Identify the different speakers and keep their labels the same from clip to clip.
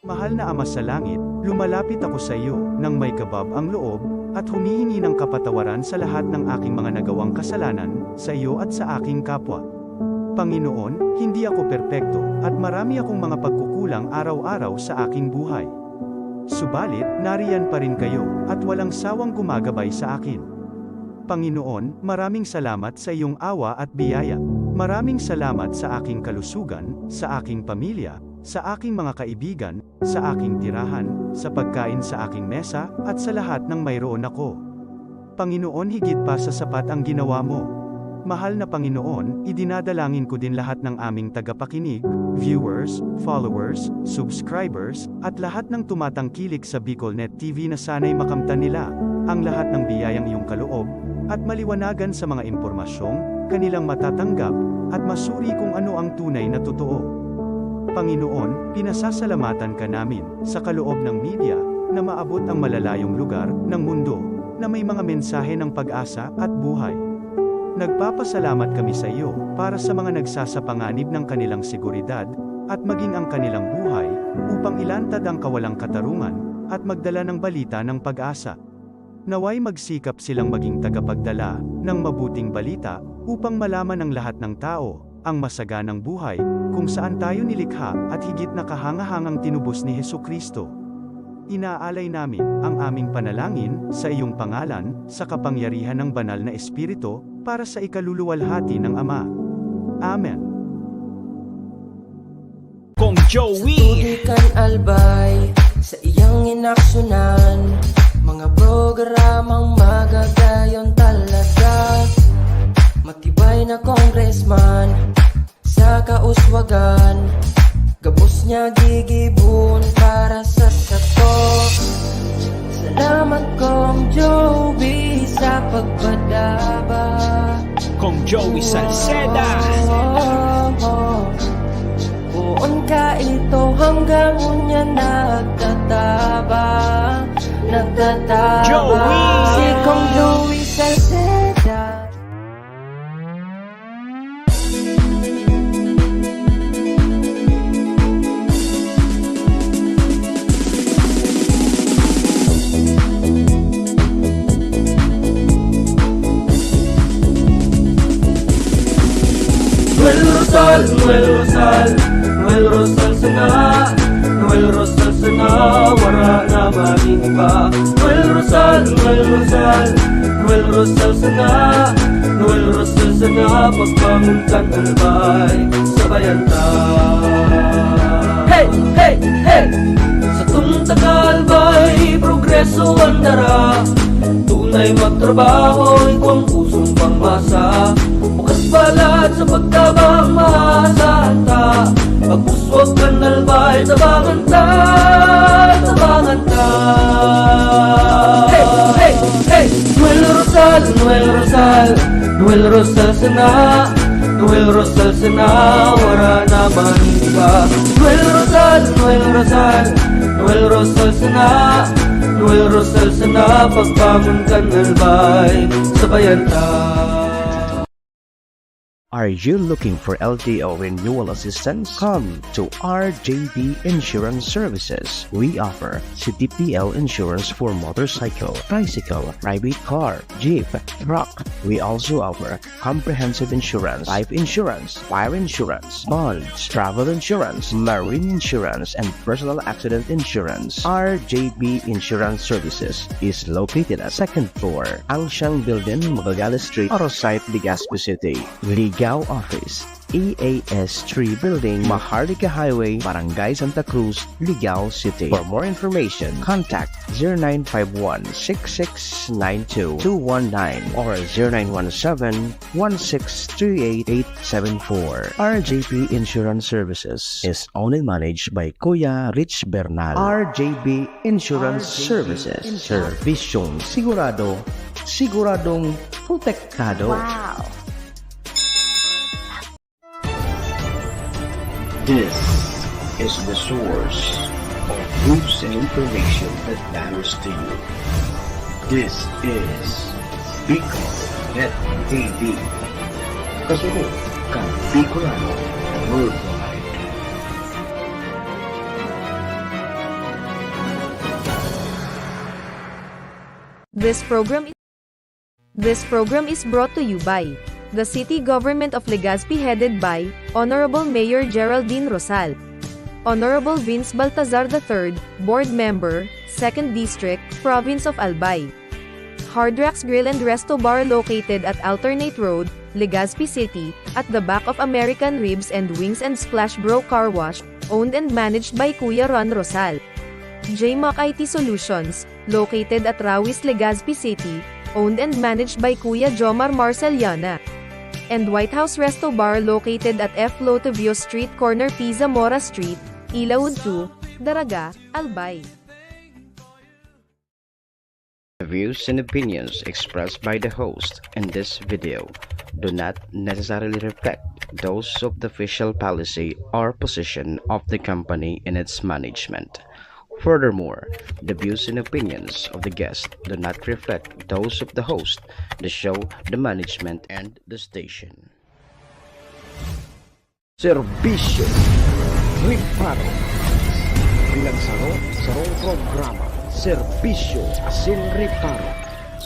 Speaker 1: Mahal na Ama sa langit, lumalapit ako sa iyo, nang may kabab ang loob, at humihingi ng kapatawaran sa lahat ng aking mga nagawang kasalanan, sa iyo at sa aking kapwa. Panginoon, hindi ako perpekto, at marami akong mga pagkukulang araw-araw sa aking buhay. Subalit, nariyan pa rin kayo, at walang sawang gumagabay sa akin. Panginoon, maraming salamat sa iyong awa at biyaya. Maraming salamat sa aking kalusugan, sa aking pamilya, sa aking mga kaibigan, sa aking tirahan, sa pagkain sa aking mesa, at sa lahat ng mayroon ako. Panginoon, higit pa sa sapat ang ginawa mo. Mahal na Panginoon, idinadalangin ko din lahat ng aming tagapakinig, viewers, followers, subscribers, at lahat ng tumatangkilik sa Bicolnet TV na sana'y makamtan nila ang lahat ng biyayang iyong kaloob, at maliwanagan sa mga impormasyong kanilang matatanggap, at masuri kung ano ang tunay na totoo. Panginoon, pinasasalamatan ka namin, sa kaloob ng media, na maabot ang malalayong lugar, ng mundo, na may mga mensahe ng pag-asa, at buhay. Nagpapasalamat kami sa iyo, para sa mga nagsasapanganib ng kanilang seguridad, at maging ang kanilang buhay, upang ilantad ang kawalang katarungan, at magdala ng balita ng pag-asa. Naway magsikap silang maging tagapagdala, ng mabuting balita, upang malaman ng lahat ng tao, ang masaganang buhay, kung saan tayo nilikha, at higit na kahangahangang tinubos ni Hesukristo. Inaalay namin ang aming panalangin sa iyong pangalan, sa kapangyarihan ng banal na Espiritu, para sa ikaluluwalhati ng Ama. Amen.
Speaker 2: Kong Joey
Speaker 3: Tutudikan albay sa iyang inaksyonan, mga programang magagayon talaga. Matibay na congressman sa kauswagan, gabos niya gigibon para sa sato. Salamat Kong Joey sa pagpadaba.
Speaker 2: Kong Joey Salceda.
Speaker 3: Buon ka ito hanggang unya nagtataba.
Speaker 2: Joey!
Speaker 3: Si Kong Joey Salceda.
Speaker 4: Noel Rosal sana, Noel Rosal sana, wala na maniba. Noel Rosal sana, Noel Rosal sana, pagbangon kang albay, sabayan ta. Hey, hey, hey! Sa tuntagalbay, progreso ang dara, tunay magtrabaho, ikaw ang pusong pangmasa. Bukas balat sa pagtabang maasahan ta, pagpuswag ka nalbay, tabangan ta, tabangan ta. Hey, hey, hey! Noel Rosal, Noel Rosal, Noel Rosal sana, Noel Rosal sana, wala na maniba. Noel Rosal, Noel Rosal, Noel Rosal sana, Noel Rosal sana, pagbangon ka nalbay, sabayan ta.
Speaker 5: Are you looking for LTO renewal assistance? Come to RJB Insurance Services. We offer CTPL insurance for motorcycle, tricycle, private car, jeep, truck. We also offer comprehensive insurance, life insurance, fire insurance, bonds, travel insurance, marine insurance, and personal accident insurance. RJB Insurance Services is located at 2nd floor, Angsiang Building, Magallanes Street, Arosite, Legazpi City. Ligao Office, EAS 3 Building, Maharlika Highway, Barangay Santa Cruz, Ligao City. For more information, contact 0951-6692-219 or 0917-1638874. RJP Insurance Services is owned and managed by Kuya Rich Bernal. RJB Insurance Services. Servisyong sigurado, siguradong protektado.
Speaker 6: Wow.
Speaker 7: This is the source of news and information that matters to you. This is Bicolnet TV. Kasunod kang Bicolano Worldwide.
Speaker 6: This program is brought to you by the City Government of Legazpi, headed by Honorable Mayor Geraldine Rosal, Honorable Vince Baltazar III, Board Member, 2nd District, Province of Albay. Hardrax Grill and Resto Bar located at Alternate Road, Legazpi City, at the back of American Ribs and Wings and Splash Bro Car Wash, owned and managed by Kuya Ron Rosal. JMAC IT Solutions, located at Rawis, Legazpi City, owned and managed by Kuya Jomar Marceliana. And White House Resto Bar located at F. Lotavio Street corner Pisa Mora Street, Ilaud 2, Daraga, Albay.
Speaker 5: The views and opinions expressed by the host in this video do not necessarily reflect those of the official policy or position of the company and its management. Furthermore, the views and opinions of the guest do not reflect those of the host, the show, the management, and the station.
Speaker 8: Serbisyo Riparo Pinagsaro-sarong programa Serbisyo Asin Riparo,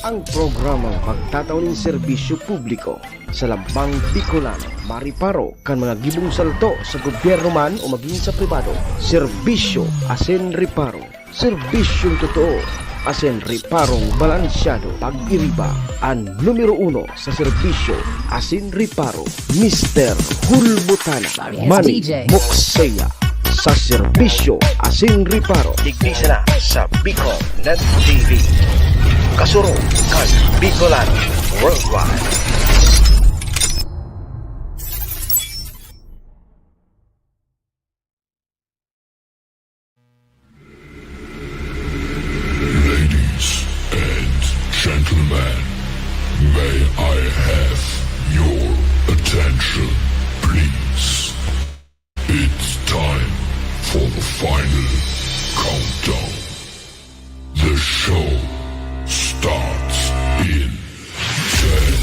Speaker 8: ang programang magtatauning serbisyo publiko sa Lambang Bicolano, Mariparo kan mga gibong salto sa gobyerno man o maging sa pribado. Serbisyo Asin Riparo, serbisyong totoo, asin riparong balansyado. Pag-iriba ang numero 1 sa serbisyo Asin Riparo, Mr. Hulbutana Manny Moxeya sa serbisyo Asin Riparo.
Speaker 5: Tignisa na sa Bicol Net TV. Kasuro kan Bicolano Worldwide.
Speaker 9: Gentlemen, may I have your attention, please? It's time for the final countdown. The show starts in 10,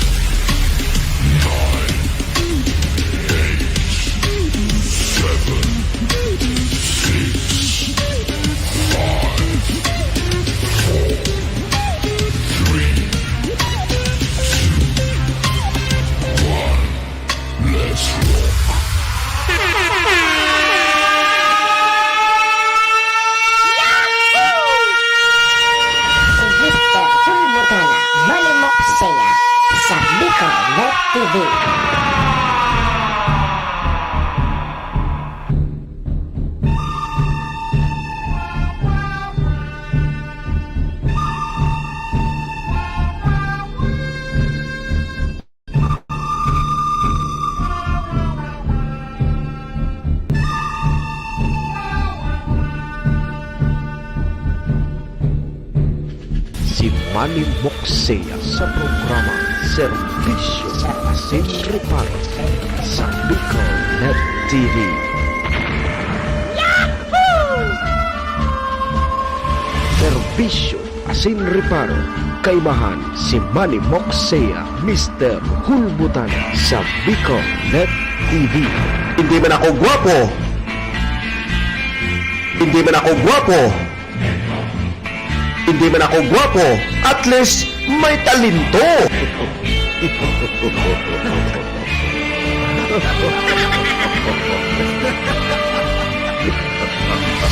Speaker 9: 9, 8, 7, 6, 5, 4, 3, 2, 1. Let's rock.
Speaker 10: Mr. Hulbutana Manny Moxeya sa Bicol Net TV.
Speaker 8: Si Manny Moxeya sa programa Serbisyo Asin Riparo sa Bicol Net TV. Serbisyo Asin Riparo, kaibahan si Manny Moxeya, Mr. Hulbutana sa Bicol Net TV. Hindi man ako gwapo. Hindi man ako gwapo. Hindi man ako gwapo, at least may talento.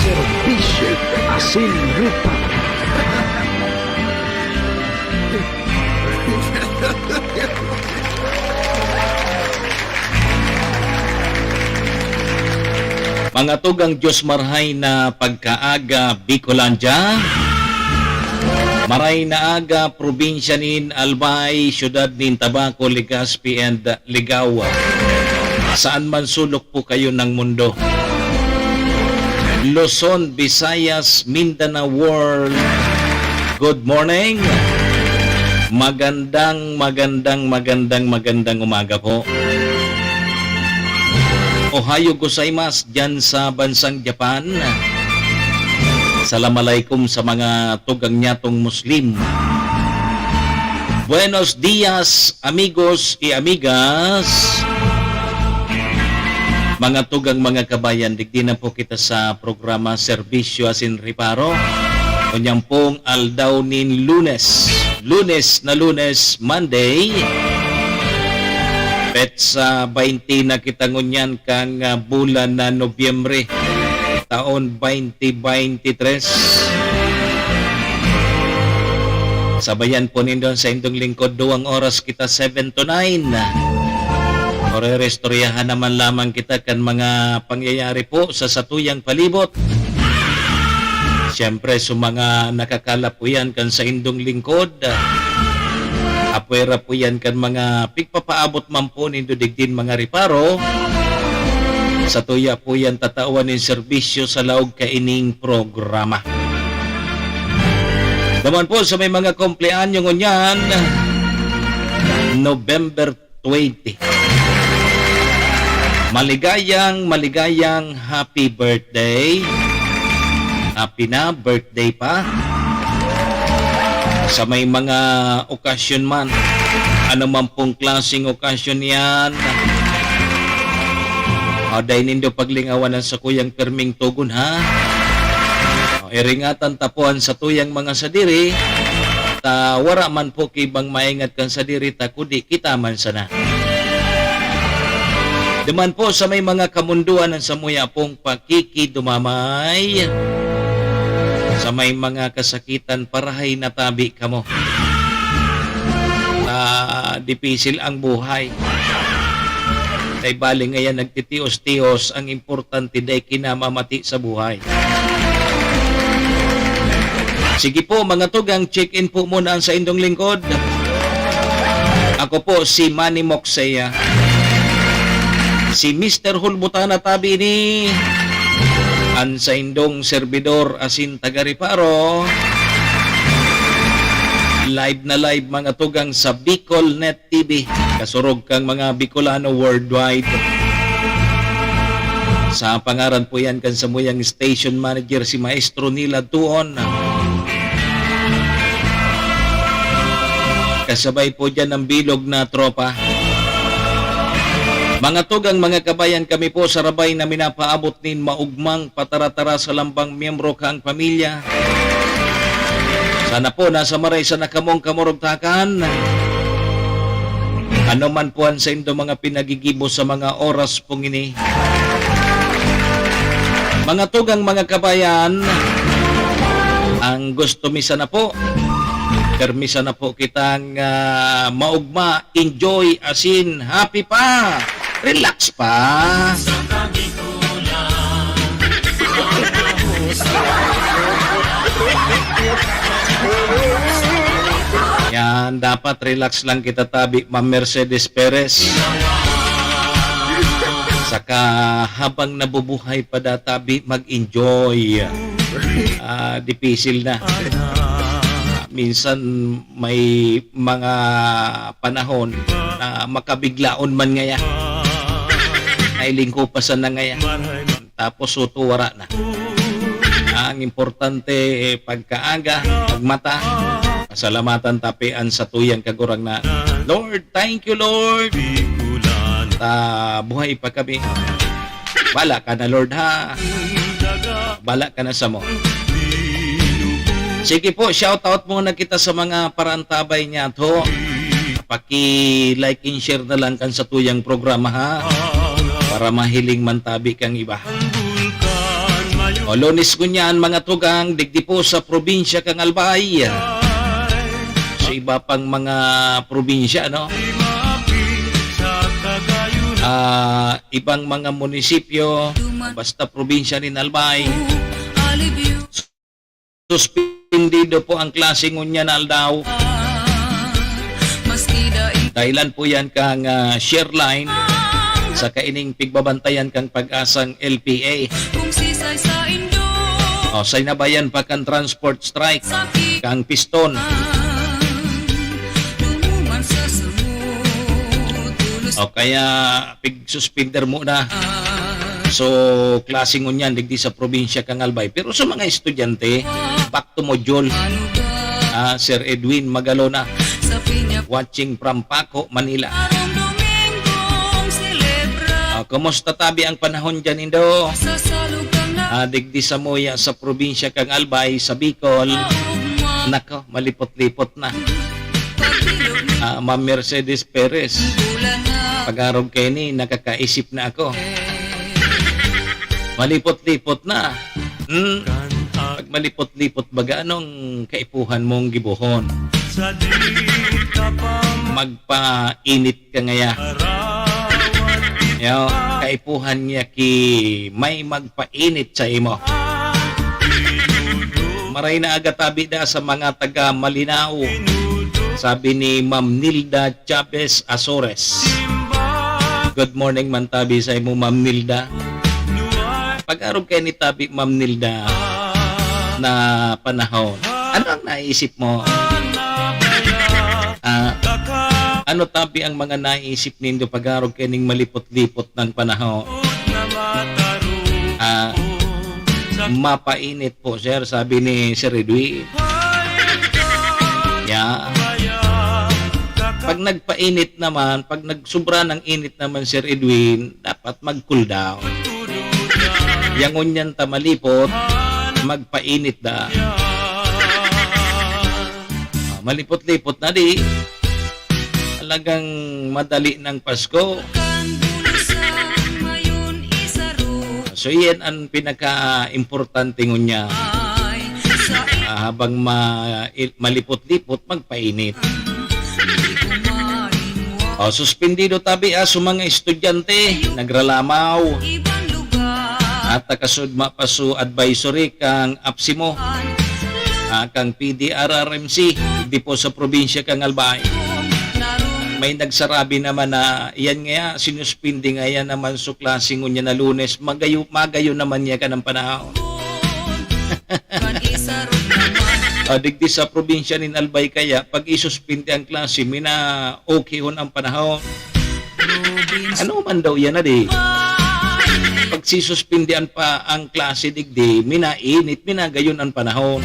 Speaker 8: Serbisyo Asin Riparo.
Speaker 2: Mga tugang Diyos marhay na pagkaaga Bicolandia, maray na aga probinsya nin Albay, syudad nin Tabaco, Legazpi and Ligawa. Saan man sulok po kayo ng mundo. Luzon, Visayas, Mindanao World. Good morning. Magandang umaga po. Ohayo gozaimasu dyan sa bansang Japan. Assalamualaikum sa mga tugang nyatong Muslim. Buenos dias, amigos y amigas. Mga tugang mga kabayan, digdi na po kita sa programa Serbisyo Asin Riparo. Kunyang pong aldaw nin Lunes. Lunes na Lunes, Monday. Petsa 20 na kita ngunyan kang bulan na Nobyembre, taon 2023. Sabayan po nindon sa indong lingkod 2 oras kita 7 to 9. Orerestoryahan naman lamang kita kan mga pangyayari po sa satuyang palibot. Siyempre sa mga nakakalap po yan kan sa indong lingkod. Apwera po yan kan mga pigpapaabot man po nindo digdin mga riparo. Sa tuya po yan tatawan ng serbisyo sa laog kaining programa. Naman po sa may mga kumpleanyo ngunyan, November 20. Maligayang happy birthday. Happy na birthday pa. Sa may mga okasyon man, ano man pong klaseng okasyon yan, day nindo paglingawan sa kuyang perming tugon ha. Iringatan tapuan sa tuyang mga sadiri, wara man po kibang maingat kan sadiri ta kudi kita man sana. Duman po sa may mga kamunduan sa muya pong pakikidumamay. Sa may mga kasakitan parahay na tabi kamo. Dipisil ang buhay. Tay baling ngayon nagtitios-tios, ang importante day kinamamati sa buhay. Sige po mga tugang, check-in po muna sa indong lingkod. Ako po si Manny Moxeya. Si Mr. Hulbutana tabi ni an sa indong servidor asin taga-Riparo. Live na live mga tugang sa Bicol Net TV. Kasurog kang mga Bicolano worldwide. Sa pangaran po yan kan sa muyang station manager si Maestro Nila Tuon. Kasabay po dyan ang bilog na tropa. Mga tugang, mga kabayan, kami po sa rabay na minapaabot nin maugmang patara-tara sa lambang miyembro kang pamilya. Sana po nasa maray sa nakamong kamurugtakan. Ano man po sa indo mga pinagigibo sa mga oras pong ini. Mga tugang, mga kabayan, ang gusto misa na po, permisa na po kitang maugma, enjoy, asin, happy pa. Relax pa. Yan, dapat relax lang kita tabi, Ma'am Mercedes Perez. Saka habang nabubuhay pa databi, mag-enjoy. Dipisil na. Minsan may mga panahon na makabiglaon man ngaya. Nailingko pa sa na ngaya. Tapos utuwara na. Ang importante pagkaaga, pagmata, pasalamatan tapian sa tuyang kagurang na. Lord, thank you Lord. Buhay pa kami. Bala ka na Lord ha. Bala ka na sa mo. Sige po, shoutout muna kita sa mga parantabay niya to. Paki-like and share na lang kan sa tuyang programa ha. Para mahiling mantabi kang iba. O Lunes kunyan mga tugang, digdi po sa probinsya kang Albay. Sa iba pang mga probinsya, no? Ibang mga munisipyo, basta probinsya ni Albay. Suspendido po ang klase ngunya na aldaw. Dahilan po yan kang share line sa kaining pigbabantayan kang pag-asang LPA. O, say na bayan pa kang transport strike, kang piston. O kaya pig-suspender muna. So, klase ngunyan, digdi sa probinsya kang Albay. Pero sa mga estudyante, back to module. Sir Edwin Magalona, watching from Paco, Manila. Kumusta tabi ang panahon dyan, Indo? Digdi sa Moya, sa probinsya kang Albay, sa Bicol. Nako, malipot-lipot na. Ma'am Mercedes Perez. Pag-arog kayo ni, nakakaisip na ako. Malipot-lipot na. Pag malipot-lipot baga, anong kaipuhan mong gibuhon? Magpainit ka ngaya. Yo, kaipuhan niya ki may magpainit sa imo. Maray na agatabi da sa mga taga Malinaw. Sabi ni Ma'am Nilda Chavez Azores. Good morning man tabi sa imo, Ma'am Nilda. Pag-arog kayo ni tabi, Ma'am Nilda, na panahon, ano ang naisip mo? Ano tabi ang mga naisip nindo pag-arog kayo ning malipot-lipot ng panahon? Mapainit po, sir, sabi ni Sir Edwin. Yeah. Pag nagpainit naman, pag nagsubra ng init naman, Sir Edwin, dapat mag-cool down. Yangon yan tamalipot, magpainit da. Malipot-lipot na di. Talagang madali ng Pasko. So yan ang pinaka-importante ngunya. Habang malipot-lipot, magpainit. Suspendido tabi sa mga estudyante, nagralamaw. At kasud mapasu advisory kang APSIMO, kang PDRRMC, di po sa probinsya kang Albay. May nagsarabi naman na yan nga, sinuspindi nga yan naman so klaseng unya na Lunes, magayo naman niya ka ng panahon. Digdi sa probinsya ni Albay kaya, pag isuspindi ang klase, mina okay hon ang panahon. Ano man daw yan na di? Pag sisuspindian pa ang klase digdi, minainit, minagayon ang panahon.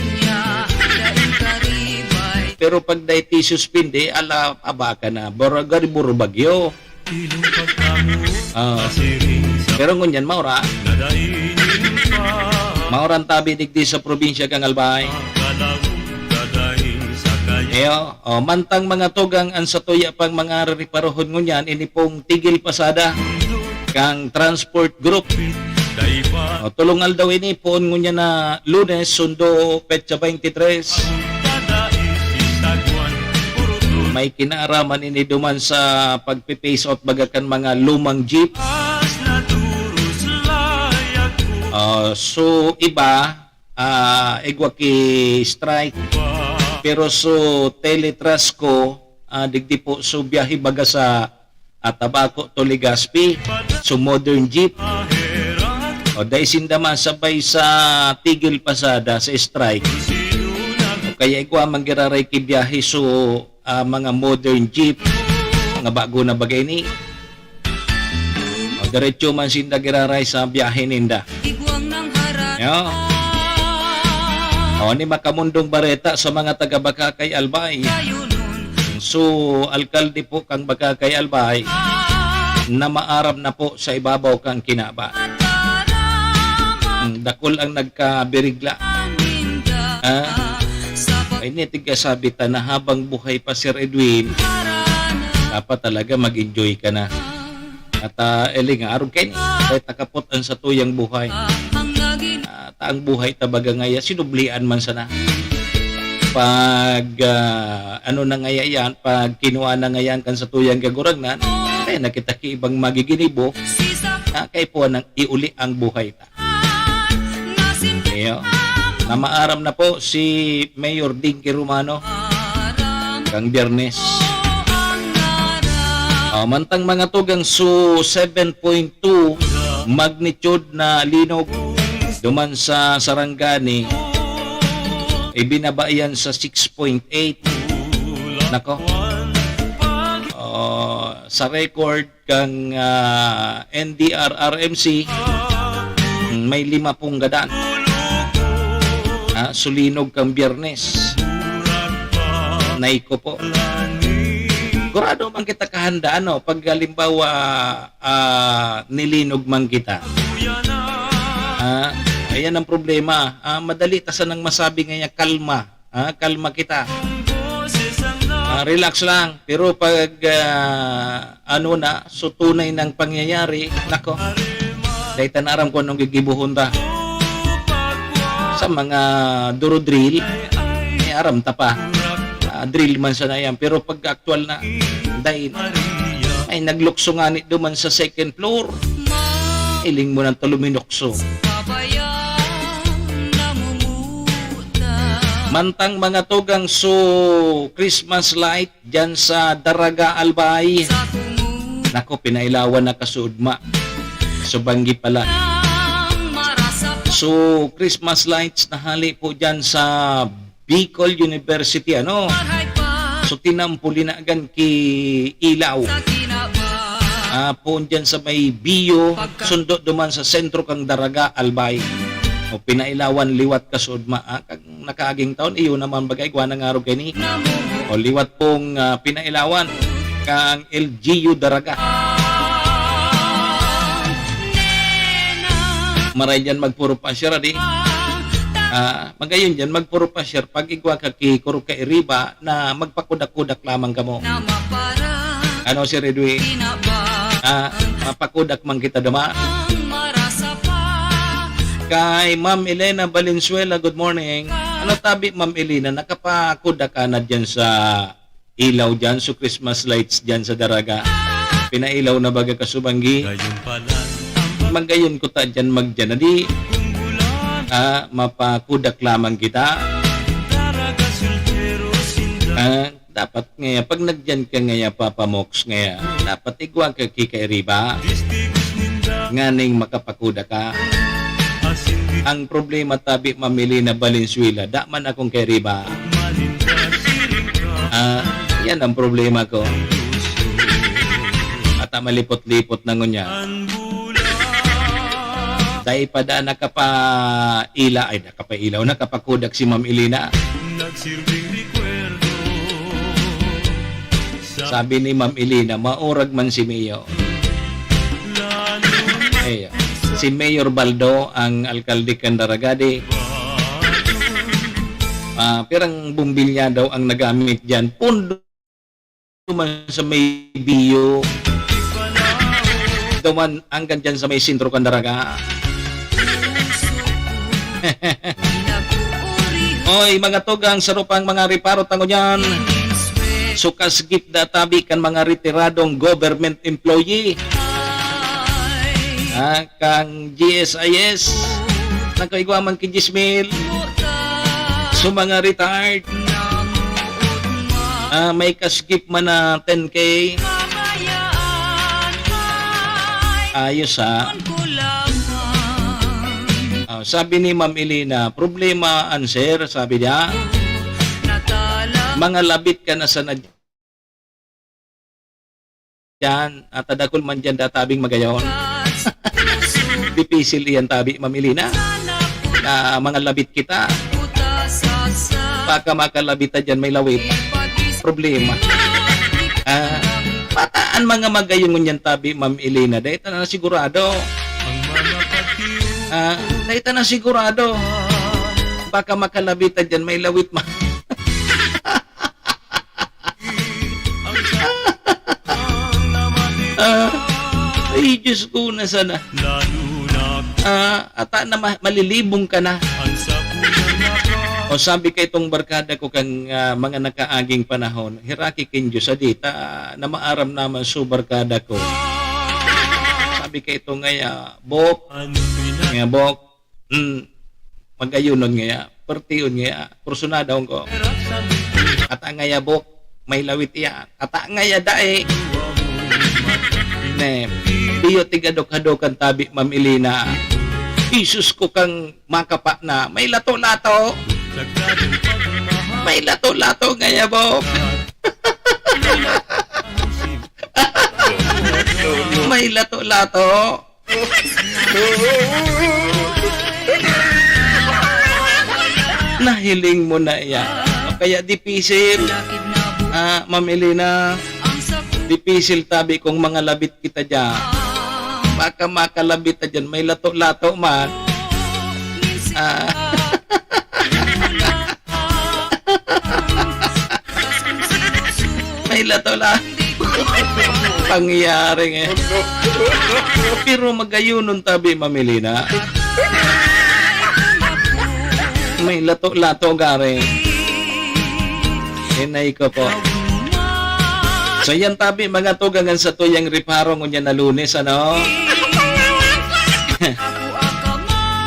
Speaker 2: Pero pag dahi suspindi, ala abaka na, boragari burubagyo. Pero ngunyan, maura. Maurang tabi digdi sa probinsya kang Albay. Mantang mga tugang ang satuya pang mga riparohon ngunyan, ini pong tigil pasada kang transport group. Tulungal daw ini poon ngunyan na Lunes, sundo, petsa 23. May kinaaraman ini duman sa pagpipace out bagakan mga lumang jeep. So iba, igwa ki strike. Pero so teletrasko, digdi po so biyahe baga sa Tabaco to Legazpi, so modern jeep. Dahil sindaman sabay sa tigil pasada sa strike. Kaya igwa manggiraray ki biyahe so mga modern jeep, mga bago na bagay ni. Diretso man sinda giraray sa biyahe ninda. Ni Makamundong Bareta sa mga taga Bakakay Albay. So, alkalde po kang Bakakay Albay na maarap na po sa ibabaw kang Kinaba. Dakol ang nagkabirigla. Tiga sabita na habang buhay pa Sir Edwin, dapat talaga mag-enjoy ka na. At eling arog kayo ni, kahit nakapot ang sa tuyang buhay. Ang buhay tabaga ngaya, sinublian man sana. Pag ano na ngaya yan, pag kinuha na ngayan kan sa tuyang gaguragnan, kaya nakita ki ibang magiginibo, kaya po nang iuli ang buhay ta. Na maaram na po si Mayor Dinky Romano kang Biyernes. Mantang mga tugang so 7.2 magnitude na linog duman sa Sarangani, ibinabayan sa 6.8. Nako. Sa record kang NDRRMC, may 50 gadaan. Sulinog kang Biyernes. Naiko po. Kurado man kita kahanda, pag halimbawa nilinog man kita. Ayan ang problema. Madali tasan nang masabi ngayon, kalma. Kalma kita. Relax lang. Pero pag ano na, so tunay ng pangyayari, nako, dahil tanaram ko anong gigibuhon ta. Sa mga duro-drill, may aram ta pa. Drill man sa na yan. Pero pag actual na, dahil ay naglukso nga ni duman sa second floor. Iling mo ng taluminokso. Mantang mga tugang so Christmas light dyan sa Daraga Albay. Nako, pinailawan na kasudma. So banggi pala. So Christmas lights na hali po dyan sa Bicol University. Ano? So tinampuli na agan ki ilaw. Po dyan sa may Bio. Sundo duman sa sentro kang Daraga Albay. O pinailawan liwat kasudma. Kag nakaaging taon, iyo naman bagay kwa ng araw kini. O liwat pong pinailawan kang LGU Daraga. Maray dyan magpuro pa siya di. Magayon dyan magpuro pa siya pag igwa ka kikuro ka iriba na magpakudak-kudak lamang kamo. Ano si Redwi? Mapakudak man kita dama. Kay Ma'am Elena Valenzuela, good morning. Ano tabi Ma'am Elena, nakapakuda ka na dyan sa ilaw dyan, so Christmas lights dyan sa Daraga. Pinailaw na baga kasubanggi. Magayon ko ta dyan magdyan na di. Mapakudak lamang kita. Dapat ngaya, pag nagdyan ka ngaya papamoks ngaya, dapat igwa ka kikairiba. Nganing makapakuda ka. Ang problema tabi mamili na Valenzuela, da man akong keriba. Yan ang problema ko. At malipot-lipot na ngunya. Dahil pa da nakapailaw, si Ma'am Elena. Sabi ni Ma'am Elena, maurag man si Mayo. Si Mayor Baldo, ang alkalde kan Daragadi. Pirang bumbil niya daw ang nagamit dyan. Pundo man sa may Bio. Daman hanggang dyan sa may sentro kan Daraga. Oy, mga tugang sarupang mga riparo tango dyan. Sukas gitda tabi kan mga retiradong government employee. Kang GSIS nakaigwaman ki Gismil. So mga retired may kaskip man na 10K. Ayos sabi ni Ma'am Elena, problema answer, sabi niya. Mga labit ka na sa dyan at adakol man dyan databing magayon. Dipisil iyan tabi Ma'am Elena na mga labit kita. Baka makalabita dyan may lawit. Problema. Pataan mga magayong yan tabi Ma'am Elena. Dahil na sigurado. Dahil na sigurado. Baka makalabita dyan may lawit ma. Ay, Diyos ko na sana. Ata na malilibong ka na. O sabi kay itong barkada ko kang mga nakaaging panahon, hiraki kin Diyos adita na maaram naman so barkada ko. Sabi kay itong ngaya, Bok, ngaya Bok, magayunon ngaya, pertiyon ngaya, kursunadaw ko. Ata ngaya Bok, may lawit iya. Ata ngaya dae. Iyo tigadok-hadokan tabi Ma'am Elena. Isus ko kang makapa na may lato-lato. May lato-lato ngaya Bob. May lato-lato. Nahiling mo na yan. Kaya dipisil. Ma'am Elena, dipisil tabi kung mga labit kita dyan. Baka makalabit na dyan. May lato-lato man. May lato-lato. Pangyayari eh. Pero magayunon tabi, Mamilina. May lato-lato gare. Inay ko po. So yan tabi, mga tugangan sa tuyang riparong unya na Lunes, ano?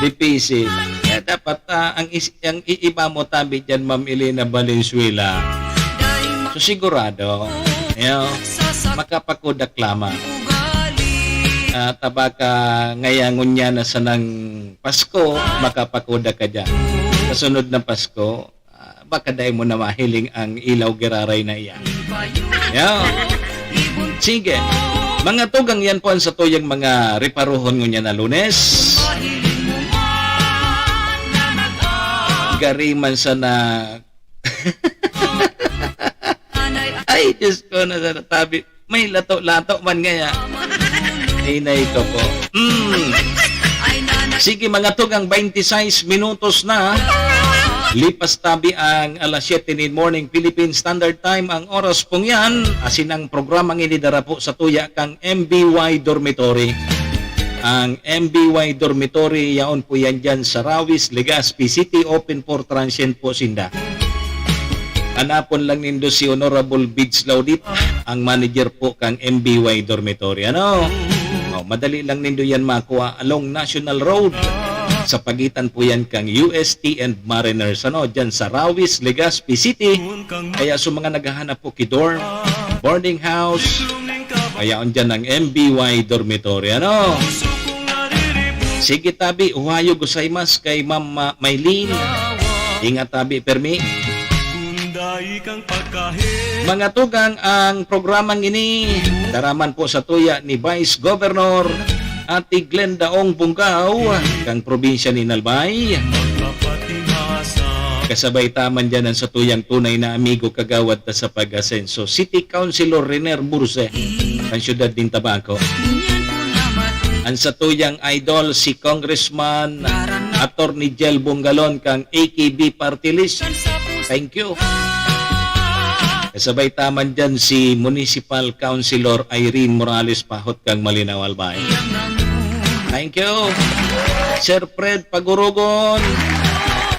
Speaker 2: Dipisi. Kaya dapat ang iiba mo tabi dyan, Ma'am Elena Valenzuela. So sigurado, makapakudak lamang. Tabaka ngayangon niya na sa nang Pasko, makapakudak ka dyan. Sa sunod na Pasko, baka dahil mo na mahiling ang ilaw giraray na iyan. Sige. Mga tugang yan po sa tuyang mga riparuhon ngunya na Lunes. Gariman sa na... Ay, Diyos ko na sa tabi. May lato-lato man ngaya. Inay ko po. Sige mga tugang, 26 minutos na. Lipas tabi ang alas 7 in morning Philippine Standard Time. Ang oras pong yan, asin ang programang inidara po sa tuya kang MBY Dormitory. Ang MBY Dormitory, yaon po yan dyan sa Rawis, Legazpi City, open for transient po sinda. Hanapon lang nindo si Honorable Bids Laudit, ang manager po kang MBY Dormitory. Ano? Madali lang nindo yan makuha along National Road. Sa pagitan po yan kang UST and Mariners. Ano? Dyan sa Rawis, Legazpi City. Kaya sa mga naghahanap po kidorm, boarding house, kaya dyan ang MBY Dormitory. Ano? Sige tabi, uhayo gozaimasu kay Ma'am Maylene. Ingat tabi, permi. Mga tugang, ang programang ini daraman po sa tuya ni Vice Governor Ate Glenda Ong Bungaw, kang probinsya ni Nalbay. Kasabay taman dyan ang sa tuyang tunay na amigo kagawad ta sa pag-asenso, City Councilor Rener Burse, ang syudad din Tabaco. Ang sa tuyang idol si Congressman Attorney Jel Bungalon kang AKB Party List. Thank you. Kasabay taman dyan si Municipal Councilor Irene Morales Pahot kang Malinaw Albay. Thank you. Sir Fred Pagurugon.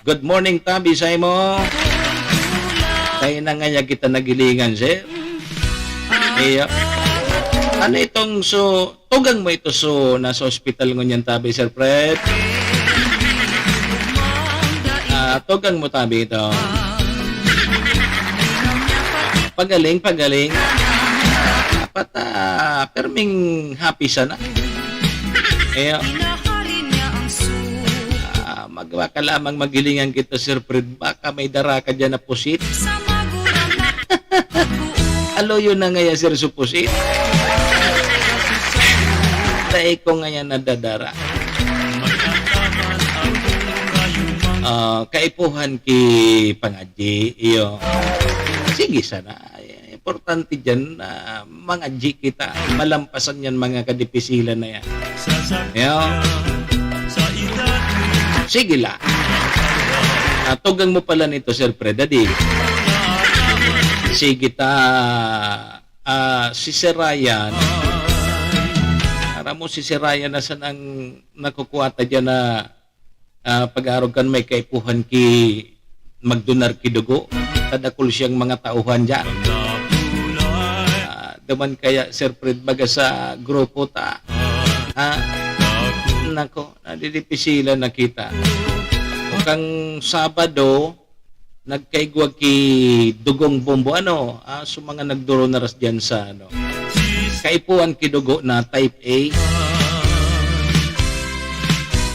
Speaker 2: Good morning tabi sa imo. Kaya na nga kita nagilingan, sir. Iya. Ano itong tugang mo ito nasa hospital ngunyan tabi, Sir Fred? Tugang mo tabi ito. Pagaling. Dapat perming happy sana. Kaya magwaka lamang magilingan kita, Sir Fred. Baka may dara ka dyan na pusit. Alo yun na ngaya, Sir, supusit. Tae ko ngayon nadadara. Kaipuhan ki pangadji. Iyo. Sige sana. Importante dyan na mangadji kita. Malampasan yan mga kadipisilan na yan. Iyo. Sige la. Tugang mo pala nito, Sir Fred. Adi. Sige ta. Si Sir Ryan. Mo si Sir Ryan na saan ang nakukuha ta dyan na pag-arog kan may kaipuhan ki magdonar ki dugo. Tadakol siyang mga tauhan dyan. Daman kaya, Sir Fred, baga sa grupo ta. Nako, nadidipisilan na kita. O kang Sabado, nagkaigwag ki dugong bombo. Ano? So mga nagduro na ras dyan sa ano. Kaipuan kidugo na type A.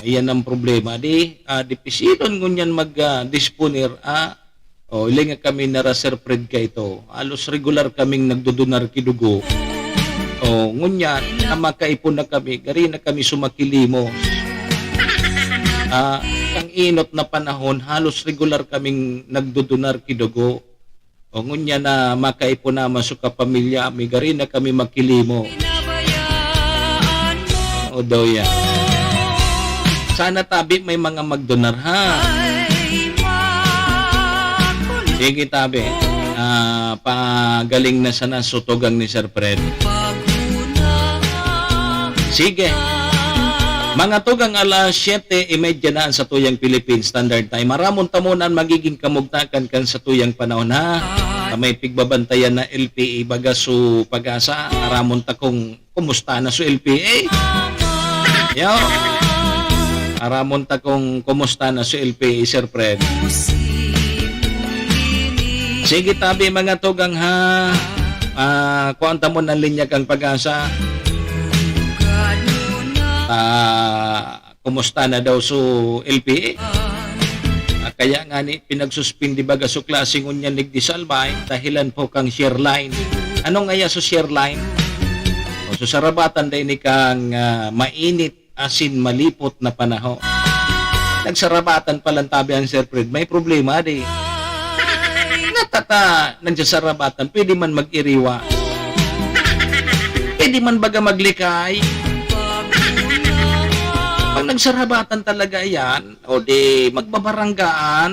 Speaker 2: Ayan ang problema. Dipisilon ngunyan mag-disponer. Ilinga kami na Sir Fred ka ito. Alos regular kaming nagdudunar kidugo. Ngunyan, makaipon na kami. Gari na kami sumakilimos. Ang inot na panahon, halos regular kaming nagdudunar kidugo. Ngunya na makaipon naman sa kapamilya, may gari na kami makilimo. O daw yan. Sana tabi may mga magdonar, ha? Sige tabi. pagaling na sana sutugang ni Sir Fred. Sige. Mga tugang alas 7:30 na sa tuyang Philippine Standard Time. Maramon tamunan magiging kamugtakan kan sa tuyang panahon ha. May pigbabantayan na LPA baga su pag-asa. Aramon ta kung kumusta na su LPA. Yo. Aramon ta kung kumusta na su LPA, Sir Fred. Sige tabi mga tugang ha. Kuanta mo ng linya kang pag-asa. Kumusta na daw su LPA? Kaya nga ni pinagsuspindi baga su klaseng unyan nigdisalbay dahilan po kang share line. Ano nga ya su share line? O su sarabatan day ni kang mainit asin malipot na panahon. Nagsarabatan palang tabi ang Sir Fred, may problema di. Natata nagsasarabatan, pwede man mag-iriwa. Pwede man baga maglikay. Pag nagsarabatan talaga yan, o di magbabaranggaan.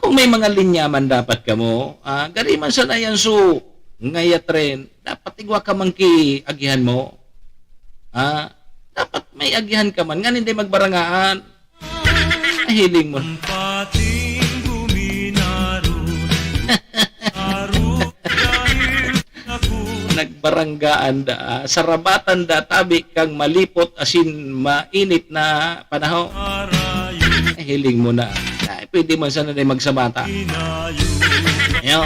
Speaker 2: Kung may mga linyaman dapat ka mo, gariman sana yan su, ngayat rin, dapat igwa ka man ki agihan mo. Dapat may agihan ka man, nga hindi magbarangaan. Hiling mo. Nagbaranggaan da, sarabatan da, tabi kang malipot asin mainit na panahon. Hiling mo na. Pwede man sana na magsabata. Yo.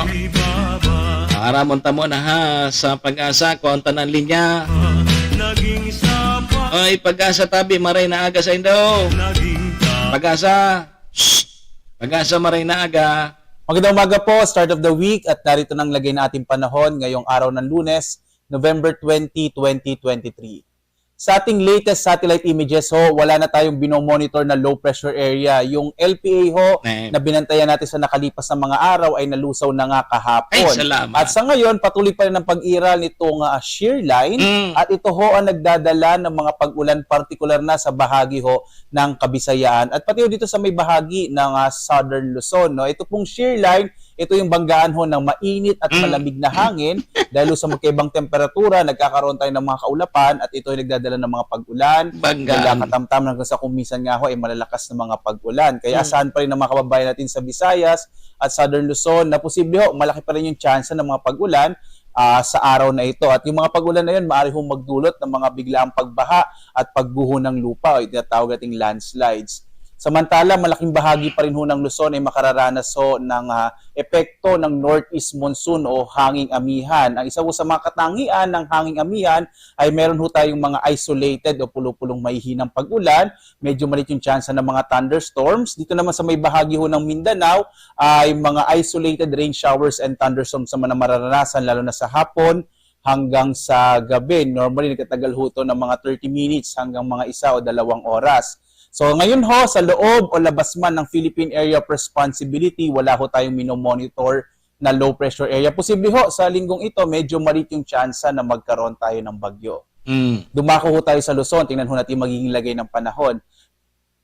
Speaker 2: Aramon ta mo na ha sa pag-asa, konta ng linya. Oy, pag-asa tabi, maray na aga sa indo. Pag-asa. Pag-asa, maray na aga.
Speaker 11: Magandang umaga po, start of the week at narito nang lagay na ating panahon ngayong araw ng Lunes, November 20, 2023. Sa ating latest satellite images ho, wala na tayong binomonitor na low pressure area. Yung LPA ho na binantayan natin sa nakalipas na mga araw ay nalusaw na nga kahapon.
Speaker 2: Ay, salamat.
Speaker 11: At sa ngayon, patuloy pa rin ang pag-iral nitong shear line at ito ho ang nagdadala ng mga pag-ulan partikular na sa bahagi ho ng Kabisayaan at pati ho dito sa may bahagi ng Southern Luzon. No? Ito pong shear line, ito yung banggaan ho ng mainit at malamig na hangin dahil sa magkaibang temperatura, nagkakaroon tayo ng mga kaulapan at ito ay nagdadala ng mga pag-ulan. Mula katamtam hanggang sa kumisan nga ho ay malalakas na mga pag-ulan. Kaya asahan pa rin ng mga kababayan natin sa Visayas at Southern Luzon na posible ho, malaki pa rin yung chance ng mga pag-ulan sa araw na ito. At yung mga pag-ulan na yun, maaari hong magdulot ng mga biglaang pagbaha at pagguho ng lupa o tinatawag nating landslides. Samantala, malaking bahagi pa rin ho ng Luzon ay makararanas ho ng epekto ng northeast monsoon o hanging amihan. Ang isa ho sa mga katangian ng hanging amihan ay meron ho tayong mga isolated o pulo-pulong mahihinang pag-ulan. Medyo maliit yung chance ng mga thunderstorms. Dito naman sa may bahagi ho ng Mindanao ay mga isolated rain showers and thunderstorms naman na mararanasan lalo na sa hapon hanggang sa gabi. Normally, nagtatagal ho ito ng mga 30 minutes hanggang mga 1 o 2 oras. So ngayon ho, sa loob o labas man ng Philippine Area of Responsibility, wala ho tayong minomonitor na low pressure area. Posible ho, sa linggong ito, medyo maliit yung tsansa na magkaroon tayo ng bagyo. Dumako ho tayo sa Luzon, tingnan ho natin magiging lagay ng panahon.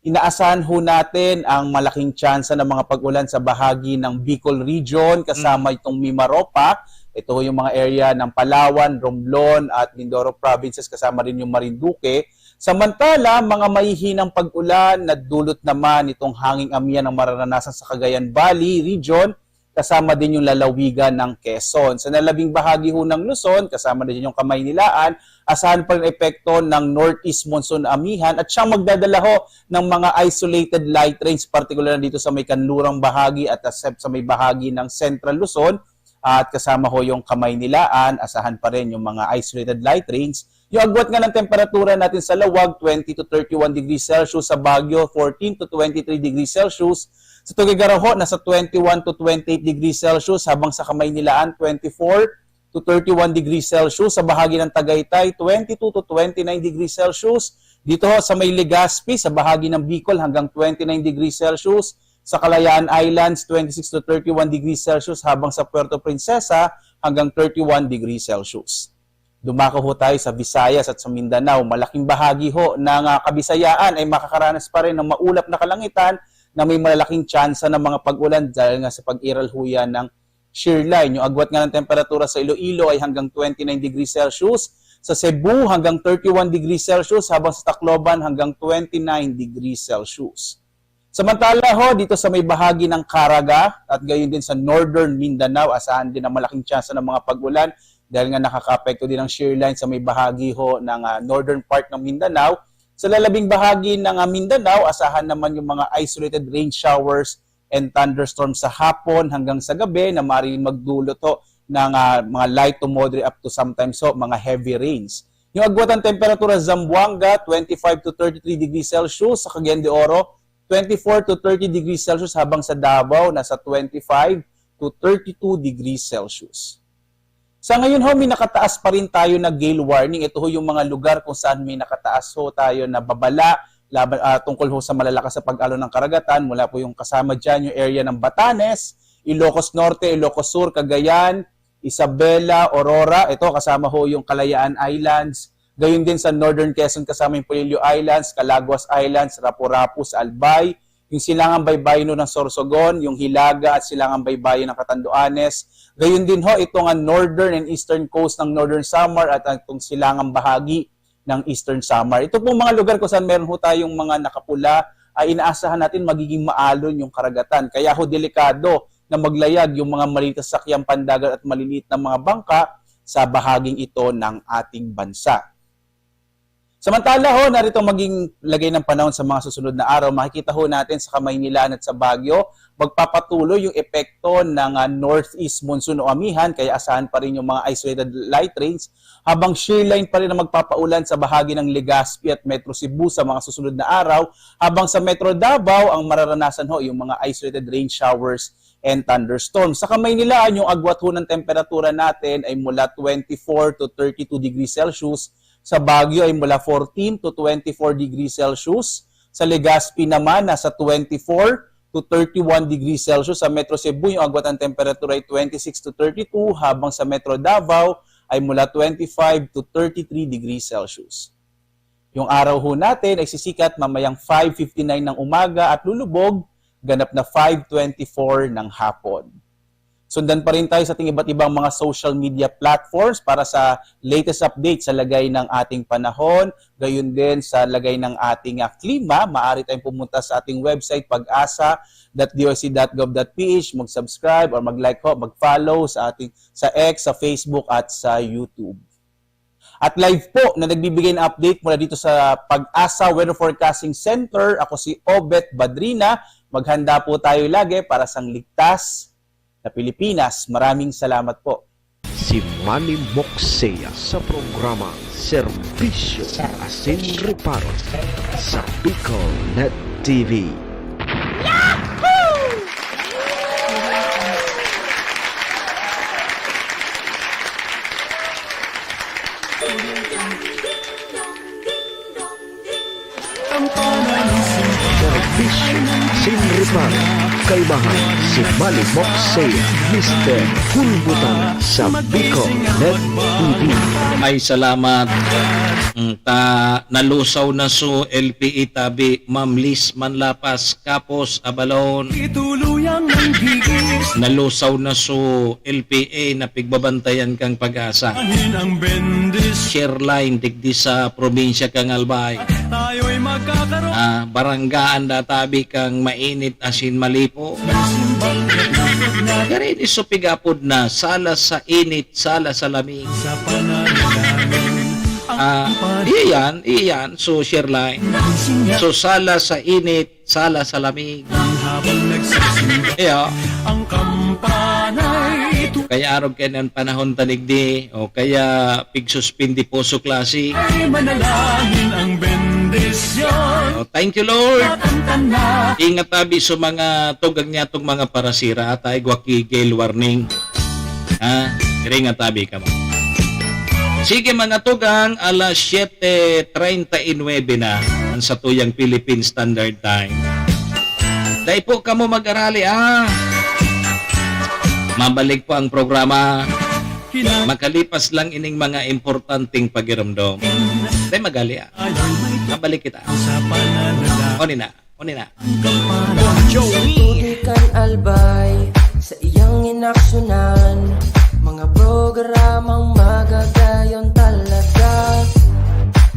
Speaker 11: Inaasahan ho natin ang malaking tsansa ng mga pag-ulan sa bahagi ng Bicol Region, kasama itong Mimaropa. Ito ho yung mga area ng Palawan, Romblon at Mindoro Provinces, kasama rin yung Marinduque. Samantala, mga mahihinang pag-ulan na dulot naman itong hanging amihan ng mararanasan sa Cagayan Valley Region, kasama din yung lalawigan ng Quezon. Sa nalabing bahagi ho ng Luzon, kasama din yung Kamaynilaan, asahan pa rin epekto ng northeast monsoon amihan at siyang magdadala ho ng mga isolated light rains, particular dito sa may kanlurang bahagi at sa may bahagi ng Central Luzon. At kasama ho yung Kamaynilaan, asahan pa rin yung mga isolated light rains. Yung agwat nga ng temperatura natin sa Lawag, 20 to 31 degrees Celsius. Sa Baguio, 14 to 23 degrees Celsius. Sa Tuguegarao ho, nasa 21 to 28 degrees Celsius. Habang sa Kamaynilaan, 24 to 31 degrees Celsius. Sa bahagi ng Tagaytay, 22 to 29 degrees Celsius. Dito ho, sa may Legazpi, sa bahagi ng Bicol, hanggang 29 degrees Celsius. Sa Kalayaan Islands, 26 to 31 degrees Celsius. Habang sa Puerto Princesa, hanggang 31 degrees Celsius. Dumako ho tayo sa Visayas at sa Mindanao. Malaking bahagi ho ng Kabisayaan ay makakaranas pa rin ng maulap na kalangitan na may malalaking tsansa ng mga pag-ulan dahil nga sa pag-iral ho yan ng shear line. Yung agwat nga ng temperatura sa Iloilo ay hanggang 29 degrees Celsius, sa Cebu hanggang 31 degrees Celsius, habang sa Tacloban hanggang 29 degrees Celsius. Samantala ho, dito sa may bahagi ng Caraga at gayon din sa Northern Mindanao, asahan din ang malaking tsansa ng mga pag-ulan dahil nga nakaka-apekto din ang shear line sa may bahagi ho ng northern part ng Mindanao. Sa lalabing bahagi ng Mindanao, asahan naman yung mga isolated rain showers and thunderstorms sa hapon hanggang sa gabi na maaaring magdulot ho ng mga light to moderate up to sometimes ho, mga heavy rains. Yung agwat ng temperatura sa Zamboanga, 25 to 33 degrees Celsius, sa Cagayan de Oro, 24 to 30 degrees Celsius, habang sa Davao, nasa 25 to 32 degrees Celsius. Sa ngayon ho, may nakataas pa rin tayo na gale warning. Ito ho yung mga lugar kung saan may nakataas ho tayo na babala tungkol ho sa malalakas sa pag-alon ng karagatan. Mula po yung kasama dyan yung area ng Batanes, Ilocos Norte, Ilocos Sur, Cagayan, Isabela, Aurora. Ito kasama ho yung Kalayaan Islands. Gayon din sa Northern Quezon kasama yung Polillo Islands, Calaguas Islands, Rapu-Rapu sa Albay, yung Silangang Baybayin ng Sorsogon, yung Hilaga at Silangang Baybayin ng Catanduanes. Gayon din ho itong northern and eastern coast ng Northern Samar at itong silangang bahagi ng Eastern Samar. Ito pong mga lugar kung saan meron ho tayong mga nakapula ay inaasahan natin magiging maalon yung karagatan. Kaya ho delikado na maglayag yung mga maliit na sakyang pandagat at maliliit na mga bangka sa bahaging ito ng ating bansa. Samantala ho, narito maging lagay ng panahon sa mga susunod na araw. Makikita ho natin sa Kamaynilan at sa Baguio, magpapatuloy yung epekto ng northeast monsoon o amihan, kaya asahan pa rin yung mga isolated light rains, habang shear line pa rin na magpapaulan sa bahagi ng Legazpi at Metro Cebu sa mga susunod na araw, habang sa Metro Davao, ang mararanasan ho yung mga isolated rain showers and thunderstorms. Sa Kamaynilaan, yung agwat ho ng temperatura natin ay mula 24 to 32 degrees Celsius, sa Baguio ay mula 14 to 24 degrees Celsius. Sa Legazpi naman, nasa 24 to 31 degrees Celsius. Sa Metro Cebu, yung agwat ng temperatura ay 26 to 32, habang sa Metro Davao ay mula 25 to 33 degrees Celsius. Yung araw ho natin ay sisikat mamayang 5:59 ng umaga at lulubog ganap na 5:24 ng hapon. Sundan pa rin tayo sa ating iba't ibang mga social media platforms para sa latest update sa lagay ng ating panahon, gayon din sa lagay ng ating klima. Maaari tayong pumunta sa ating website pag-asa.doc.gov.ph, mag-subscribe or mag-like ho, mag-follow sa X, sa Facebook at sa YouTube. At live po na nagbibigay ng update mula dito sa Pag-asa Weather Forecasting Center. Ako si Obet Badrina. Maghanda po tayo lagi para sa ligtas na Pilipinas. Maraming salamat po.
Speaker 8: Si Manny Moxea sa programa Serbisyo Asin Reparo sa Bicol Net TV. Serbisyo Asin Reparo. Kaibahan si Manny Moxea, Mr. Hulbutan sa Bicol Net TV.
Speaker 2: Ay salamat. Nalusaw na so LPE tabi Ma'am Liz Manlapas Kapos Abalon. Nalusaw na so LPA na pigbabantayan kang Pag-asa. Share line digdi sa probinsya kang Albay. Baranggaan databi kang mainit asin malipo. Gari ni supigapod na sala sa init, sala sa lamig. Iyan, so share line. So sala sa init, sala sa lamig. Kaya araw kayo ng panahon taligdi, o kaya pigsuspindi po so klase. Thank you Lord. Ingat tabi sa mga tugang niya itong mga parasira at ay gwaki gale warning. Ingat tabi ka mo. Sige mga tugang, alas 7:39 na ang sa tuyang Philippine Standard Time. Dahil po ka mo mag-arali mabalik po ang programa. Makalipas lang ining mga importanteng pagiramdom. Dahil magali mabalik kita. O nina. Kunin na.
Speaker 3: Tudikan albay sa iyang inaksyonan, mga programang magagayon talaga.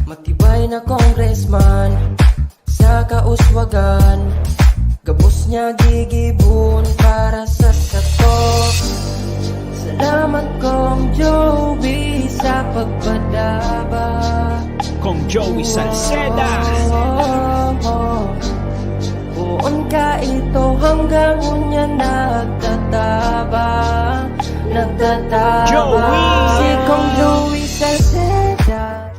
Speaker 3: Matibay na congressman sa kauswagan, gabos niya gigibon para sa satok. Salamat Kong Joey sa pagpadaba.
Speaker 8: Kong Joey Salceda.
Speaker 3: Buon ka ito hanggang unya nagtataba.
Speaker 8: Joey!
Speaker 3: Si Kong Joey Salceda.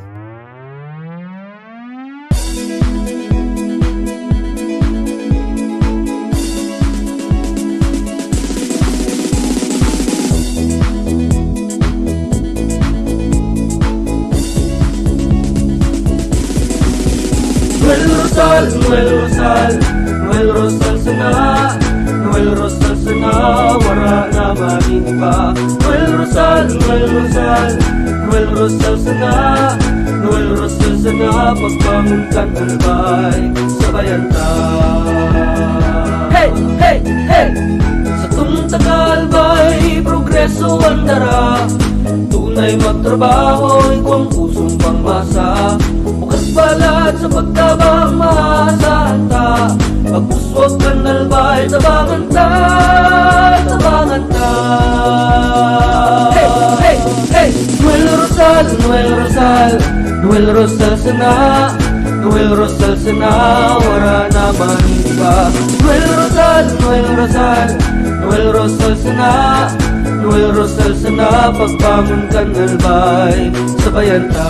Speaker 4: Noel Rosal, Noel Rosal, Noel Rosal sana, Noel Rosal sana, wala na maniba. Noel Rosal, Noel Rosal, Noel Rosal sana, Noel Rosal sana, pagbangon ka talbay, sabayan ta. Hey, hey, hey! Sa tuntagalbay, progreso ang dara, tunay magtrabaho, ikaw ang pusong pangmasa. Bukas balat sa pagtabang maasahan ta, pagpuswag ka nalbay, tabangan ta, tabangan ta. Hey, hey, hey! Noel Rosal, Noel Rosal, Noel Rosal sana, Noel Rosal sana, wala na maniba. Noel Rosal, Noel Rosal, Noel Rosal sana, Noel Rosal sana, pagbangon ka nalbay, sabayan ta.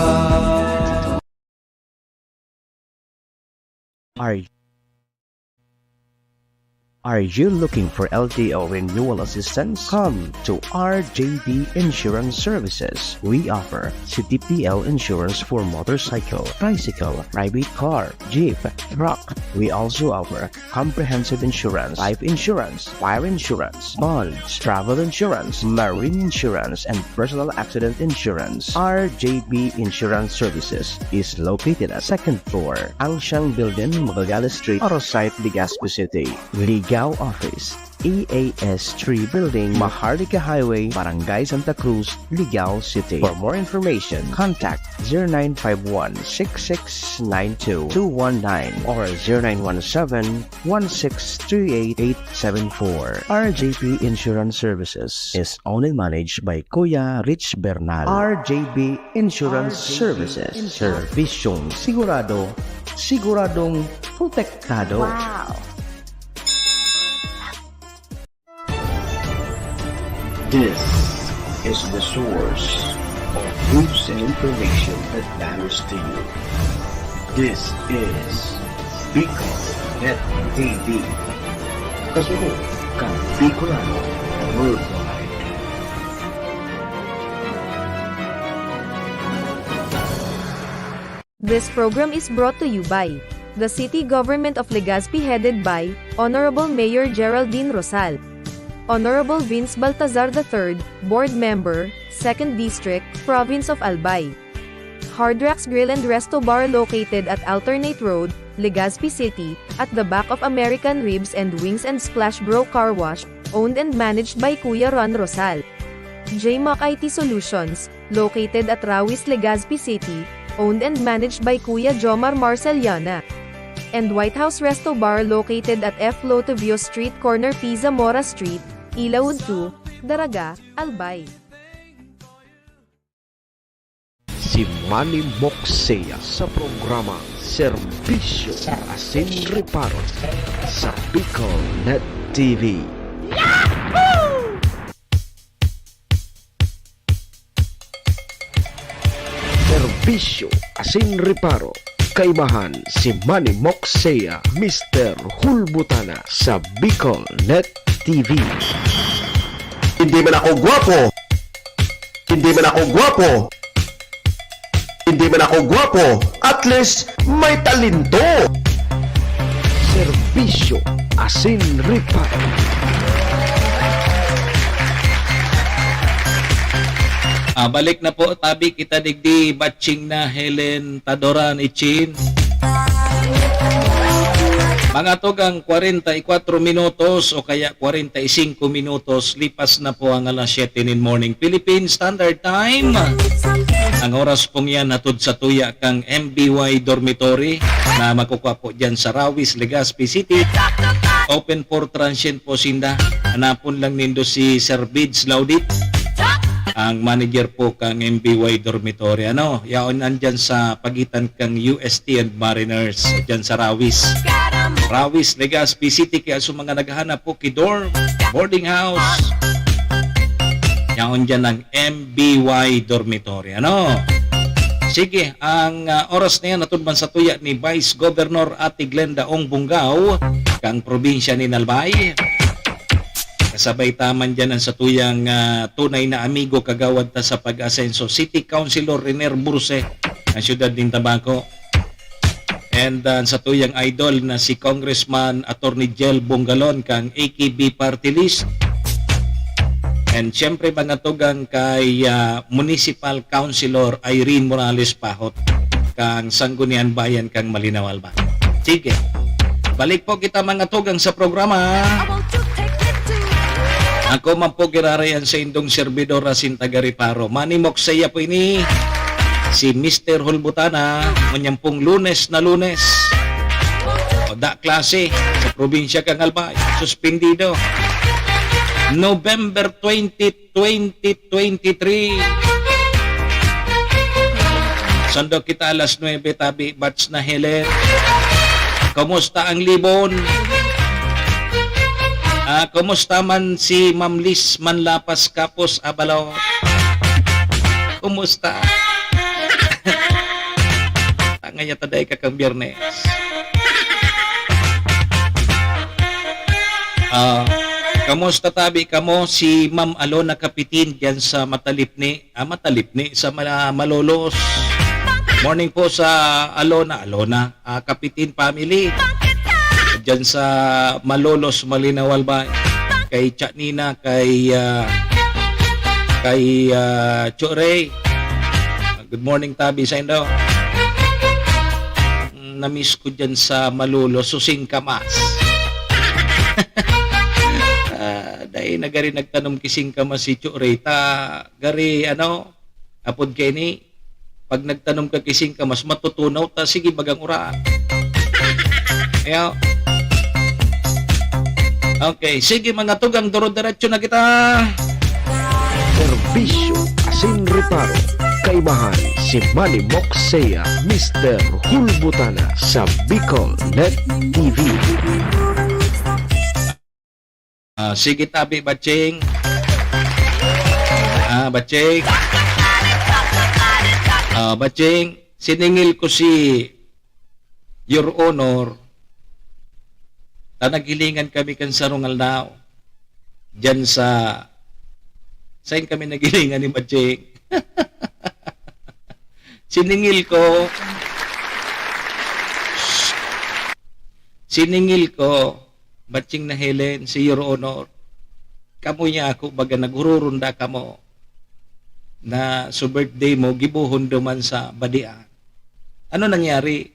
Speaker 5: Are you looking for LTO renewal assistance? Come to RJB Insurance Services. We offer CTPL insurance for motorcycle, bicycle, private car, jeep, truck. We also offer comprehensive insurance, life insurance, fire insurance, bonds, travel insurance, marine insurance, and personal accident insurance. RJB Insurance Services is located at 2nd floor, Angshang Building, Magallanes Street, Orosite, Legazpi City. Ligao Office, EAS 3 Building, Maharlika Highway, Barangay Santa Cruz, Ligao City. For more information, contact 0951-6692-219 or 0917-1638874. RJB Insurance Services is owned and managed by Kuya Rich Bernal. RJB Insurance Services. Servisyong sigurado, siguradong protektado.
Speaker 10: Wow!
Speaker 7: This is the source of news and information that matters to you. This is Bicol Net TV. Kasunod kang Bicolano Worldwide.
Speaker 6: This program is brought to you by the City Government of Legazpi headed by Honorable Mayor Geraldine Rosal, Honorable Vince Baltazar III, Board Member, 2nd District, Province of Albay. Hardrax Grill and Resto Bar located at Alternate Road, Legazpi City, at the back of American Ribs and Wings and Splash Bro Car Wash, owned and managed by Kuya Ron Rosal. JMAC IT Solutions, located at Rawis, Legazpi City, owned and managed by Kuya Jomar Marceliana. And White House Resto Bar located at F. Lotavio Street corner Pisa Mora Street, Ilaud 2, Daraga, Albay.
Speaker 8: Si Manny Moxea sa programa Serbisyo Asin Reparo sa Bicol Net TV. Serbisyo Asin Reparo. Kaibahan si Manny Moxea, Mr. Hulbutana sa Bicol Net TV.
Speaker 9: Hindi man ako gwapo. Hindi man ako gwapo. Hindi man ako gwapo. At least may talento.
Speaker 8: Serbisyo Asin Reparo.
Speaker 2: Balik na po, tabi kita digdi batching na Helen Tadoran Ichin. Mga tugang 44 minutos o kaya 45 minutos, lipas na po ang alas 7 in morning Philippine Standard Time. Ang oras pong yan natod sa tuya kang MBY Dormitory na makukuha po dyan sa Rawis, Legazpi City. Open for transient po sinda. Hanapon lang nindo si Sir Bids Laudit, ang manager po kang MBY Dormitory. Yaon andyan sa pagitan kang UST and Mariners dyan sa Rawis. Rawis, Legazpi City, kaya sa mga naghahanap po kidorm, boarding house, yaon dyan ang MBY Dormitory. Sige, ang oras na yan natudman sa tuya ni Vice Governor Ate Glenda Ong Bungaw, kang probinsya ni Nalbay. Kasabay taman dyan ang sa tuyang tunay na amigo kagawad ta sa pag-asenso, City Councilor Renier Burse, ng siyudad ng Tabaco. And sa tuyang idol na si Congressman Attorney Jel Bongalon, kang AKB Party List. And syempre mga tugang kay Municipal Councilor Irene Morales Pahot, kang Sangguniang Bayan kang Malinaw Alba. Sige, balik po kita mga tugang sa programa. Ako man po girarayan sa indong servidor asin taga-Riparo. Manimok saya po ini si Mr. Hulbutana, manyampong Lunes na Lunes. O da klase sa probinsya kang Albay, suspendido. November 20, 2023. Sando kita alas 9 tabi batch na Helen. Kumusta ang Libon? Kumusta man si Ma'am Liz Manlapas Kapos Abalaw? Kumusta? Tangaya taday ka kang Biyernes. Kamusta tabi kamo si Ma'am Alona Kapitin diyan sa Matalipni sa Malolos. Morning po sa Alona Kapitin family. Diyan sa Malolos, Malinaw Albay. Kay Chatnina, kay Chorey. Good morning tabi sa indo. Na-miss ko dyan sa Malolos, Susing Kamas. Dahil nagari nagtanong kising Kamas si Chorey. Gari apod kay ni, pag nagtanong ka kising Kamas, matutunaw ta, sige bagang uraan. Ayaw. Okay, sige mga tugang, duro-diretso na kita.
Speaker 8: Serbisyo asin reparo. Kaibahan si Manny Moxea, Mr. Hulbutana sa Bicol Net TV.
Speaker 2: Sige tabi, Batching. Batching. Batching, siningil ko si Your Honor. Naghilingan kami kan sa Ronaldao. Diyan saan kami naghilingan ni Batching? Siningil ko, Batching na Helen, si Your Honor. Kamo niya ako, baga naghururunda kamo na sa birthday mo, gibuhon duman sa badian. Ano nangyari?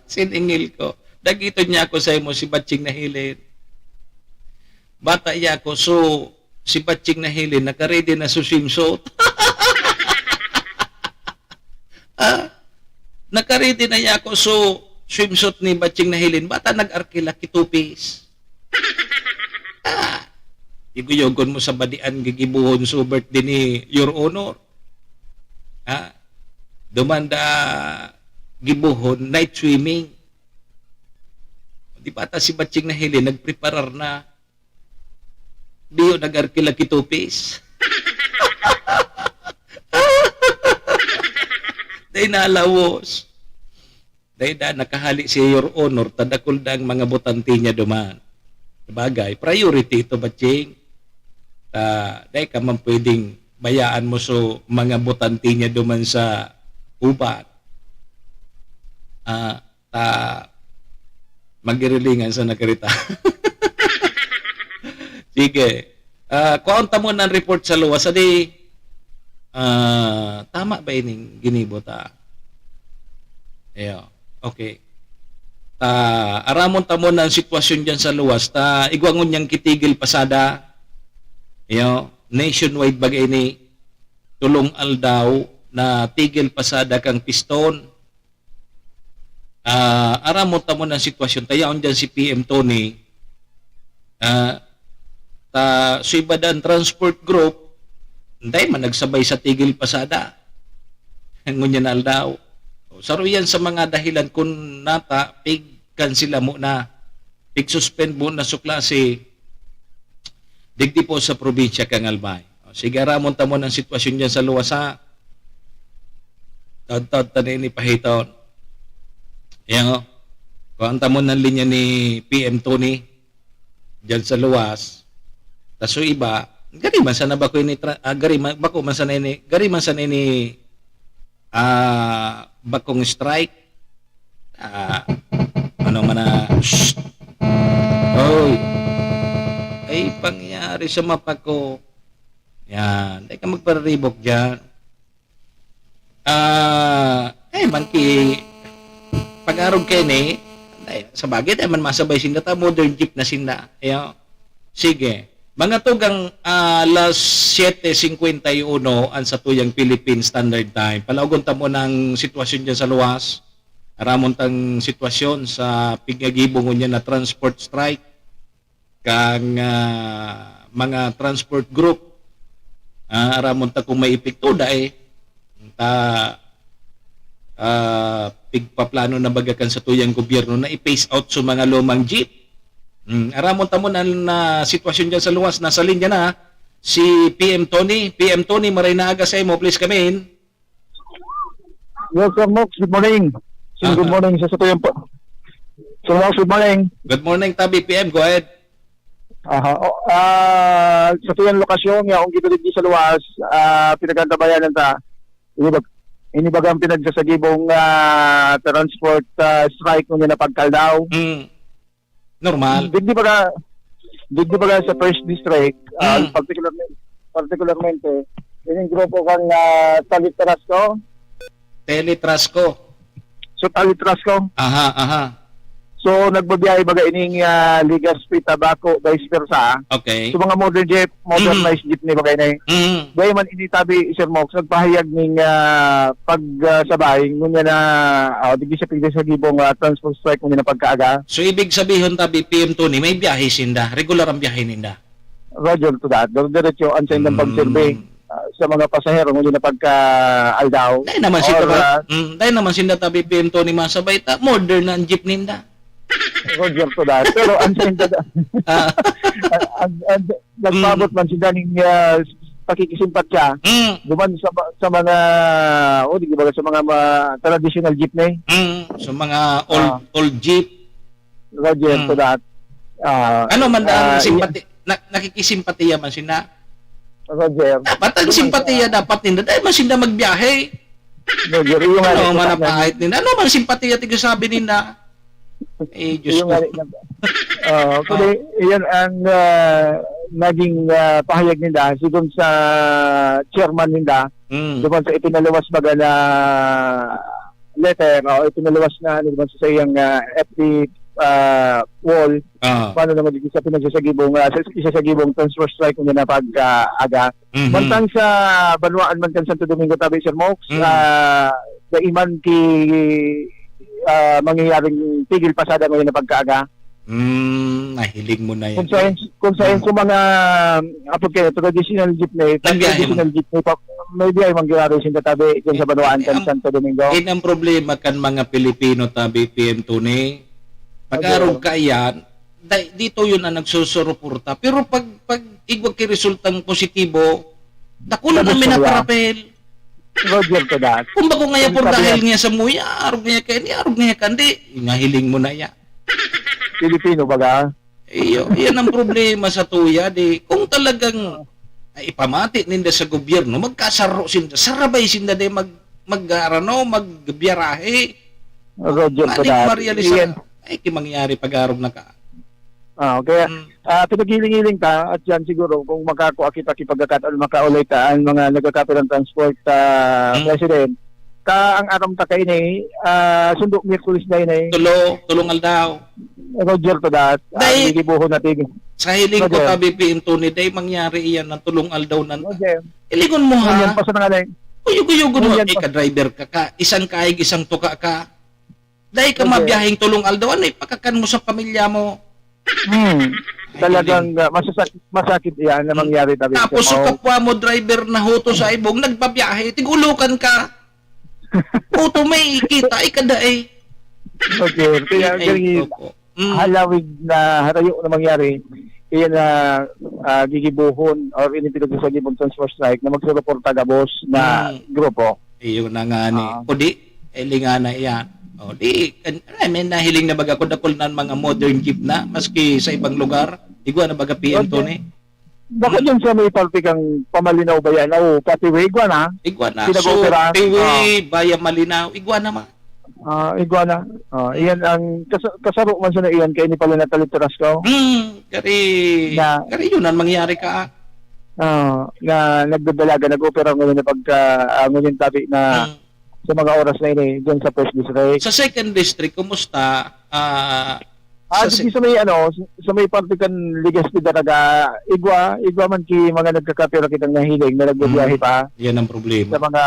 Speaker 2: Siningil ko. Dagito niya ako sa imo si Batching na Helen. Bata iya ako, so si Batching na Helen nakaredy na sa swimsuit. Nakaredy na iya ako, so swimsuit ni Batching na Helen. Bata nag-arkila kitupis. Iguyogon mo sa badian gigibuhon sa birthday ni Your Honor. Dumanda gibuhon, night swimming. Di ba si Batching na Helen, nagpreparar na. Diyo nag-arkila kitupis. Dahil naalawos. Dahil nakahali si Your Honor, tadakul na ang mga botante niya duman. Bagay, priority ito, Batching. Dahil ka man pwedeng bayaan mo so mga botante niya duman sa ubat. Magirilingan sa nakarita. Sige. Kuhaunta mo ng report sa luwas. Adi, tama ba ining ginibota? Ayo. Okay. Aramon tamo na ang sitwasyon dyan sa luwas, igwangon niyang kitigil pasada, nationwide bagay ni tulong aldaw na tigil pasada kang piston. Aramon tamo na ang sitwasyon, tayaon dyan si PM Tony, Suibadan Transport Group, hindi man nagsabay sa tigil pasada. Ngunyan aldaw. Saruyan sa mga dahilan kung nata, cancela mo na, suspend mo na sa klase, digdi po sa probinsya kang Albay. Sige, ramon tamo ng sitwasyon dyan sa luwasa. Tad-tad tanin ni Pahiton. Yan o. Kuhaan tamo ng linya ni PM Tony dyan sa luwas. Taso iba, gari man sana bako ini bakong strike. Ano man na, hoy, ay pangyari sa mapa ko. Yan, di ka magparibok dyan. Manki, pag-arog kayo ni, sa bagay, man masabay sinda ta, modern jeep na sinda. Ayan, sige. Mga tugang alas 7:51 ang sa tuyang Philippine Standard Time. Palaugon ta mo ng sitwasyon dyan sa luwas. Aramon tang sitwasyon sa pigagibong niya na transport strike kang mga transport group. Aramon ta kung may epekto dahil pigpaplano na bagakan sa tuyang gobyerno na i-phase out sa mga lumang jeep. Aramon tamo na sitwasyon dyan sa luwas. Nasa linya na si PM Tony. PM Tony, maray na aga sa imo. Please come in.
Speaker 12: Yes, Sir Mox. Good morning. Good morning sa tuyang po. Sir Mox, good morning.
Speaker 2: Good morning, Tabi PM. Go ahead.
Speaker 12: Sa tuyang lokasyon, akong gitulig sa luwas, pinagantabayanan ta. Inibagang pinagsasagibong transport strike nung na pagkaldaw.
Speaker 2: Normal.
Speaker 12: Digdi ba sa first district, particularmente, yung grupo kang Talitrasco. So, Talitrasco.
Speaker 2: Aha.
Speaker 12: So, nagbabiyahe baga ining Legazpi, Tabaco, vice versa.
Speaker 2: Okay.
Speaker 12: So, mga modernized jeepney bagay na Gaya man initabi, Sir Mox, nagpahayag ning pagsabay, ngunya na, digdi sa gibong transport strike ngunya na pagkaaga.
Speaker 2: So, ibig sabihin, Tabi PM Tony, may biyahe sinda. Regular ang biyahe ninda.
Speaker 12: Roger to that. Diretso, ansayin ng pag-survey sa mga pasahero ngunya na pagka-aldaw.
Speaker 2: Dahil naman sinda, Tabi PM Tony, masabay ta, modern na ang jeep ninda.
Speaker 12: Roger to that. Pero ansayin to that. Nagpabot man si Daning pakikisimpat siya. Duman sa mga di ba sa mga traditional jeepney.
Speaker 2: So mga old jeep.
Speaker 12: Roger to that.
Speaker 2: Ano man ang simpati nakikisimpatiya man sina?
Speaker 12: Roger.
Speaker 2: Dapat ang simpatiya dapat nila dahil man sila magbiyahe.
Speaker 12: Roger, yung
Speaker 2: ano man ang pahit nila? Ano man simpatiya tiga sabi nila? Diyos ko.
Speaker 12: Yan ang naging pahayag nila sigon sa chairman nila doon sa ipinalawas baga na letter o ipinalawas na doon sa sayang FB wall paano naman dito sa pinagsasagibong transport strike kung na pag-aga. Mantang sa Banwaan man kan Santo Domingo Tabi, Sir Mox, daiman ki mangyayaring tigil pasada ngayon na pagkaaga.
Speaker 2: Nahiling mo na yan.
Speaker 12: Kung sa mga traditional jeepney, maybe ay mangyayari sinta Tabi dyan sa Banwaan kan Santo Domingo.
Speaker 2: Ang problema kan mga Pilipino Tabi PM Tony, pag-arog ka yan, dito yun ang nagsusuruporta. Pero pag igwag ki resultang positibo, nakulang ang minaparapel.
Speaker 12: Roger to that.
Speaker 2: Kung bago nga por dahil nga sa muya, arog nga kandi, nahiling mo na yan.
Speaker 12: Pilipino baga?
Speaker 2: Yan ang problema sa tuya. Kung talagang ipamati ninda sa gobyerno, magkasaro sinda, sarabay sinda magbiyarahe.
Speaker 12: Roger to that.
Speaker 2: Ay, kimangyari pag-arog na ka.
Speaker 12: Kaya pinaghiling-hiling ta at yan siguro kung makakuha kita kipagkakat o makaulay ta ang mga nagkakato ng transport president ang aram ta kay ni sundok Miyerkules na yun
Speaker 2: Tulong aldaw.
Speaker 12: Roger to that.
Speaker 2: Dahil-
Speaker 12: Gigibuhon natin.
Speaker 2: Sa hiling ko
Speaker 12: Roger.
Speaker 2: tabi PM Tony, day mangyari iyan ng tulong aldaw nan.
Speaker 12: Roger.
Speaker 2: Ilingon mo
Speaker 12: Yan
Speaker 2: ha.
Speaker 12: pa sa nga
Speaker 2: Kuyog-kuyog mo.
Speaker 12: Yan pa.
Speaker 2: Driver ka. Isang kaig, isang tuka ka. Dahil ka
Speaker 12: Roger.
Speaker 2: mabiyahing tulong aldaw, ano ipakakan mo sa pamilya mo.
Speaker 12: Talagang masakit yan na mangyari tabi.
Speaker 2: Tapos sa kapwa mo driver na huto sa ibong, nagbabiyahe, tigulukan ka. Huto may kita, ikada eh.
Speaker 12: Okay. Kaya ganyan
Speaker 2: opo.
Speaker 12: halawig na harayo na mangyari, iyan na gigibuhon or inipilog sa gibon transfer strike na magsureporta gabos na grupo.
Speaker 2: Iyon na nga ni. O di, elinga na iyan. O di, nahiling na baga ko dakol ng mga modern jeep na, maski sa ibang lugar. Igwa na baga PM to ni.
Speaker 12: Baka dyan sa may palpi kang pamalinaw ba yan? O, katiwi, igwa na.
Speaker 2: Igwa na. So,
Speaker 12: Pinag-operahan.
Speaker 2: tiwi, Baya Malinaw, igwa na ma.
Speaker 12: Igwa na. Iyan ang kasaro man sa na iyan kay ni pala nataliteras ko.
Speaker 2: Kari yun ang mangyari ka.
Speaker 12: Na nagdadalaga, nag-opera ngayon na pagka ngayon tabi na sa mga oras na ini dyan sa first district.
Speaker 2: Sa second district, kumusta?
Speaker 12: Sa may sa may parte kan Legazpi talaga igwa man ki mga nagkakapira kitang nahiling na nagbibiyahe pa
Speaker 2: Yan ang problema.
Speaker 12: sa mga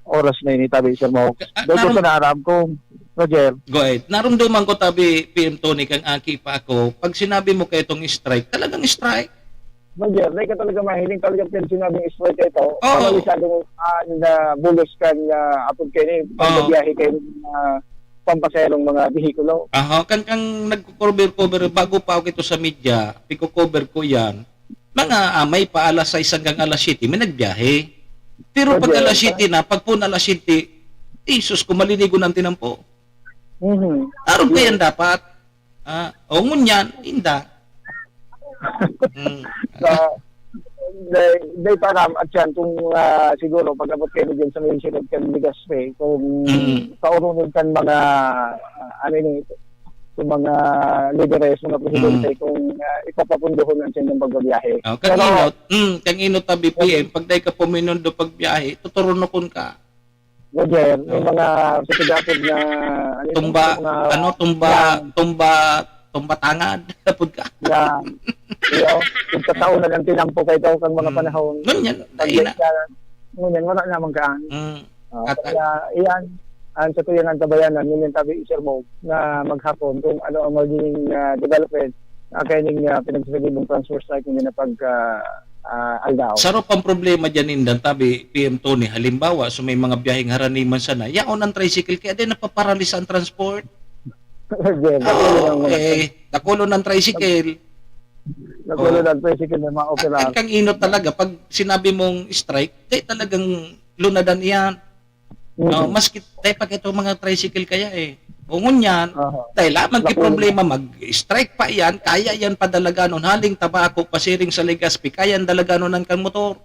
Speaker 12: oras na ini tabi sir mo. Dahil ko sa naaram ko, Roger.
Speaker 2: Go ahead. Narumduman ko tabi, PM Tony, kang aki pa ako. Pag sinabi mo kayo itong strike, talagang strike.
Speaker 12: Roger, dahil ka talaga mahiling talaga pero sinabing strike ito.
Speaker 2: Oo.
Speaker 12: Pamalisadong na bulos kan apod kayo ni pagbibiyahe kayo pampaserong mga bihikulo.
Speaker 2: Aha, kang nagko-cover bago pa ako ito sa media, piko-cover ko yan. Mga may pa alas 6 hanggang alas 7, may nagbiyahe. Pero pag alas 7 na, pag po na alas 7, isus ko malinigo ng tinampo. Aron ko yan dapat. O ngunyan, inda.
Speaker 12: Day param at yan kung siguro pag-abot kayo dyan sa may sinod kan Legazpi kung kaurunod kan mga kung mga lideres, mga presidente kung ipapapunduhon ang siya ng pagbabiyahe.
Speaker 2: Kang inot tabi PM, pag day ka puminundo pagbiyahe, tuturunokon ka.
Speaker 12: Roger, may mga sitagapod na
Speaker 2: tumba tangad, tapod ka.
Speaker 12: Kung katao na lang tinampo kayo ito kang mga panahon.
Speaker 2: Ngunyan,
Speaker 12: Ngunyan, wala naman kaan. Kaya iyan, ang sa tuyan ng tabayanan, ngunyan tabi isir mo na maghapon kung ano ang magiging development na kaining pinagsasagibong transfer strike ngunyan na aldaw.
Speaker 2: Sarap ang problema dyan indan, tabi PM Tony, halimbawa, so may mga biyaheng haraniman sana, yaon ang tricycle, kaya din napaparalisa ang transport. Nakulo ng tricycle.
Speaker 12: Nakulo ng tricycle na mga opera.
Speaker 2: Kang inot talaga, pag sinabi mong strike, kaya talagang lunadan iyan. Maski tayo pag ito mga tricycle kaya Ungon yan, dahil lamang ki problema, mag-strike pa yan, kaya yan padalaganon, haling tabako, pasiring sa Legazpi, kaya yan dalaganon ng kang motor.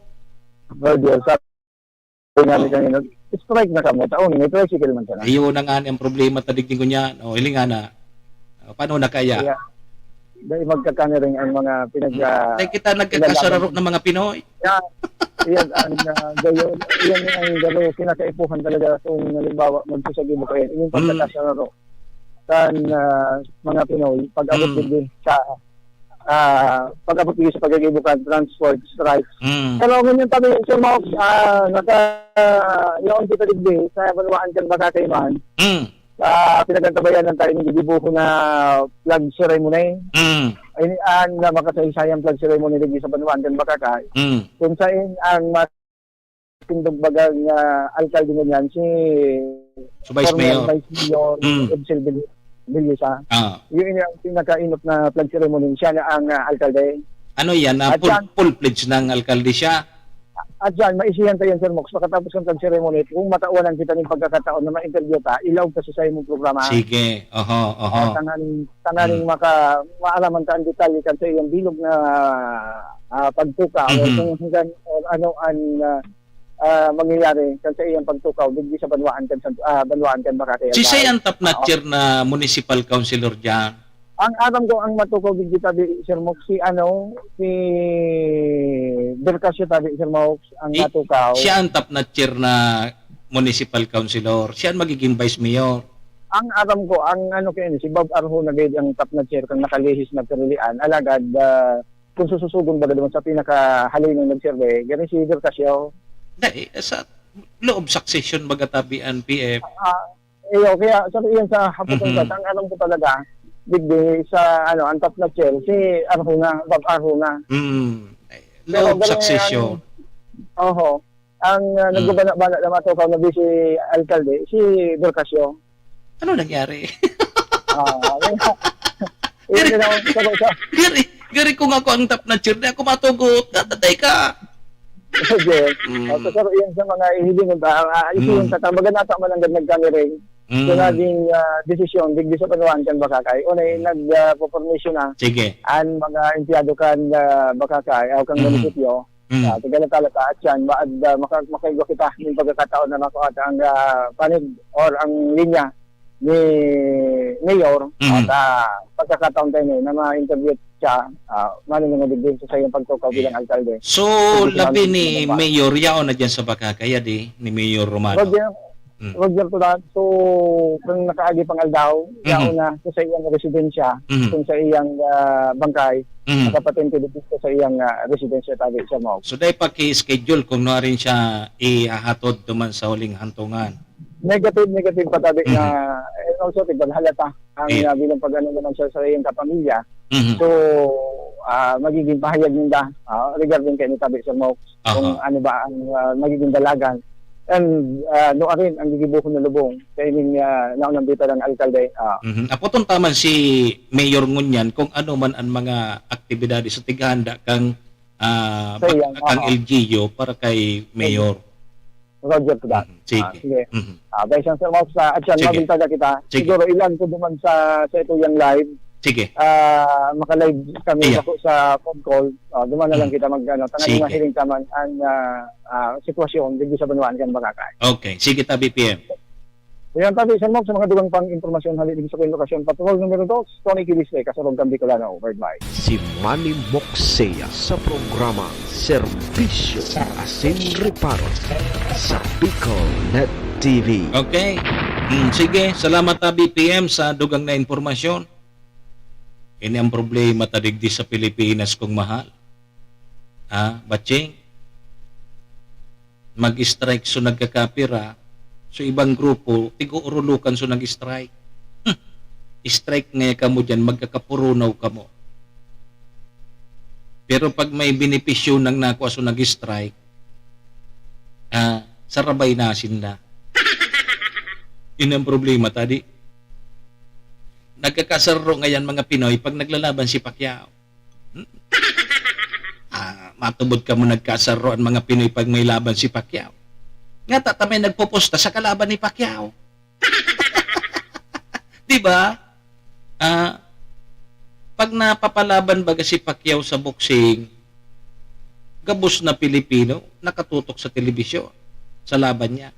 Speaker 12: Roger, sabi namin kanina, strike na kamo, taon, may tricycle man sana.
Speaker 2: Iyo na nga ang problema, tadigin ko niya, hiling nga na, paano na kaya?
Speaker 12: Dahil magkakaniring ang mga
Speaker 2: dahil kita nagkakasararok ng mga Pinoy.
Speaker 12: Yan ang gayon, yan ang gayon, kinakaipuhan talaga kung halimbawa magsasabi mo kayo, yung pagkakasararo kan mga Pinoy, pag-abot din sa pag-abot din sa pagkagibukan, transport, strikes. Pero ngayon tabi, Sir Mox, noon kita digdi, sa Banwaan kan Bakakayman, pinagantabayan ng tayo ng gibuho na flag ceremony. Ayun na makasaysayang flag ceremony digdi sa Banwaan kan Bakakay. Kung saan ang matindog bagang alkalde niyan si
Speaker 2: Vice Mayor
Speaker 12: Edsel Bilyusa. Yun yung pinakainot na flag ceremony, siya na ang alkalde.
Speaker 2: Ano yan? Full pledge ng alkalde siya?
Speaker 12: At dyan, maisihan tayo, Sir Mox, pagkatapos ng flag ceremony, kung matawanan kita ng pagkakataon na ma-interview ta, ilaw ka sa mong programa.
Speaker 2: Sige,
Speaker 12: Tanghaling maalaman ka ang detalye kan sa iyong bilog na pagtuka o kung hanggang ano ang mangyayari kan sa iyong pagtukaw digdi sa Banwaan kan Bakakay.
Speaker 2: Si say ang top notcher na municipal councilor dyan?
Speaker 12: Ang alam ko ang matukaw digdi tabi, Sir Mox, si Berkasyo tabi, Sir Mox, ang matukaw.
Speaker 2: Siya ang top notcher na municipal councilor. Siya ang magiging vice mayor.
Speaker 12: Ang aram ko, ang ano kayo si Bob Arjona gayud ang top na chair kang nakalihis na perilian, alagad kung sususugon ba naman sa pinakahalin ng nagsurvey, ganun si Dercasio.
Speaker 2: Sa loob succession magatabian PF.
Speaker 12: Kaya sa iyan sa hapon ang aram ko talaga, digdi sa ang top na chair, si Arjona, Bob Arjona.
Speaker 2: Loob succession.
Speaker 12: Oho. Ang nagbabana naman ito kung nabi si Alcalde, si Dercasio.
Speaker 2: Ano nangyari? Gari kung ako ang top na chair, di ako matugot. Tatatay ka.
Speaker 12: Yes. Pero yan sa mga ihiling ba, yung tatambagan nata man ang nagkamiring. So naging desisyon, digdi sa panuan kan Bakakay. Unay nag-formation na.
Speaker 2: Sige.
Speaker 12: Ang mga empleyado kan Bakakay, o kang munisipyo. Tigalata at yan, makaigo kita yung pagkakataon na nakuha ang panig or ang linya ni Mayor at pagkakataon tayo na ma-interview siya manong din sa iyong pagtukaw bilang alkalde.
Speaker 2: So, labi ni Mayor Yao na dyan sa Bakakaya ni Mayor Romano.
Speaker 12: Roger to that. So, kung nakaagi pang aldaw, Yao na sa iyang residensya, kung sa iyang bangkay, nakapatente dito sa iyang residensya tabi sa mo.
Speaker 2: So, dahil paki-schedule kung na rin siya ihahatod duman sa huling hantungan.
Speaker 12: Negative patabi na also tigban halata ang bilang pag-ano naman siya sa iyong kapamilya. So magiging pahayag ninda regarding kay tabi sa mo kung ano ba ang magiging dalagan. And no rin ang gigibuhon na lubong kay ning naunang bita ng alkalde.
Speaker 2: Apotong taman si Mayor Ngunyan kung ano man ang mga aktibidad sa tighanda kang LGU para kay Mayor.
Speaker 12: Roger to that.
Speaker 2: Sige.
Speaker 12: Based sa mga sa action mabintaga kita. Siguro ilan ko duman sa ito yung live.
Speaker 2: Sige.
Speaker 12: Maka-live kami ako sa phone call. Duman na lang kita mag-ano. Tanang mahiling taman ang sitwasyon dito sa Banuan kan Bakakay.
Speaker 2: Okay. Sige ta BPM.
Speaker 12: Yan tabi sa mga dugang pang informasyon hali dito sa lokasyon. Patrol numero 2, Tony Kilisle, Kasurog Gambi Colano. Bye.
Speaker 8: Si Manny Moxea sa programa Serbisyo Asin Reparo sa Bicolnet TV.
Speaker 2: Okay. Sige, salamat ta BPM sa dugang na informasyon. Ini ang problema tadigdi sa Pilipinas kung mahal. Batching? Mag-strike so nagkakapira. So ibang grupo, tigo-urulukan so nag-strike. Strike ngayon ka mo dyan, magkakapurunaw ka mo. Pero pag may benepisyo ng nakuha so nag-strike, sarabay nasin na. Yun ang problema, tadi. Nagkakasaro ngayon mga Pinoy pag naglalaban si Pacquiao. Matubod ka mo nagkasaro ang mga Pinoy pag may laban si Pacquiao. Nga tatamay nagpoposta sa kalaban ni Pacquiao. Diba? Pag napapalaban baga si Pacquiao sa boxing, gabos na Pilipino, nakatutok sa telebisyon, sa laban niya.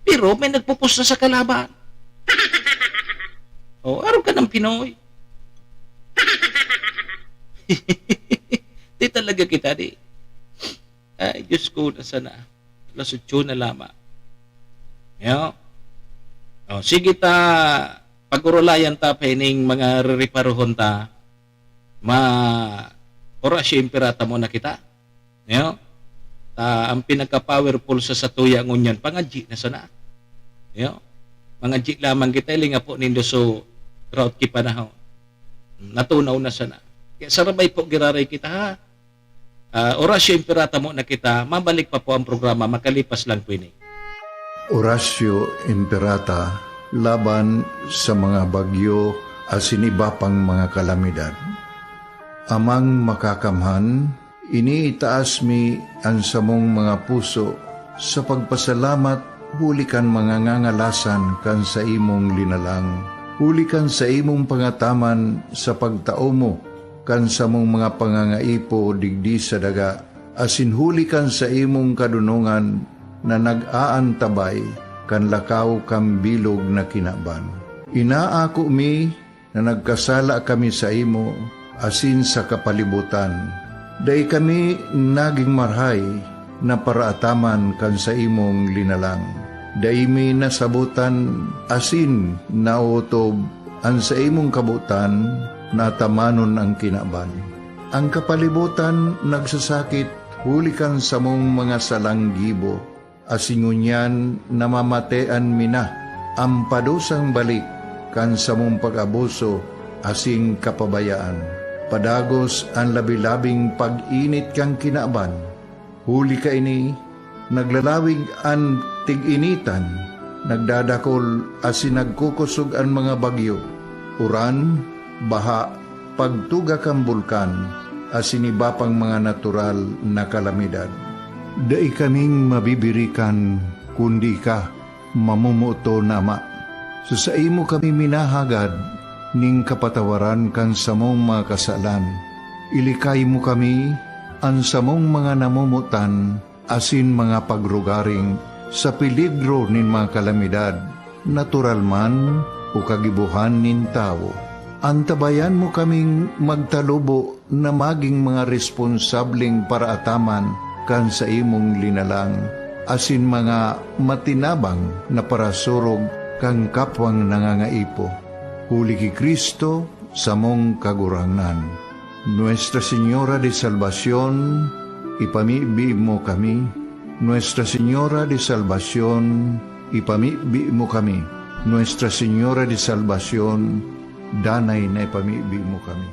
Speaker 2: Pero may nagpoposta sa kalaban. Araw ka ng Pinoy. Di talaga kita, di. Ay, Diyos ko, nasa na. Lasutyo na lamang. Sige ta, pag-urulayan ta, pening mga re-reparohon ta, orasyo imperata mo na kita. Ang pinagka-powerful sa satuya ngunyan, pangadji na sana. Mga G lamang kita, ilinga po nindo so route ki panahon. Natunaw na sana. Kaya sarabay po giraray kita ha. Orasyo imperata mo na kita, mabalik pa po ang programa, makalipas lang po ini.
Speaker 13: Orasyo imperata laban sa mga bagyo at siniba pang mga kalamidad. Amang makakamhan, iniitaas mi ang samong mga puso sa pagpasalamat, hulikan mga ngangalasan kan sa imong linalang. Hulikan sa imong pangataman sa pagtao mo, kan sa mong mga pangangaipo digdi sa daga, asin hulikan sa imong kadunungan na nag-aantabay kan lakaw kam bilog na kinaban. Inaako mi na nagkasala kami sa imo, asin sa kapalibutan. Day kami naging marhay na paraataman kan sa imong linalang. Daimi nasabutan asin nautob ang sa imong kabutan natamanon ang kinaban. Ang kapalibutan nagsasakit hulikan sa mong mga salanggibo. Asingunyan namamatean mina ang padusang balik kan sa mong pag-abuso asing kapabayaan. Padagos ang labi-labing pag-init kang kinaban. Huli ka ini, naglalawig ang tig-initan, nagdadakol asin nagkukusog ang mga bagyo. Uran, baha, pagtuga kang bulkan, asin iba pang mga natural na kalamidad. Dai kaming mabibirikan, kundi ka, mamumuto nama. So sa imo kami minahagad, ning kapatawaran kan samong mga kasalan. Ilikay mo kami, ang samong mga namumutan, asin mga pagrugaring, sa peligro nin mga kalamidad, natural man o kagibuhan nin tao. Antabayan mo kaming magtalubo na maging mga responsableng paraataman kan sa imong linalang, asin mga matinabang na parasurog kang kapwang nangangaipo. Huli ki Kristo sa mong kagurangan. Nuestra Señora de Salvación, ipamibi mo kami. Nuestra Señora de Salvación, ipamibi mo kami. Nuestra Señora de Salvación, danay na ipamibi mo kami.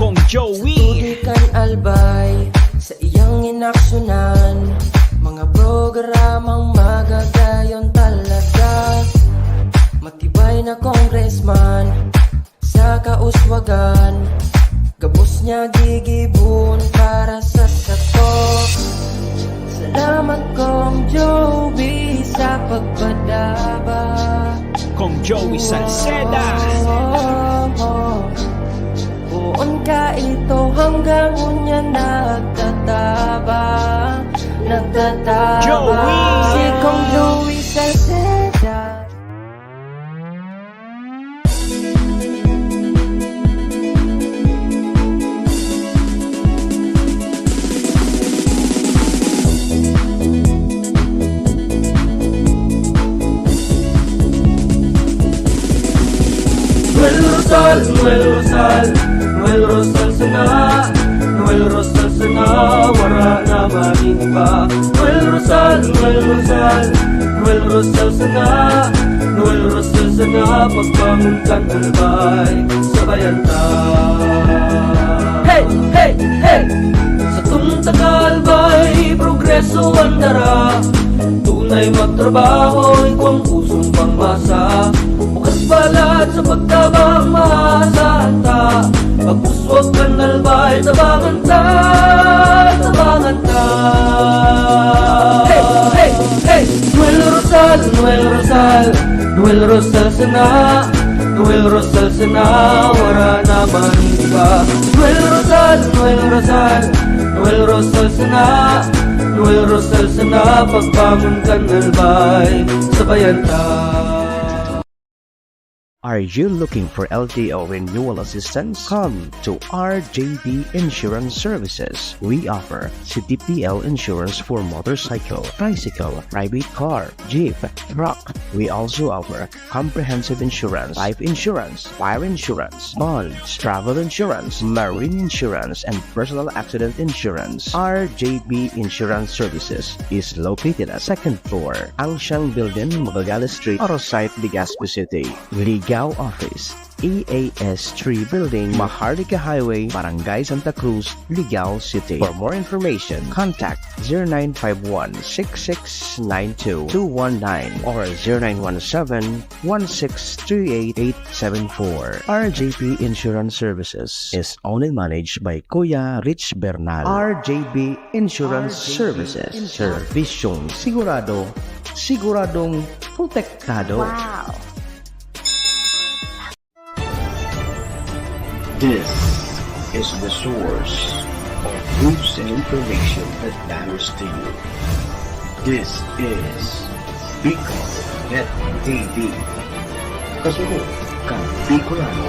Speaker 3: Kong Joey Tudikan albay sa iyang inaksyonan, mga programang magagayon talaga. Matibay na congressman sa kauswagan, gabos niya gigibon para sa sato. Salamat Kong Joey sa pagpadaba. Kong Joey Salceda. Buon ka ito hanggang unya nagtataba. Joey! Si Kong Joey Salceda.
Speaker 4: Noel Rosal, Noel Rosal sana, Noel Rosal sana, wala na marimba. Noel Rosal, Noel Rosal, Noel Rosal sana, Noel Rosal sana, pagbangon kan albay, sabayan ta. Hey, hey, hey! Sa tuntang albay, progreso ang dara. Tunay magtrabaho, ikaw ang pusong pangmasa. Bukas balat sa pagtabang maasahan ta. Pagpuswag ka nalbay, tabangan ta, tabangan ta. Hey, hey, hey! Noel Rosal, Noel Rosal, Noel Rosal sana, Noel Rosal sana, wala na maniba. Noel Rosal, Noel Rosal, Noel Rosal sana, Noel Rosal sana, pagbangon ka nalbay, sabayan ta.
Speaker 5: Are you looking for LTO renewal assistance? Come to RJB Insurance Services. We offer CTPL insurance for motorcycle, tricycle, private car, jeep, truck. We also offer comprehensive insurance, life insurance, fire insurance, bonds, travel insurance, marine insurance, and personal accident insurance. RJB Insurance Services is located at 2nd floor, Angshan Building, Magallanes Street, Orosite, Legazpi City. Ligao Office, EAS 3 Building, Maharlika Highway, Barangay Santa Cruz, Ligao City. For more information, contact 0951-6692-219 or 0917-1638874. RJB Insurance Services is owned and managed by Kuya Rich Bernal. RJB Insurance Services. Servisyong sigurado, siguradong protektado.
Speaker 10: Wow!
Speaker 7: This is the source of news and information that matters to you. This is Bicol Net TV. Kasunod kang Bicolano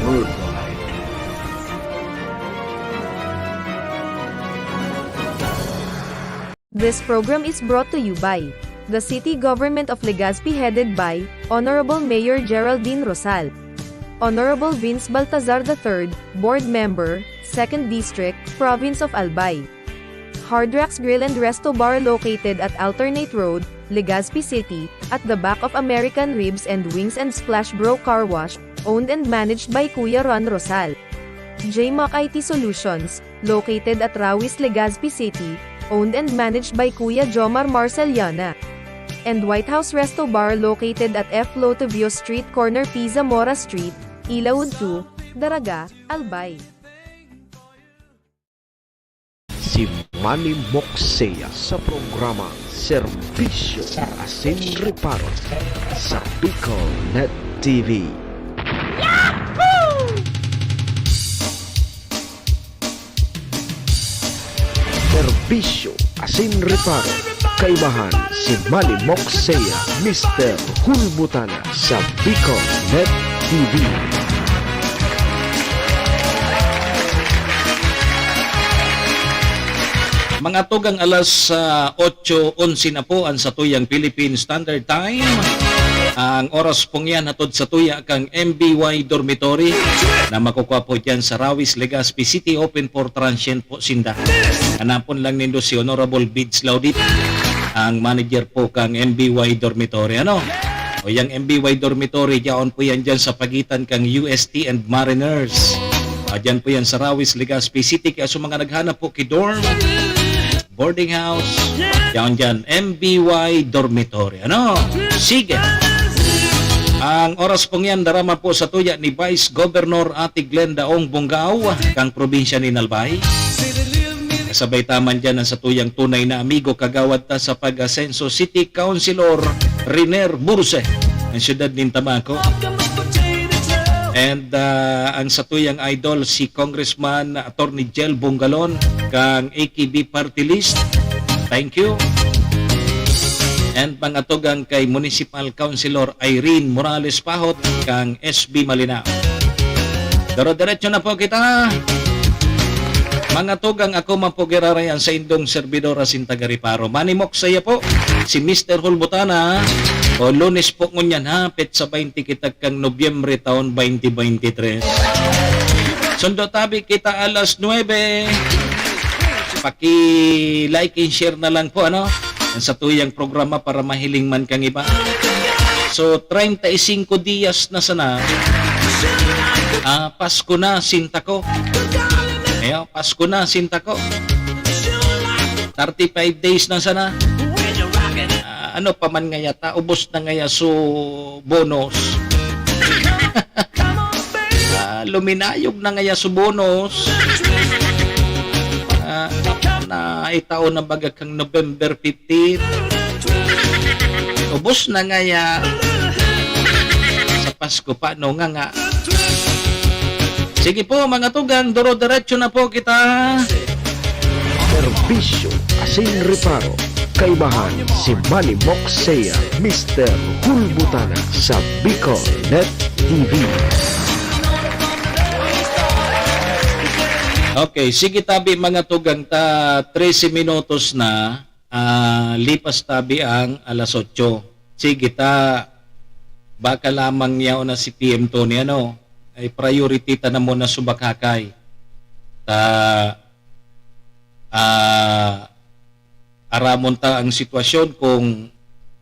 Speaker 7: Worldwide.
Speaker 6: This program is brought to you by The city government of Legazpi headed by Honorable Mayor Geraldine Rosal, Honorable Vince Baltazar III, Board Member, 2nd District, Province of Albay. Hard Rocks Grill and Resto Bar located at Alternate Road, Legazpi City, at the back of American Ribs and Wings and Splash Bro Car Wash, owned and managed by Kuya Ron Rosal. JMAC IT Solutions, located at Rawis, Legazpi City, owned and managed by Kuya Jomar Marceliana. And White House Resto Bar located at F. Lotavio Street Corner Pisa Mora Street, Ilaud 2, Daraga, Albay.
Speaker 8: Si Manny Moxea sa programa Serbisyo Asin Reparo sa Bicol Net TV. Serbisyo Asin Reparo, kaibahan si Manny Moxea, Mr. Hulbutana sa Bicol Net TV.
Speaker 2: Mga tugang alas 8:11 na po ang satuyang Philippine Standard Time. Ang oras pong yan hatod sa tuya kang MBY Dormitory na makukuha po dyan sa Rawis, Legazpi City, open for transient po sinda. Hanapon lang nindo si Honorable Bids Laudit, ang manager po kang MBY Dormitory. Ano? O yung MBY Dormitory, diyan po yan dyan sa pagitan kang UST and Mariners. Diyan po yan sa Rawis, Legazpi City. Kaya sa mga naghanap po kay dorm, boarding house, dyan, MBY Dormitory. Ano? Sige. Ang oras pong yan, darama po sa tuya ni Vice Governor Ate Glenda Ong Bongao, kang probinsya ni Nalbay. Kasabay taman dyan ang sa tuyang tunay na amigo kagawad ta sa pag-asenso City Councilor Riner Burse, ang siyudad ng Tamaco. And ang satuyang idol si Congressman Attorney Jel Bungalon kang AKB Party List. Thank you. And pangatugang kay Municipal Councilor Irene Morales Pahot kang SB Malinao. Daro-diretso na po kita. Mga tugang ako mapugirarayan sa indong servidora Sintagariparo. Manny Moxea po, si Mr. Hulbutana. O Lunes po ngunyan hapit sa 20 kita kang Nobyembre taon 2023. Sundo tabi kita alas 9. Paki-like and share na lang po ano sa tuyang programa para mahiling man kang iba. So 35 días na sana. Pasko na sinta ko. Ayo, Pasko na sinta ko. 35 days na sana. Ano pa man ngaya ta, ubos na ngaya so bonus. Luminayog na ngaya so bonus. Na itaon na baga kang November 15. Ubos na ngaya sa Pasko pa no nga. Sige po mga tugang, duro-diretso na po kita.
Speaker 8: Serbisyo Asin Reparo, kaibahan si Manny Moxea, Mr. Hulbutana sa Bicol Net TV.
Speaker 2: Okay, sige tabi mga tugang ta 13 minutos na lipas tabi ang alas 8. Sige ta baka lamang yaw na si PM Tony ano ay priority ta na muna subakakay. Ta aramon ta ang sitwasyon kung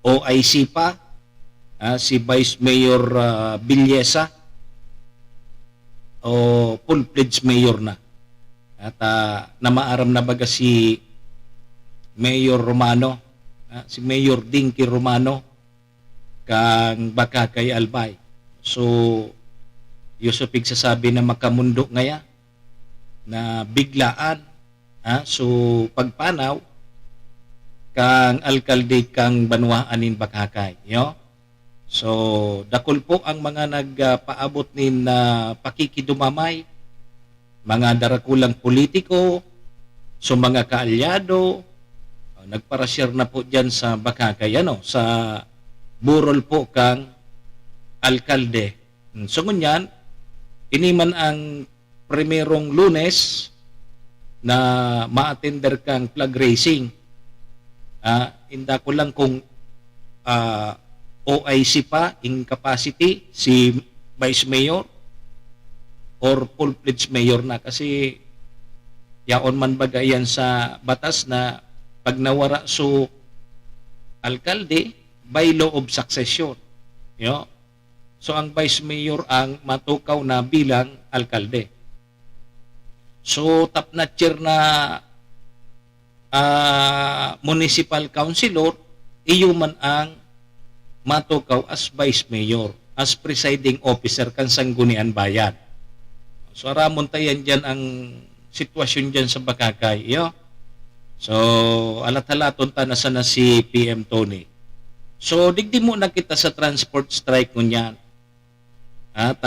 Speaker 2: OIC pa si Vice Mayor Villesa o full-fledged mayor na. At namaaram na baga si Mayor Romano, si Mayor Dinky Romano kang baka kay Albay. So, Yusupig sasabi na makamundo ngaya na biglaan. So, pagpanaw kang alkalde kang Banwaanin Bakakay. Yo? So, dakol po ang mga nagpaabot nin pakikidumamay, mga darakulang politiko, so mga kaalyado, nagparashare na po dyan sa Bakakay, ano, sa burol po kang alkalde. So, ngunyan, iniman ang primerong Lunes na ma-attender kang flag racing. Inda ko lang kung OIC pa in capacity si Vice Mayor or full-fledged mayor na kasi yaon man bagayan sa batas na pag nawara so alkalde by law of succession. So ang Vice Mayor ang matukaw na bilang alkalde. So top notcher na municipal councilor, iyo man ang matukaw as Vice Mayor, as presiding officer kan Sangguniang Bayan. So aramon tayan dyan ang sitwasyon dyan sa Bakakay. So alat-halaton ta na sana si PM Tony. So digdi mo na kita sa transport strike ngunyan. At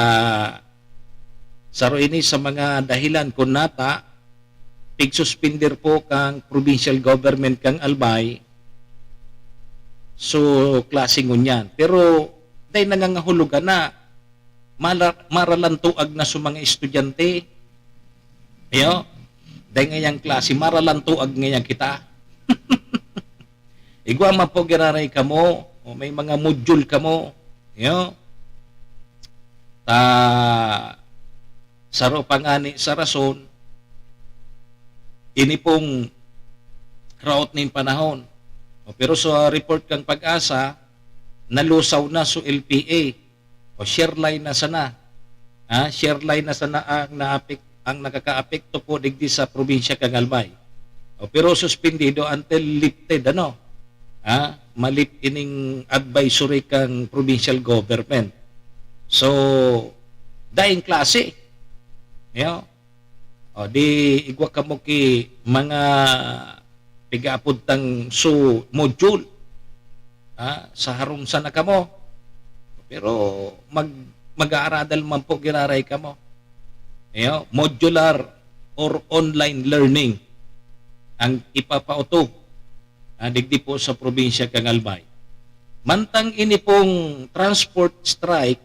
Speaker 2: saro ini sa mga dahilan kung nata pigsuspender po kang provincial government kang Albay. So klase ngunyan. Pero dahil nangangahulugan na maralantuag na sa mga estudyante. Dahil ngayang klase maralantuag ngayon kita. Igwa po giraray ka mo, o may mga module ka mo. Saro pangani sa rason, ini pong route ng panahon. Pero sa report kang Pag-asa, nalusaw na sa LPA o share line na sana. Share line na sana ang nakaka-apekto po digdi sa probinsya kang Albay. Pero suspendido until lifted malip ining advisory kang provincial government. So daing klase. Di igwa kamo ki mga pigaapod tang su module sa harum sana kamo. Pero mag-aaradal man po giraray kamo. Modular or online learning ang ipapauto digdi po sa probinsya kang Albay. Mantang ini pong transport strike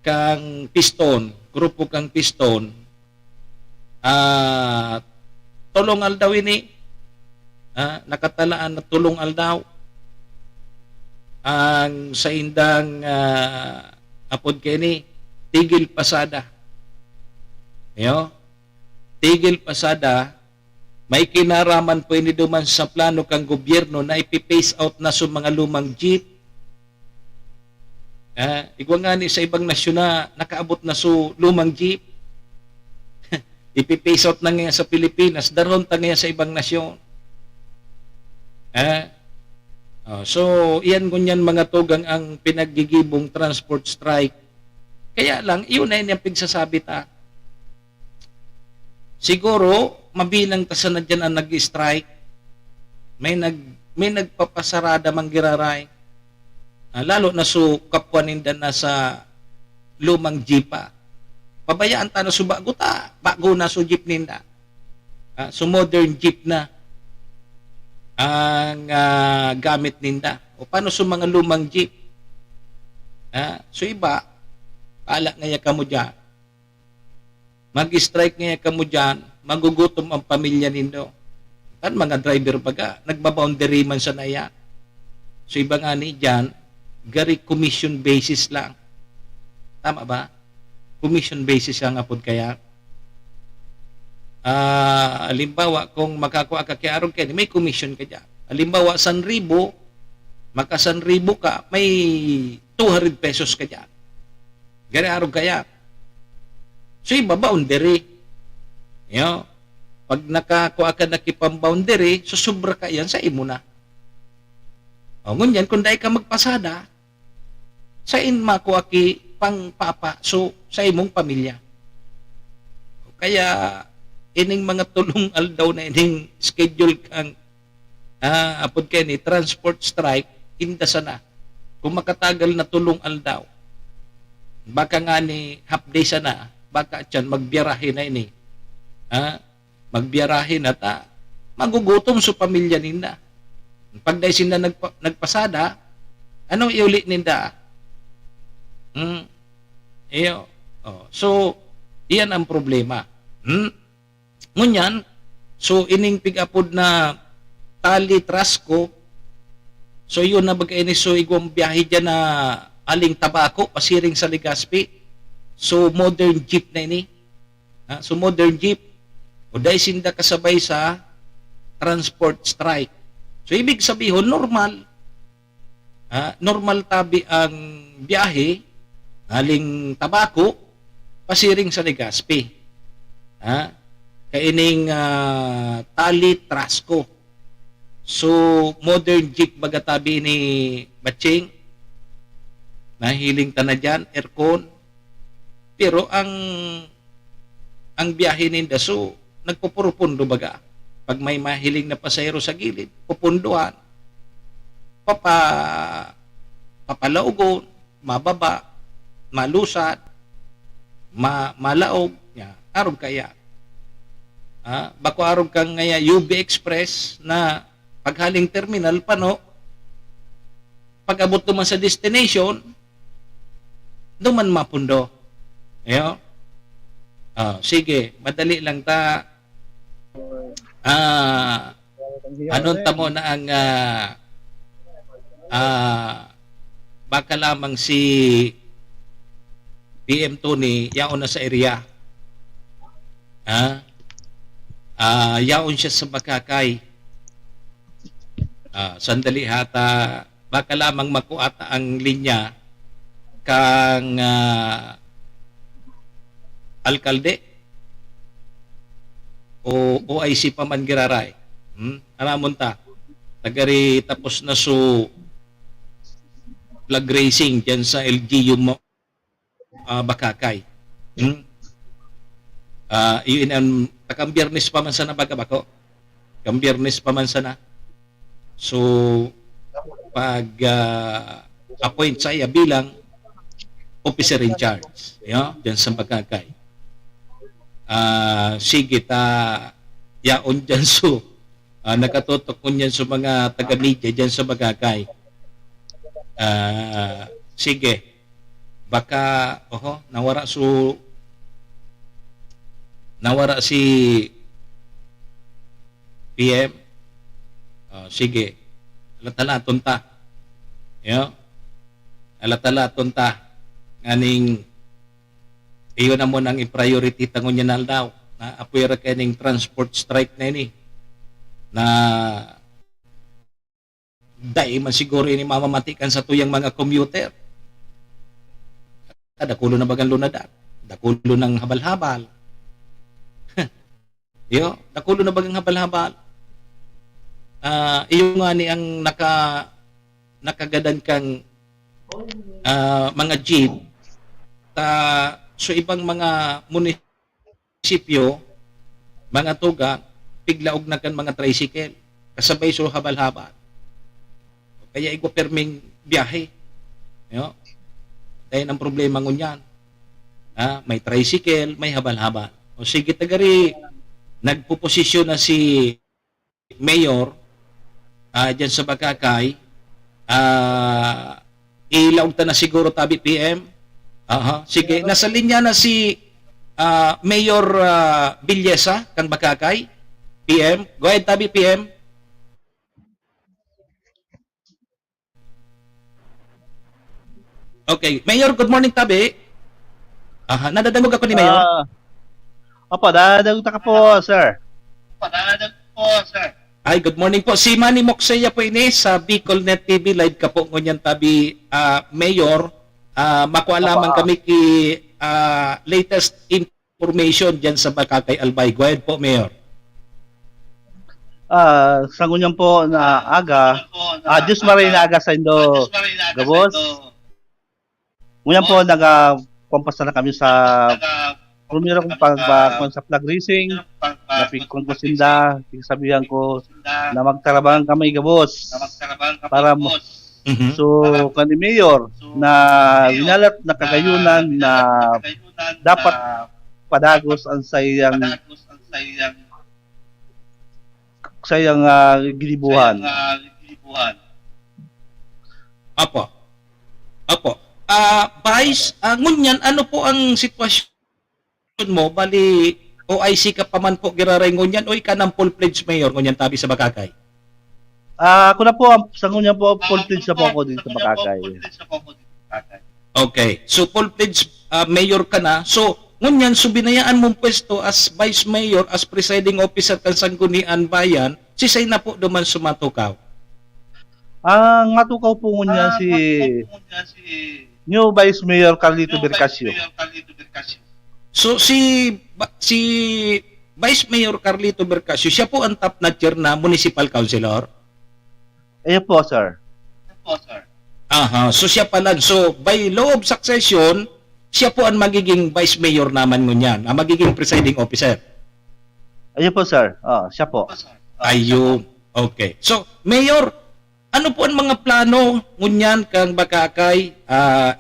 Speaker 2: kang Piston, grupo kang Piston, tulong aldaw ini, nakatalaan na tulong aldaw ang sa indang apod kini tigil pasada. Tigil pasada, may kinaraman po ini duman sa plano kang gobyerno na ipipace out na sa mga lumang jeep. Igwa nga ni sa ibang nasyon na nakaabot na sa lumang jeep. Ipipace out na ngayon sa Pilipinas, daron ta ngayon sa ibang nasyon. So, iyan ngunyan mga tugang ang pinaggigibong transport strike. Kaya lang, iyon na yung pigsasabi ta. Siguro, mabilang ta na dyan ang nag-strike. May nagpapasarada manggiraray. Lalo na su kapwa ninda na sa lumang jeepa. Pabayaan ta na su bago na su jeep ninda. So modern jeep na ang gamit ninda. O paano su mga lumang jeep? So iba, pala ngaya ka mo dyan. Mag-strike ngaya ka mo dyan, magugutom ang pamilya nindo. Kan mga driver baga, nagbaboundary man sa naya. So iba nga ni dyan, gari commission basis lang. Tama ba? Commission basis ang apod kaya. Halimbawa, kung makakuha ka kaya aron kayo, may commission ka dyan. Halimbawa, 1,000, maka 1,000 ka, may 200 pesos ka dyan. Gari aron kaya. So iba boundary. Pag nakakuha ka na kipang-boundary, susubra ka yan sa imo na. Ngunyan, kung dahil ka magpasada, sa makuha ki pang-papa, so sa imong pamilya. Kaya, ining mga tulong aldaw na ining schedule kang apod kayo ni transport strike, inda sana. Kung makatagal na tulong aldaw, baka nga ni half day sana, baka dyan magbiyarahe na ini. Magbiyarahe na ta, magugutom sa pamilya ninda. Pag dahil sila nagpasada, anong iulit ninda? So, iyan ang problema. Ngunyan, so ining pig-apod na tali trasko, So yun na bagay ni so igwang biyahe dyan na aling tabako pasiring sa Legazpi. So modern jeep na ini. So modern jeep. O dahil sinda kasabay sa transport strike. So ibig sabihin normal. Normal tabi ang biyahe aling tabako pasiring sa Legazpi. Kaining tali Trasco. So, modern jeep bagatabi ni Batching. Nahiling ta na dyan, aircon. Pero ang biyahe ninda, so, nagpupurupundo baga. Pag may mahiling na pasahero sa gilid, pupunduhan. Papalaugon, mababa, malusad, malaog, arog kaya. Bako arog kang ngaya UB Express na paghaling terminal pano, pag-abot naman sa destination, duman mapundo. Sige, madali lang ta. Anon ta mo na ang baka lamang si PM Tony yaon na sa area. Yaon siya sa Bakakay. Sandali hata baka lamang makuata ang linya kang alkalde o OIC pa man giraray. Aramon ta tagari tapos na so flag racing dyan sa LGU mo Bakakay. Yun ang takang biyernes pa man sana baga bako. Kang biyernes pa man sana. So, pag appoint saya bilang officer in charge, dyan sa Bakakay. Sige ta, yaon dyan so, nakatutok ko dyan sa mga taga-media dyan sa Bakakay. Sige, baka, nawara si PM. Sige, alatalaton ta. Alatalaton ta. Nganing, iyon na mo nang i-priority tangon niya na daw. Na apuira kaning transport strike na ini. Na dahil man siguro ini mamamatikan sa tuyang mga commuter. Dakulo na bagang lunadat. Dakulo ng habal-habal. Dakulo na bagang habal-habal. Iyo nga ni ang nakagadan kang mga jeep so ibang mga munisipyo mga tuga piglaog na kan mga tricycle kasabay so habal-habal kaya igwa perming biyahe dahil ang problema ngunyan may tricycle may habal-habal o sige tagari nagpuposisyon na si mayor dyan sa Bakakay, ilaog ta na siguro tabi PM. Sige, nasa linya na si Mayor Villesa kan Bakakay, PM. Go ahead tabi PM. Okay, Mayor, good morning tabi. Nadadamog ako ni Mayor.
Speaker 14: Opo, dadagdag ka po, sir.
Speaker 2: Ay, good morning po. Si Manny Moksaya po ini sa BicolNet TV. Live ka po ngunyan tabi, Mayor. Makuha lamang kami ki latest information dyan sa Bakakay Albay. Go ahead po, Mayor.
Speaker 14: Sa ngunyan po na aga, Diyos maray na aga sa Indo, Gabos. Ngunyan po, nagpampasta na kami sa Primero kong pagbakon sa flag racing, napikon ko sinda, sabihan ko na magtarabang kamay Gabos para mo. So, kani Mayor na winalat na kagayunan na dapat padagos ang sayang gilibuhan.
Speaker 2: Apo. Vice, ngunyan, ano po ang sitwasyon mo? Bali, OIC ka pa man po giraray ngunyan o ika ng full-fledged mayor ngunyan tabi sa Bakakay?
Speaker 14: Ako na po, sa ngunya po, full pledge na po ako dito sa Makakay.
Speaker 2: Okay. So full-fledged mayor ka na. So ngunyan so binayaan mong pwesto as vice mayor, as presiding officer kan Sanggunian Bayan, si say na po duman sumatukaw.
Speaker 14: Ang matukaw po ngunya si new Vice Mayor Carlito Bercasio.
Speaker 2: So si Vice Mayor Carlito Bercasio, siya po ang top notcher na municipal councilor.
Speaker 14: Ayun po, sir.
Speaker 2: Aha, so siya pala. So by law of succession, siya po ang magiging vice mayor naman ngunyan, ang magiging presiding officer.
Speaker 14: Ayun po, sir. Siya po.
Speaker 2: Ayun. Okay. So, Mayor, ano po ang mga plano ngunyan kang Bakakay?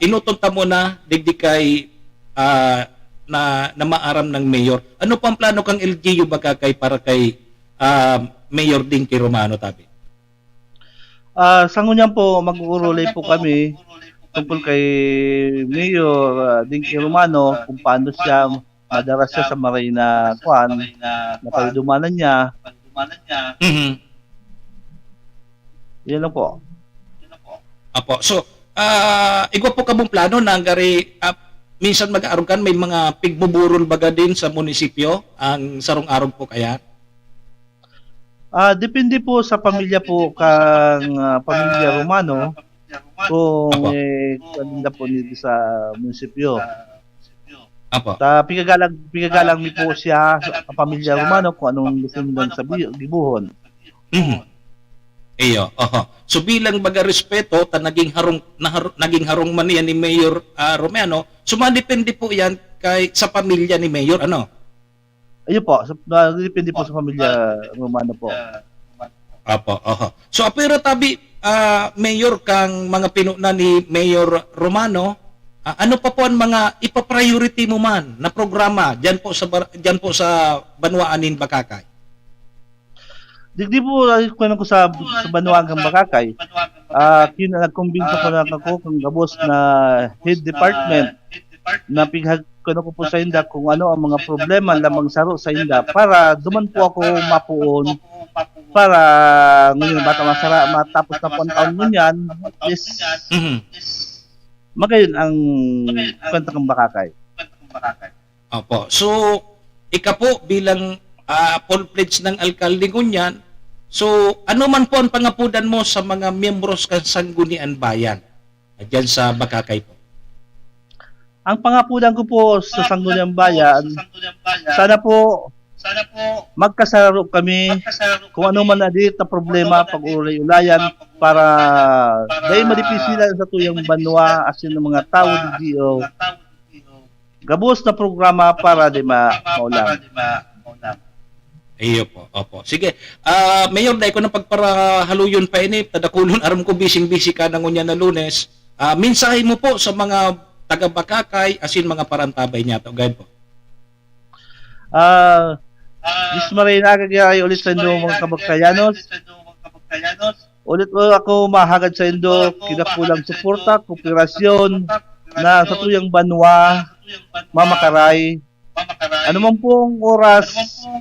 Speaker 2: Inuton ta mo na digdi kay na maaram ng mayor. Ano po ang plano kang LGU Bakakay para kay Mayor Dinky Romano tabi?
Speaker 14: Sa ngunyan po, mag-uurulay po kami tungkol kay Mayor Dinky Romano kung paano siya madaras siya sa Marina Kwan, na pagdumanan niya. Yan lang po.
Speaker 2: Apo. So, igwa po kabong plano na gari minsan mag-aarong kan may mga pigbuburol baga din sa munisipyo ang sarong arog po kaya?
Speaker 14: Depende po sa pamilya po kang pamilya Romano kung kanina po nito sa munisipyo.
Speaker 2: Apo.
Speaker 14: Pigagalang mi po siya sa pamilya Romano kung anong gusto nilang gibuhon.
Speaker 2: Iyo, so bilang baga respeto ta naging harong man yan ni Mayor Romano, sumadepende po yan kay sa pamilya ni Mayor ano?
Speaker 14: Ayun po, depende po sa pamilya Romano po.
Speaker 2: Apo, so apero tabi Mayor kang mga pinuna ni Mayor Romano, ano pa po ang mga ipa-priority mo man na programa diyan po sa Banwaanin Bakakay?
Speaker 14: Digdi po ko sa Banwagang Bakakay. Nagkumbinso ko na ako kung gabos na head department na pighag ko po sa inda kung ano ang mga problema lamang saro sa inda para duman po ako mapuon para ngayon bata matapos na po ang taon mo yan is magayon ang kwenta ng Bakakay.
Speaker 2: Opo. So, ika po bilang full pledge ng alkalde ngunyan, so ano man po ang pangapudan mo sa mga miyembros ng Sanggunian Bayan diyan sa Bakakay po?
Speaker 14: Ang pangapudan ko po sa Sangguniang Bayan, sana po magkasaro kami kung ano man na dito na problema pag-ulay-ulayan para dahil madipisilan sa tuyang banwa asin ng mga tao dito gabos na programa para di maulang.
Speaker 2: Iyo po, opo. Sige, Mayor, dahil ko na pagparahaluyon pa ini, tadakulon, aram ko bising-busy ka na ngunya na Lunes. Mensahe mo po sa mga taga-Bakakay, asin mga parantabay niya to, guide po.
Speaker 14: Dis maray nagagay ulit sa indo mga kabagkayanos. Ulit ako mahagad sa indo, kinakulang suporta, kooperasyon na sa tuyang banwa, mamakaray. Ano man pong oras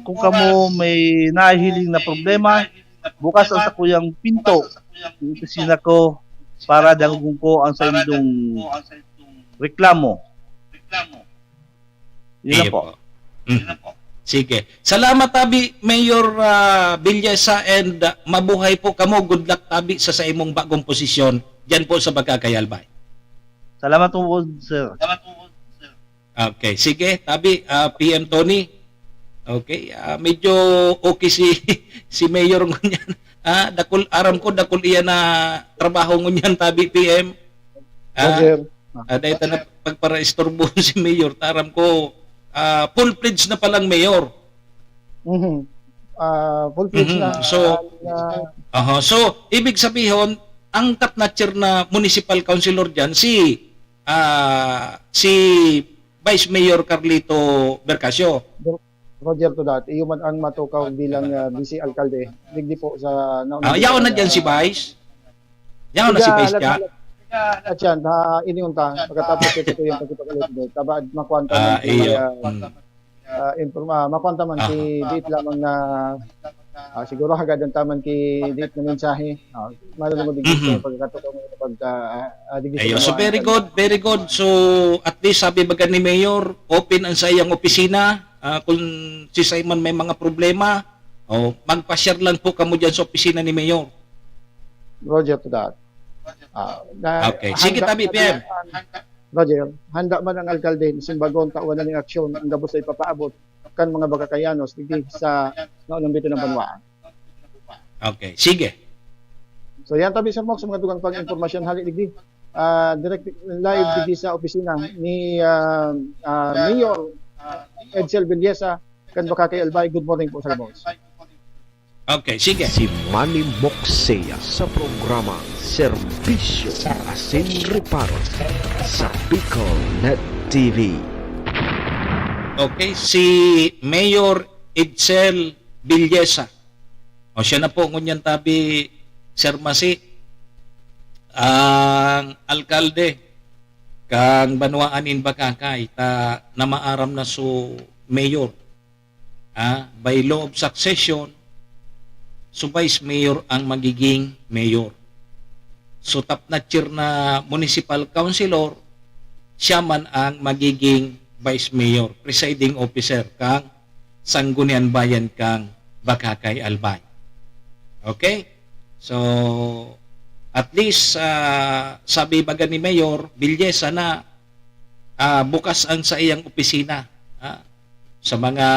Speaker 14: kung kamo may nahihiling na problema, bukas ang sakuyang pinto ng opisina ko para dagugun ko ang sa indong reklamo. Yun na po.
Speaker 2: Sige. Salamat tabi Mayor Villesa and mabuhay po kamo. Good luck tabi sa imong bagong posisyon diyan po sa Bakakay Albay.
Speaker 14: Salamat po, sir.
Speaker 2: Okay, sige, tabi PM Tony. Okay, medyo okay si Mayor ngunyan. Dakul aram ko dakul iya na trabaho ngunyan tabi PM. Dahil na pagpara-istorbo si Mayor, taram ko full pledge na palang Mayor.
Speaker 12: Full pledge na.
Speaker 2: So ibig sabihin ang top notcher na municipal councilor diyan si Vice Mayor Carlito Bercasio.
Speaker 12: Roger to that. Iyo man ang matukaw bilang vice alkalde. Digdi po sa
Speaker 2: yaw na diyan si Vice. Yaw na si Vice ka.
Speaker 12: At yan, iniunta, pagkatapos ito yung pagkipagalit doon, taba, makwanta man
Speaker 2: iyo.
Speaker 12: Makwanta man si Bit lamang na siguro hagad ang taman ki date na mensahe. Malulong mo digit sa pagkatotoo mo digit.
Speaker 2: Ayo, so very good. So at least sabi baga ni Mayor, open ang sa iyang opisina. Kung si Simon may mga problema, magpa-share lang po kamo diyan sa opisina ni Mayor.
Speaker 12: Roger to that.
Speaker 2: Okay, sige tabi PM.
Speaker 12: Roger, handa man ang alkalde isang bagong taon na ng aksyon ang gabos ay papaabot kan mga bagakayanos digdi sa naunang bito ng banwaan.
Speaker 2: Okay, sige.
Speaker 12: So yan tabi Sir Mox sa mga dugang pag-informasyon hali digdi. Direct live digdi sa opisina ni Mayor Edsel Villesa kan Bakakay Albay. Good morning po Sir Mox.
Speaker 2: Okay, sige.
Speaker 8: Si Manny Moxea sa programa Serbisyo Asin Reparo sa Bicol Net TV.
Speaker 2: Okay, si Mayor Edsel Villesa. Siya na po ngunyan tabi, Sir Masi, ang alkalde kang Banwaanin Bakakay na maaram na so mayor. By law of succession, so vice mayor ang magiging mayor. So top notcher na municipal councilor, siya man ang magiging vice mayor, presiding officer kang Sangguniang Bayan kang Bakakay Albay. Okay? So at least sabi baga ni Mayor Villesa na bukas ang sa iyang opisina sa mga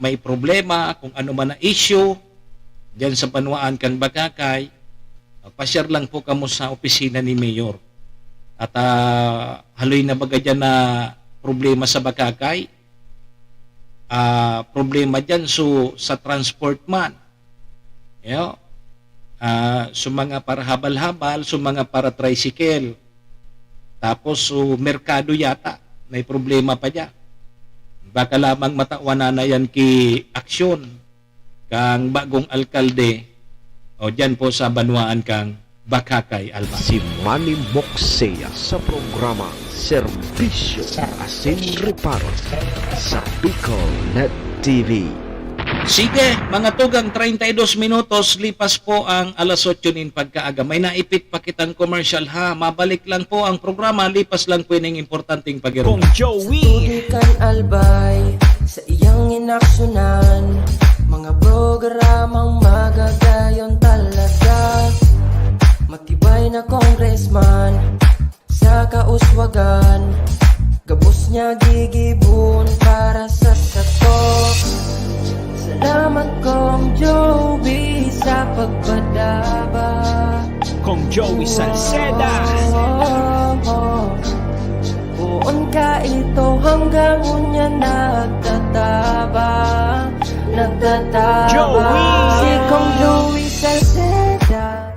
Speaker 2: may problema, kung ano man na issue diyan sa Banwaan kang Bakakay, pa-share lang po kamo sa opisina ni Mayor. At haloy na baga dyan na problema sa Bakakay, problema dyan sa transport man, so mga para habal-habal, so mga para tricycle, tapos merkado yata may problema pa dyan. Baka lamang matawanan na yan ki aksyon kang bagong alkalde dyan po sa Banwaan kang Bakakay Albay.
Speaker 8: Si Manny Moxea sa programa Serbisyo Asin Reparo sa Bicol Net TV.
Speaker 2: Sige, mga tugang 32 minutos, lipas po ang alas 8 nin pagkaaga. May naipit pa kitang commercial ha. Mabalik lang po ang programa, lipas lang po yung importanteng pag-irong.
Speaker 3: Kung Joey Tudikan Albay sa iyang inaksyonan, mga programang magagayon talaga. Matibay na congressman sa kauswagan, gabos niya gigibon para sa sato. Salamat Kong Joey sa pagpadaba. Kong Joey Salceda. Buon ka ito hanggang unya nagtataba. Joey. Si Kong Joey Salceda.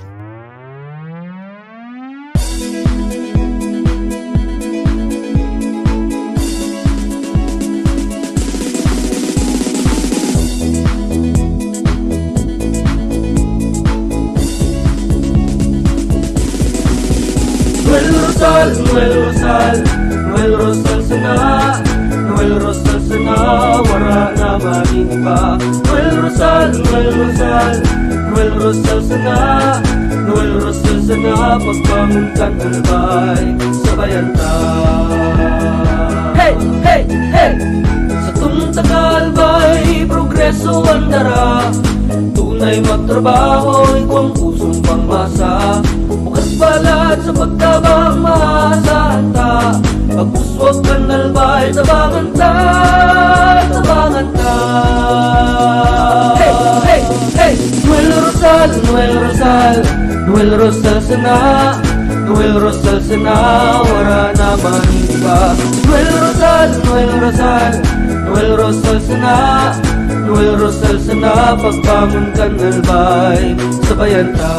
Speaker 4: Noel Rosal sana, Noel Rosal sana, wala na maging-iba. Noel Rosal sana, Noel Rosal sana, pagbangon kang Albay, sabayan ta. Hey, hey, hey! Sa tunta ka Albay, progreso ang dara. Tunay magtrabaho, ikaw ang pusong pangmasa. Bukas palad sa pagtabang maasahan ta. Pagpuswag ka Albay, tabangan ta, tabangan ta. Hey, hey, hey! Noel Rosal, Noel Rosal, Noel Rosal sana, Noel Rosal sana, wala na maniba. Noel Rosal, Noel Rosal, Noel Rosal sana, Noel Rosal sana, pagbangon ka Albay, sabayan ta.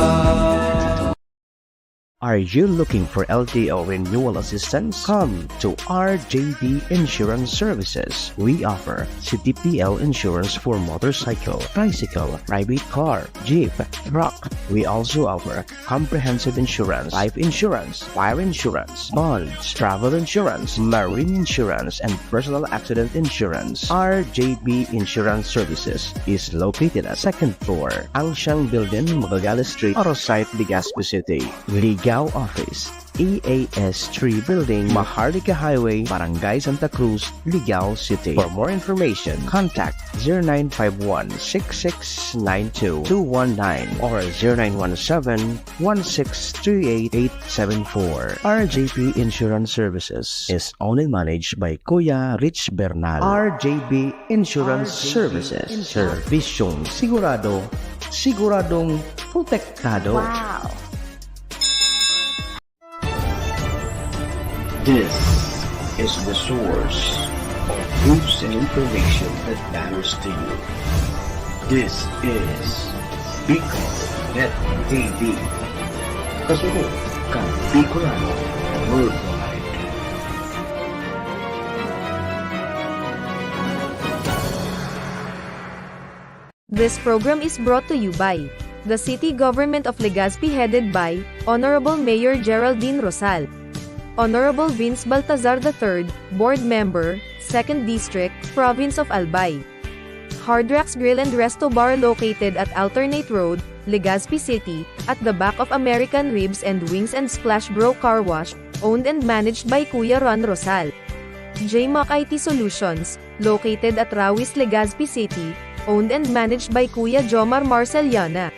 Speaker 5: Are you looking for LTO renewal assistance? Come to RJB Insurance Services. We offer CTPL insurance for motorcycle, tricycle, private car, jeep, truck. We also offer comprehensive insurance, life insurance, fire insurance, bonds, travel insurance, marine insurance, and personal accident insurance. RJB Insurance Services is located at 2nd floor, Angshang Building, Magallanes Street, Orosite, Legazpi City. Ligao Office, EAS 3 Building, Maharlika Highway, Barangay Santa Cruz, Ligao City. For more information, contact 0951-6692-219 or 0917-1638874. RJB Insurance Services is owned and managed by Kuya Rich Bernal. RJB Insurance Services. Servisyong sigurado, siguradong protektado.
Speaker 10: Wow!
Speaker 7: This is the source of news and information that matters to you. This is Bicol Net TV. Kasunod kang Bicolano Worldwide.
Speaker 6: This program is brought to you by the City Government of Legazpi headed by Honorable Mayor Geraldine Rosal, Honorable Vince Baltazar III, Board Member, 2nd District, Province of Albay. Hard Rocks Grill and Resto Bar located at Alternate Road, Legazpi City, at the back of American Ribs and Wings and Splash Bro Car Wash, owned and managed by Kuya Ron Rosal. JMAC IT Solutions, located at Rawis, Legazpi City, owned and managed by Kuya Jomar Marceliana.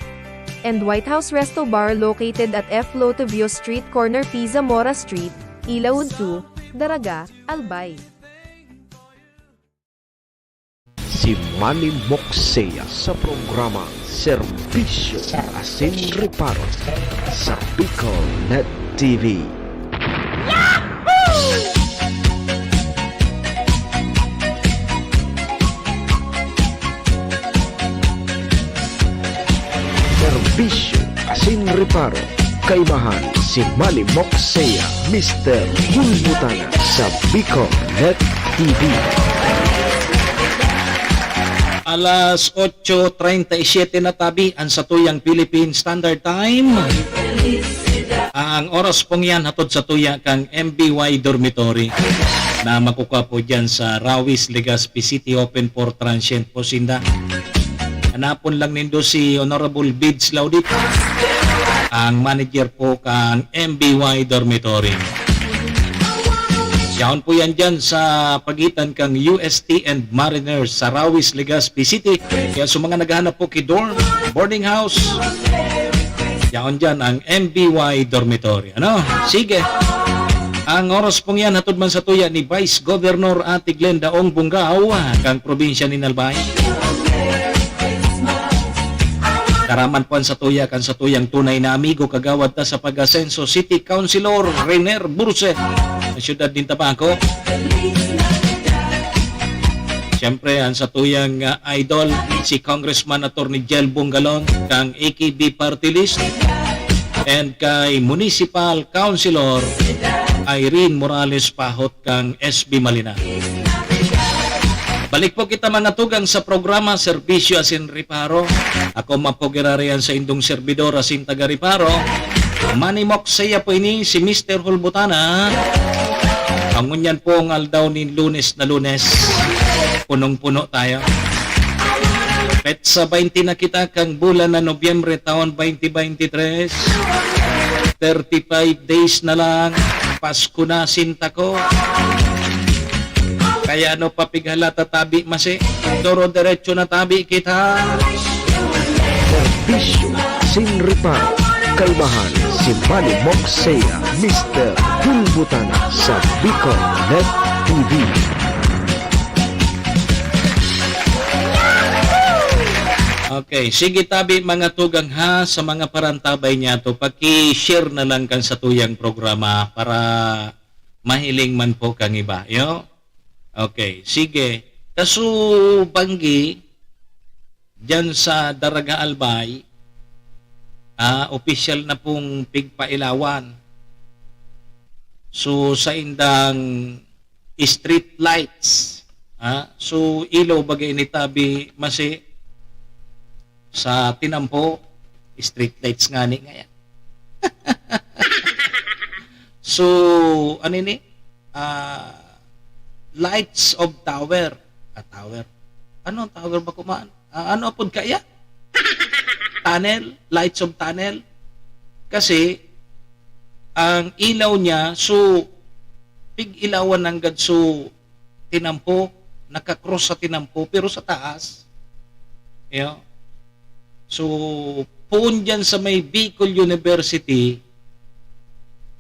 Speaker 6: And White House Resto Bar located at F. Lotavio Street Corner Pisa Mora Street, Ilaud 2, Daraga, Albay.
Speaker 8: Si Manny Moxea sa programa Serbisyo Asin Reparo sa Bicol Net TV. Serbisyo Asin Reparo, kaibahan si Manny Moxea, Mr. Hulmutana sa Bicol Net TV.
Speaker 2: Alas 8:37 na tabi ang satuyang Philippine Standard Time. Ang oras pong yan hatod sa tuya kang MBY Dormitory na makukuha po dyan sa Rawis, Legazpi City, open for transient po sinda. Hanapon lang nindo si Honorable Bids Laudit, ang manager po kang MBY Dormitory. Yaon po yan dyan sa pagitan kang UST and Mariners sa Rawis, Legazpi City. Kaya sa mga naghahanap po kay dorm, boarding house, yaon dyan ang MBY Dormitory. Ano? Sige. Ang oras pong yan hatod man sa tuya ni Vice Governor Ate Glenda Ong Bungaw, kang probinsya ni Nalbay. Karaman po sa tuya kan sa tuyang tunay na amigo kagawad ta sa pag-asenso City Councilor Rener Burse sa siyudad din Tabaco. Siyempre ang sa tuyang idol si Congressman Attorney Jel Bungalon kang AKB Party List, and kay Municipal Councilor Irene Morales Pahot kang SB Malina. Balik po kita mga tugang sa programa Serbisyo Asin Reparo. Ako mapogirarian sa indong servidor asin taga Reparo. Manny Moxea po ini si Mr. Hulbutana. Pangunyan po ang aldaw ni Lunes na Lunes. Punong-puno tayo. Petsa 20 na kita kang bulan na Nobyembre taon 2023. 35 days na lang. Pasko na sinta ko. Kaya ano papighala tatabi masi, doro diretso na tabi kita.
Speaker 8: Serbisyo Asin Reparo, kaibahan si Manny Moxea, Mr. Hulbutana sa Bicol Net TV.
Speaker 2: Okay, sige tabi mga tugang ha sa mga parantabay niya to. Paki-share na lang kan sa tuyang programa para mahiling man po kang iba. Yo? Okay, sige. Kaso banggi dyan sa Daraga Albay, official na pong pigpailawan. So sa indang street lights, so ilaw bagay ni tabi masi sa tinampo street lights nga ni ngayon. So ano ni? Lights of tower. Tower. Ano tower ba kumaan? Ano pud kaya? Tunnel, lights of tunnel. Kasi ang ilaw niya so pig ilawan ng gadso tinampo, nakakross sa tinampo pero sa taas. Yeah. So puun dyan sa may Bicol University,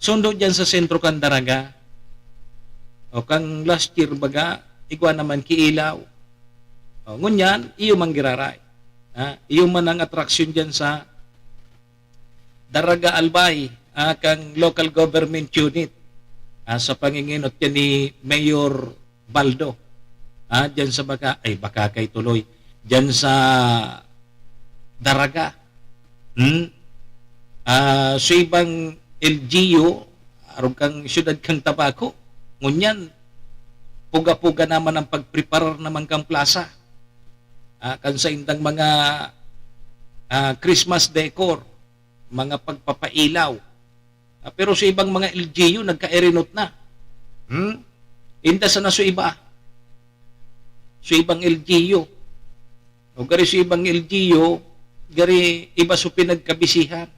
Speaker 2: sundo dyan sa sentro kan Daraga. O kang last year baga, igwa naman kiilaw. O ngunyan, iyo manggiraray. Iyo man ang atraksyon dyan sa Daraga Albay, kang local government unit. Sa panginginot yan ni Mayor Baldo. Dyan sa baka kay tuloy. Dyan sa Daraga. So ibang LGU, arog kang syudad kang Tabaco, ngunyan, puga-puga naman ang pagpreparar naman kang plaza. Kan sa indang mga Christmas decor, mga pagpapailaw. Pero sa ibang mga LGU, nagka-erinot na. Inda sa naso iba. Sa ibang LGU. O gari sa ibang LGU, gari iba sa pinagkabisihan.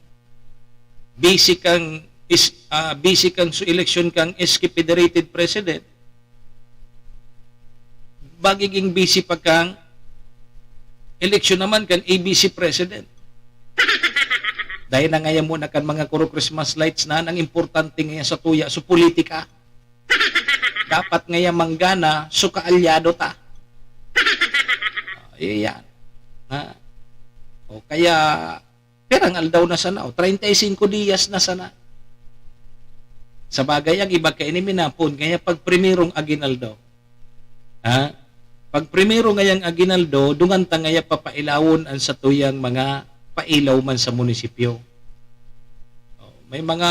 Speaker 2: Basic kang sa election kang SK-federated president. Bagiging busy pa kang election naman kan ABC president. Dahil na ngayon muna kan mga kuro Christmas lights na ang importante ngayon sa tuya sa politika. Dapat ngayon manggana so kaalyado ta. Iyan. O kaya perang aldaw na sana. 35 días na sana. Sa bagay ang iba kay ni minapon kaya pag primerong aginaldo. Pag primero ngayang aginaldo, dungan ta ngaya papailawon ang sa tuyang mga pailaw man sa munisipyo. May mga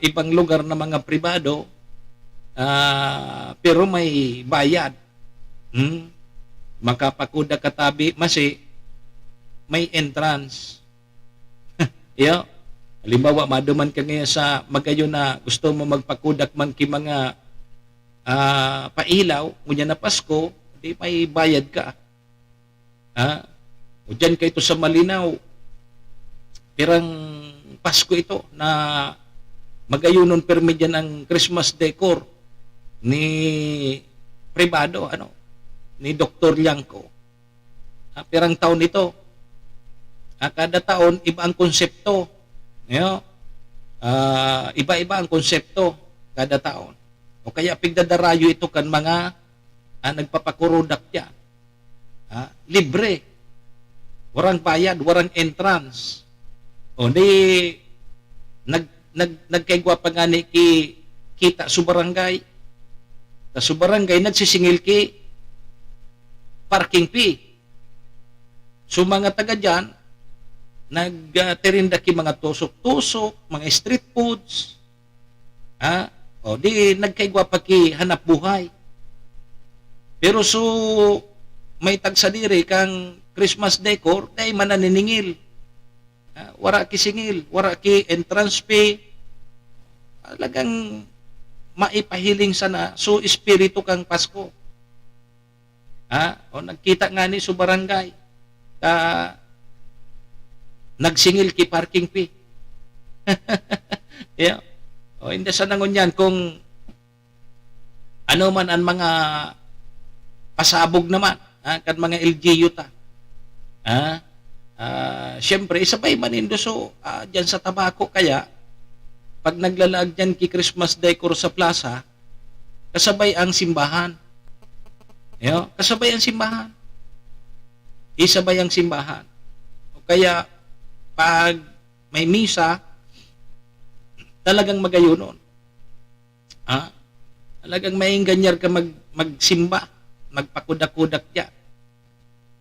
Speaker 2: ibang lugar na mga pribado, pero may bayad. Makapakuda katabi, masi, may entrance. Yo, halimbawa, maduman ka ngayon sa magayon na gusto mo magpakudak man ki mga pailaw, ngunya na Pasko, di may bayad ka. O dyan ka ito sa Malinaw, pirang Pasko ito na magayunon permi dyan ang Christmas decor ni pribado, ni Dr. Liangco. Pirang taon ito. Kada taon, iba ang konsepto. Iba-iba ang konsepto kada taon. O kaya pigdadarayo ito kan mga nagpapakurudak yan. Libre. Warang bayad, warang entrance. O di nagkaigwa pa nga ni kita sa barangay. Sa barangay nagsisingil ki parking fee. So mga taga dyan, nagtirinda ki mga tusok-tusok, mga street foods. O di nagkaigwa pa ki hanap buhay. Pero so may tagsadiri kang Christmas decor, dahil mananiningil. Wara ki singil, wara ki entrance fee. Talagang maipahiling sana. So, espiritu kang Pasko. O nagkita nga ni sa barangay. Nagsingil ki parking fee. Yeah. O hindi sa nangon yan kung ano man ang mga pasabog naman kan mga LGU ta. Siyempre, isabay man indo so dyan sa Tabaco kaya pag naglalaag dyan ki Christmas decor sa plaza, kasabay ang simbahan. Kasabay ang simbahan. Isabay ang simbahan. O kaya pag may misa, talagang magayunon. Talagang may ganyar ka magsimba, magpakudak-kudak dyan.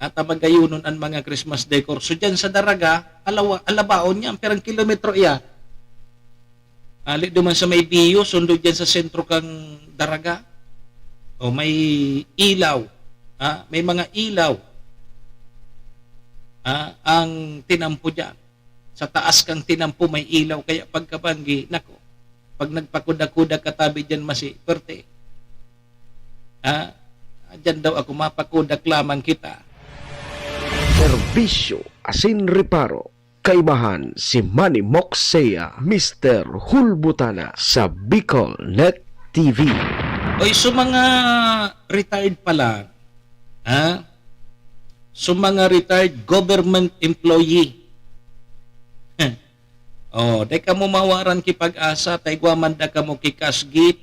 Speaker 2: At magayunon ang mga Christmas decor. So dyan sa Daraga, alabaon niya, perang kilometro iya. Ali duman sa may Biyo, sundo dyan sa sentro kang Daraga. O may ilaw. May mga ilaw. Ang tinampo dyan. Sa taas kang tinampo may ilaw. Kaya pagkabanggi, nako, pag nagpakuda-kuda katabi dyan perte. Dyan daw ako mapakudak lamang kita.
Speaker 8: Serbisyo asin reparo. Kaibahan si Manny Moxea, Mr. Hulbutana sa Bicol Net TV.
Speaker 2: Oy, so mga retired pala, so mga retired government employee. Day ka mo mawaran ki pag-asa, tay guamanda ka mo ki kasgit.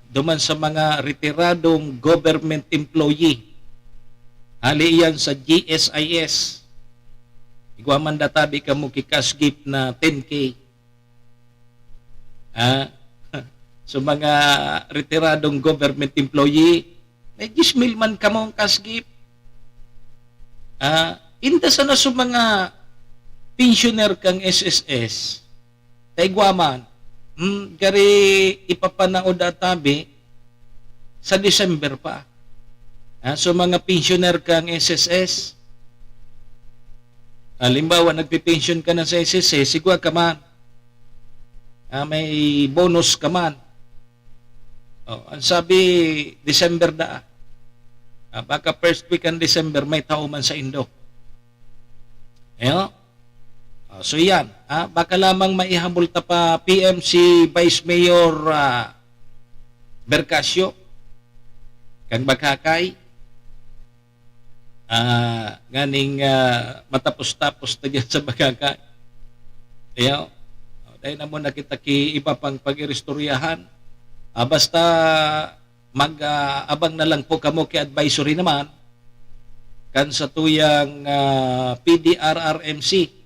Speaker 2: Duman sa mga retiradong government employee. Hali yan sa GSIS. Iguaman databi ka mo kikasgip na 10K. So mga retiradong government employee, may 10,000 man ka mong kasgip. Inda sana sa mga pensioner kang SSS, taigwaman, gari ipapanaod databi sa December pa. So mga pensioner kang SSS, halimbawa nagpipension ka na sa SSS, sigwa ka man, may bonus ka man. Ang sabi, December da. Baka first week ng December, may tao man sa Indo. So yan, baka lamang maihabol ta pa PMC Vice Mayor Bercasio, kang Bagakay, ganing matapos-tapos na dyan sa Bagakay. Dahil na mo nakita ki iba pang pag-iristoryahan. Basta mag-abang na lang po kamo ki advisory naman kan sa tuyang PDRRMC.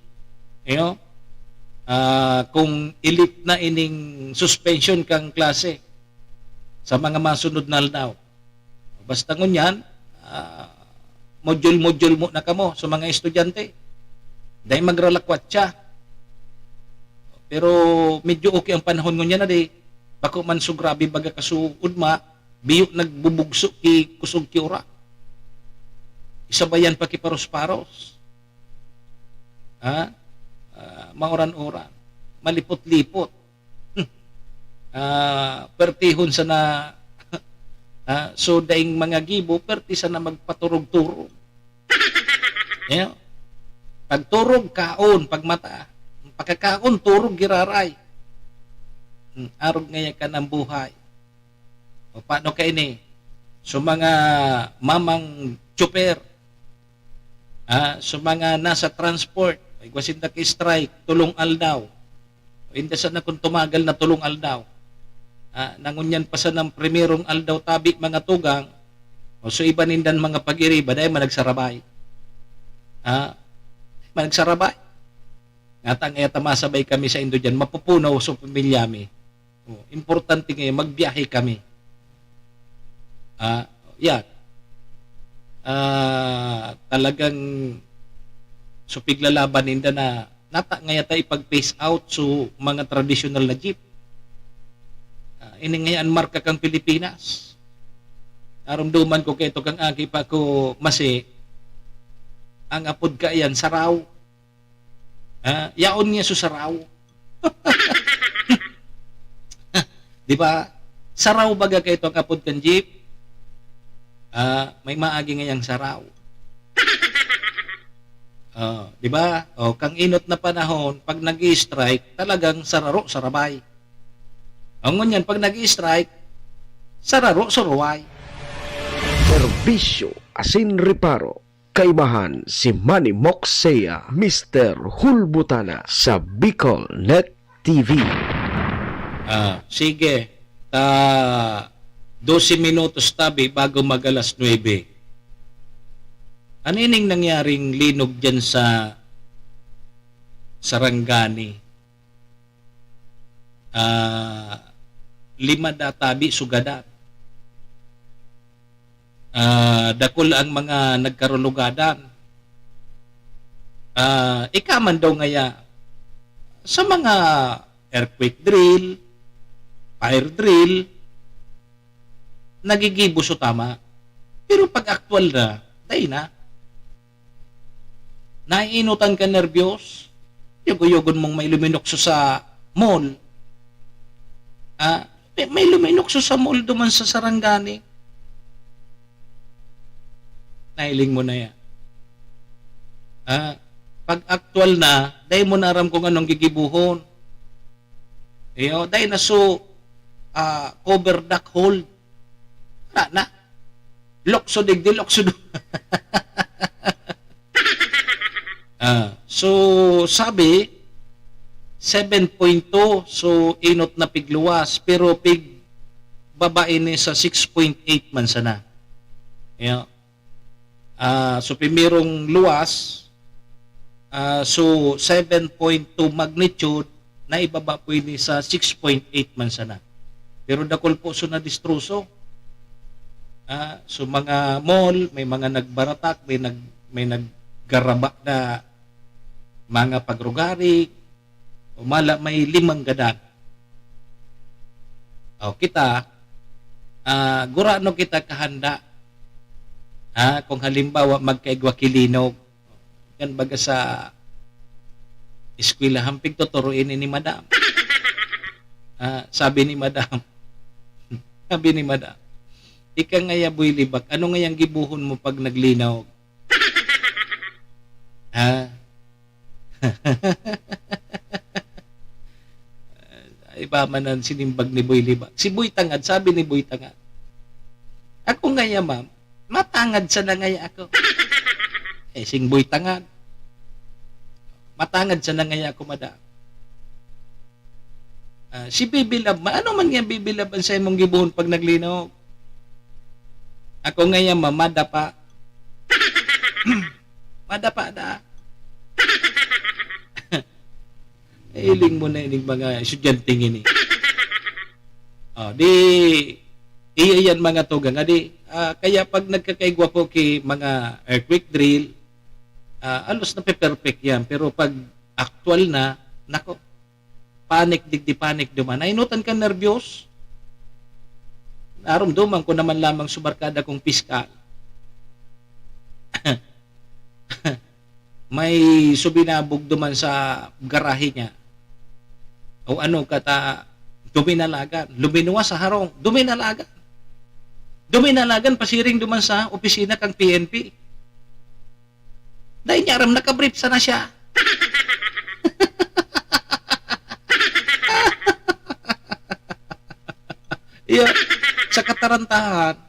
Speaker 2: Kung elite na ining suspension kang klase sa mga masunod na aldaw. Basta ngunyan, module-module mo na kamo sa mga estudyante. Dahil magralakwat siya. Pero medyo okay ang panahon ngunyan na di. Bako man so grabe baga kasuod ma, biyok nagbubugso ki kusog ki ura. Isabayan pa ki paros-paros. Mauran-uran. Malipot-lipot. Pertihon sa na so daing mga gibo perti sa na magpaturog-turog. Pagturog kaon, pagmata, pagkakaon turog giraray. Arog ngaya ka ng buhay. O paano ka ini? So mga mamang tsuper, so mga nasa transport, ay kwasinda ki strike, tulong aldaw. O hindi sa na kung tumagal na tulong aldaw. Nangunyan pa sa ng primerong aldaw tabi mga tugang, o so iba nindan mga pag-iriba dahil managsarabay. Managsarabay. Ngatang ayata masabay kami sa Indo dyan, mapupunaw sa pamilyami. Importante ngayon, magbiyahe kami. Talagang supiglalaban ninda na nata ngayata ipag-phase out so mga traditional na jeep. Ini ngayon marka kang Pilipinas. Narumduman ko kay ito kang agi pa ko masi ang apod ka yan saraw. Yaon niya so saraw. Di ba? Saraw baga kay ito ang apod kang jeep. May maagi ngayang saraw. Di ba? Kang inot na panahon pag nag-i-strike talagang sararo sarabay. Ang ngunyan, pag nag-i-strike, sararo, suruway.
Speaker 8: Serbisyo asin reparo. Kaibahan si Manny Moxea, Mr. Hulbutana sa Bicol Net TV.
Speaker 2: Sige, 12 minutos tabi bago mag-alas 9. Ano ining nangyaring linog dyan sa Sarangani? 5 databi sugadan. dakol ang mga nagkarulugadan. Ikaman daw ngaya sa mga earthquake drill, fire drill, nagigibuso tama. Pero pag actual na, tayo na. Naiinutan ka nervyos, yugo-yugon mong may luminokso sa mall. May luminokso sa mall duman sa Sarangani. Nailing mo na yan. Pag actual na, dahil mo naram kung anong gigibuhon. Dahil na so, cover duck hold. Na. Lokso digdi, lokso do. So, sabi, 7.2, so inot na pigluwas, pero pig babae ni sa 6.8 man sana. So, pimirong luwas, so 7.2 magnitude, na ibaba po ini sa 6.8 man sana. Pero dakol po so na distruso. So mga mall, may mga nagbaratak, may naggaraba na mga pagrugari, umala may 5 gadan. Kita, gurano kita kahanda. Kung halimbawa magkaigwa kilinog, yan baga sa eskwela, hamping tuturuin ni madam. Sabi ni madam, ika ngaya boy libak, ano ngayang gibuhon mo pag naglinaw? Iba man ang sinimbag ni Boy Libak. Si Boy Tangad, sabi ni Boy Tangad, ako ngaya ma'am, matangad sa na ngaya ako. Sing Boy Tangad, matangad sa na ngaya ako madam. Si Bibilab, ano man nga Bibilab ang sa imong gibuhon pag naglinaw? Ako ngaya ma'am, madapa. Madapa da. Iling mo na ining mga estudyanteng ini. Iyan mga tugang. Kaya pag nagkakaigwa po kay mga earthquake drill, alos na perfect yan. Pero pag actual na, nako, panik duman. Nainutan ka nervyos. Naramdaman ko naman lamang subarkada kong piskal. May subinabog duman sa garahe niya. O ano kata, duminalagan. Luminua sa harong, duminalagan. Duminalagan, pasiring duman sa opisina kang PNP. Dahil niya aram, nakabrief sana siya. Sa katarantahan,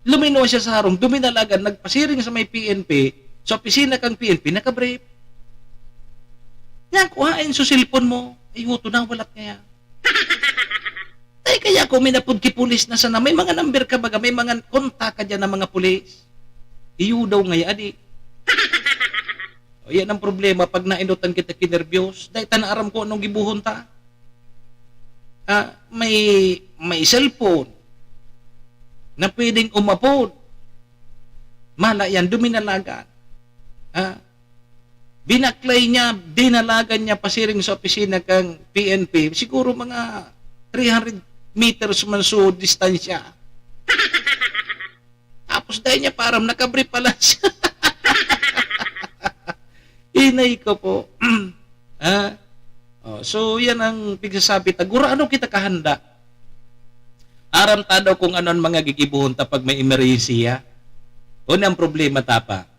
Speaker 2: luminua siya sa harong, duminalagan, nagpasiring sa may PNP, sa opisina kang PNP, nakabrief. Yan, kuhain sa cellphone mo, ayuto na, walat kaya. Ay, kaya kung minapod ki pulis na sana, may mga number ka baga, may mga kontak ka dyan ng mga pulis. Iyo daw ngayon, adi. O, yan ang problema, pag nainutan kita kinervyos, dahil tanaaram ko anong gibuhon ta. May cellphone na pwedeng umapod. Mala yan, duminalagan. Binaklay niya, dinalagan niya pasiring sa opisina kang PNP, siguro mga 300 meters man so distansya. Tapos dahil niya parang nakabrief pala siya. Inay ko po. So yan ang pigsasabi ta. Gura ano kita kahanda? Aram ta daw kung ano ang mga gigibuhon ta pag may emergency ya. Unang problema tapa.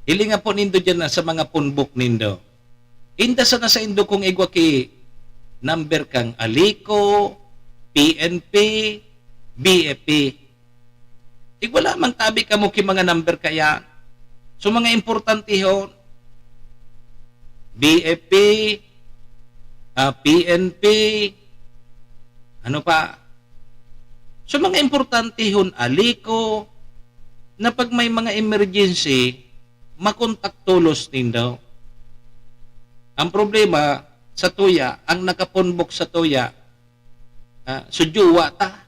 Speaker 2: Hilinga po nindo dyan na sa mga punbok nindo. Inda sa nasa indo kung igwa ki number kang Alico, PNP, BFP. Igwa lamang tabi ka mo ki mga number kaya. So mga importante hon, BFP, PNP, ano pa? So mga importante hon, Alico, na pag may mga emergency, makontak tulos din daw. Ang problema sa tuya, ang nakapunbok sa tuya, sujuwa ta.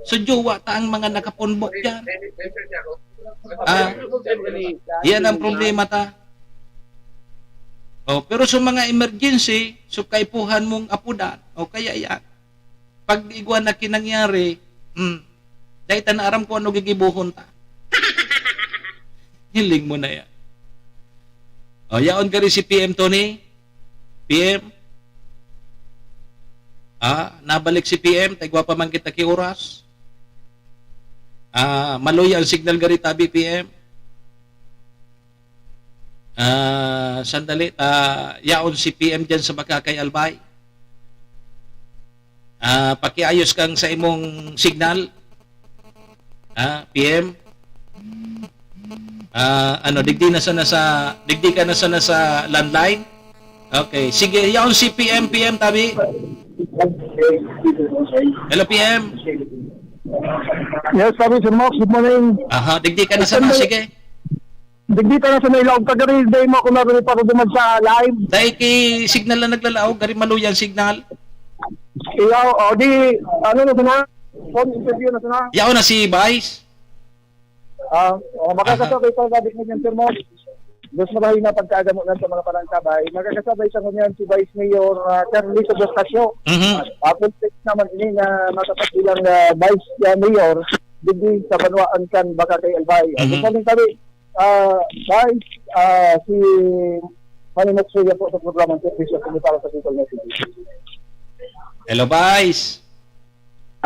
Speaker 2: So jowa ta ang mga nakapunbok diyan. Yan ang problema ta. Oh, pero sa mga emergency, so kaipuhan mong apudan, o kaya yan. Pag igwan na kinangyari, dahil na aram ko ano gigibuhon ta. Hiling mo na yan. O, yaon ka rin si PM Tony. PM. Nabalik si PM. Tagwa pa man kita ki oras. Maloy ang signal gari tabi PM. Sandali. Yaon si PM dyan sa Makakay Albay. Pakiayos kang sa imong signal. PM. Digdi ka na sana sa landline. Okay, sige, yaon si PM tabi. Hello PM.
Speaker 12: Yes, sabi Sir Mox, good morning.
Speaker 2: Digdi ka na sana, sige.
Speaker 12: Digdi ka na sa nailaog tagari, day mo kung naroon pa ko dumad sa live.
Speaker 2: Dahil kay signal na naglalaog, gari maluyan signal.
Speaker 12: Iyaw, di, ano na sana? Phone interview na sana?
Speaker 2: Yaon na si Vice.
Speaker 12: Makakasabay pa gabi ngayon, Sir Mox. Dos mabahay na pagkagamot ng sa mga parangkabay. Magkakasabay sa kanyan si Vice Mayor Carlito Dostasio. Puntik naman ini na matapagilang Vice Mayor digdi sa Banwaan kan Makakay Albay. Good morning kami. Vice, si Manimok Suya po sa programang Servisyo para sa Bicol Net TV.
Speaker 2: Hello Vice.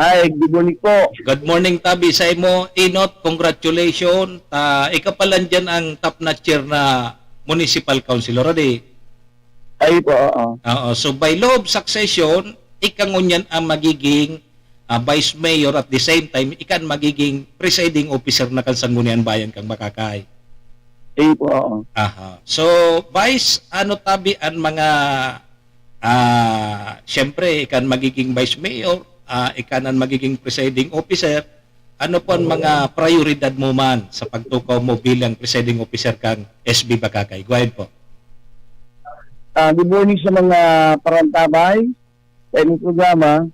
Speaker 12: Ay, good morning po.
Speaker 2: Good morning, Tabi. Sa imo, Inot, congratulations. Ikaw pala dyan ang top notcher na municipal councilor, adi?
Speaker 12: Ay po, oo.
Speaker 2: So, by law of succession, ikangunyan ang magiging vice mayor at the same time, ikan magiging presiding officer na Kansangunian Bayan kang Makakay.
Speaker 12: Ay po, oo.
Speaker 2: So, Vice, ano Tabi ang mga, syempre, ikan magiging vice mayor, ikanan magiging presiding officer, ano po ang mga prioridad mo man sa pagtukaw mo bilang presiding officer kang SB Makakay? Go ahead po.
Speaker 12: Good morning sa mga parantabay sa inyong programa.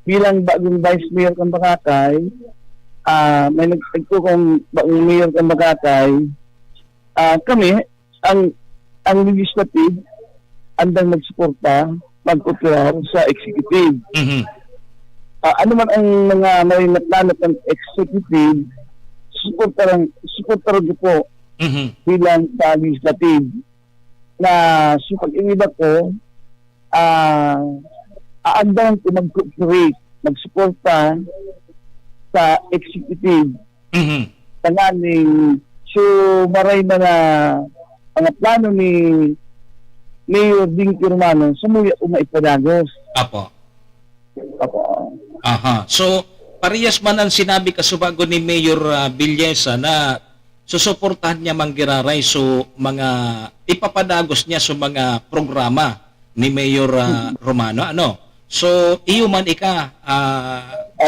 Speaker 12: Bilang bagong vice mayor kang Makakay, may nagtagtukong bagong mayor kang Makakay, kami, ang legislative, andang magsuporta, mag-operar sa executive. Ano man ang mga may natlanap ng executive, supportaran ko po bilang sa legislative na so pag-inibak ko, aandang ko mag-cooperate, magsuporta sa executive. Tanganing, so maray na mga plano ni Mayor Dinky Romano, sumuya umaipadagos.
Speaker 2: Apo. So, parehas man ang sinabi kasubago ni Mayor Villesa na susuportahan niya manggiraray so mga ipapadagos niya sa mga programa ni Mayor Romano. So, iyo man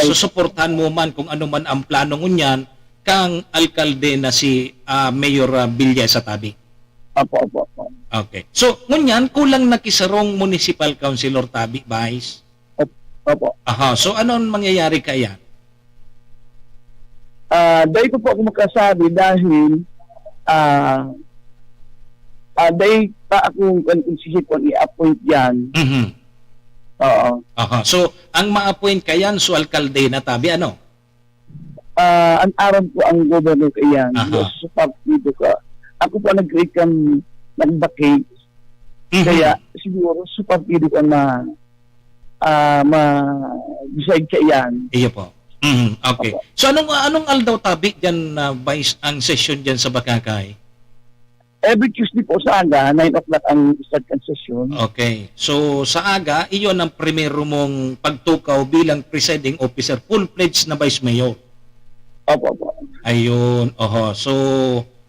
Speaker 2: susuportahan mo man kung ano man ang plano ngunyan kang alkalde na si Mayor Villesa Tabi.
Speaker 12: Apo.
Speaker 2: Okay. So, ngunyan, kulang nakisarong municipal councilor Tabi, Vice?
Speaker 12: Opo.
Speaker 2: So, ano ang mangyayari kaya?
Speaker 12: Dahil ko po ako makasabi dahil dahil pa akong konsisipon i-appoint yan. Oo.
Speaker 2: So, ang ma-appoint kayan so alkalde na Tabi, ano?
Speaker 12: Ang aram ko ang governor kayan. So, dito ka. Ako po nag-create kang nag-vacate. Kaya siguro sa partido ka ma-decide ka yan.
Speaker 2: Iyo po. Okay. So anong aldaw Tabi dyan Vice ang session dyan sa Makakay?
Speaker 12: Every Tuesday po sa aga, 9 o'clock ang start ang session.
Speaker 2: Okay. So sa aga, iyon ang primero mong pagtukaw bilang presiding officer, full-fledged na Vice Mayor.
Speaker 12: Opo.
Speaker 2: Ayun. So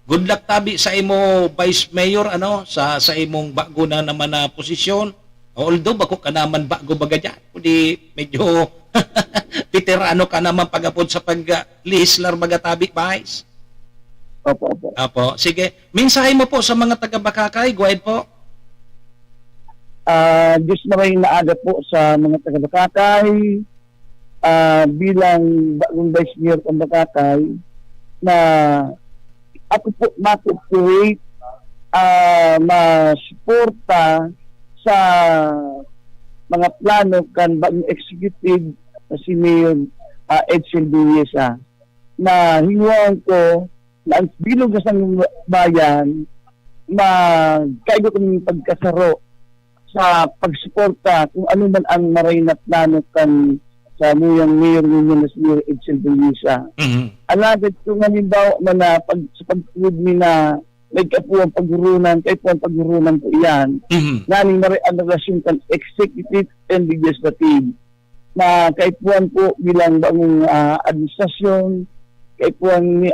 Speaker 2: good luck Tabi sa imo Vice Mayor sa imong bago na naman na posisyon. Although bako ka naman bago baga dyan, kundi medyo veterano ka naman pagapod sa pag-legislar baga Tabi, Vice.
Speaker 12: Opo.
Speaker 2: Sige. Mensahe mo po sa mga taga-Makakay. Go ahead po.
Speaker 12: Diyos na rin naaga po sa mga taga-Makakay. bilang bagong Vice Mayor ng Makakay na ako po ma-cooperate, ma-suporta sa mga plano kan bagong executive na si Mayor Edsel Duyesa na hinguan ko na ang bilog na sa bayan magkaigo kami pagkasaro sa pagsuporta kung ano man ang maray na plano kan sa muyang mayor ninyo na si Mayor Edsel Duyesa. Alagad kung halimbawa man na sa pagtulog ni na may kapuang paghurunan, kahit po ang paghurunan po yan, naning maray ang relasyon kan executive and legislative na kahit po bilang bagong administrasyon, kahit po ang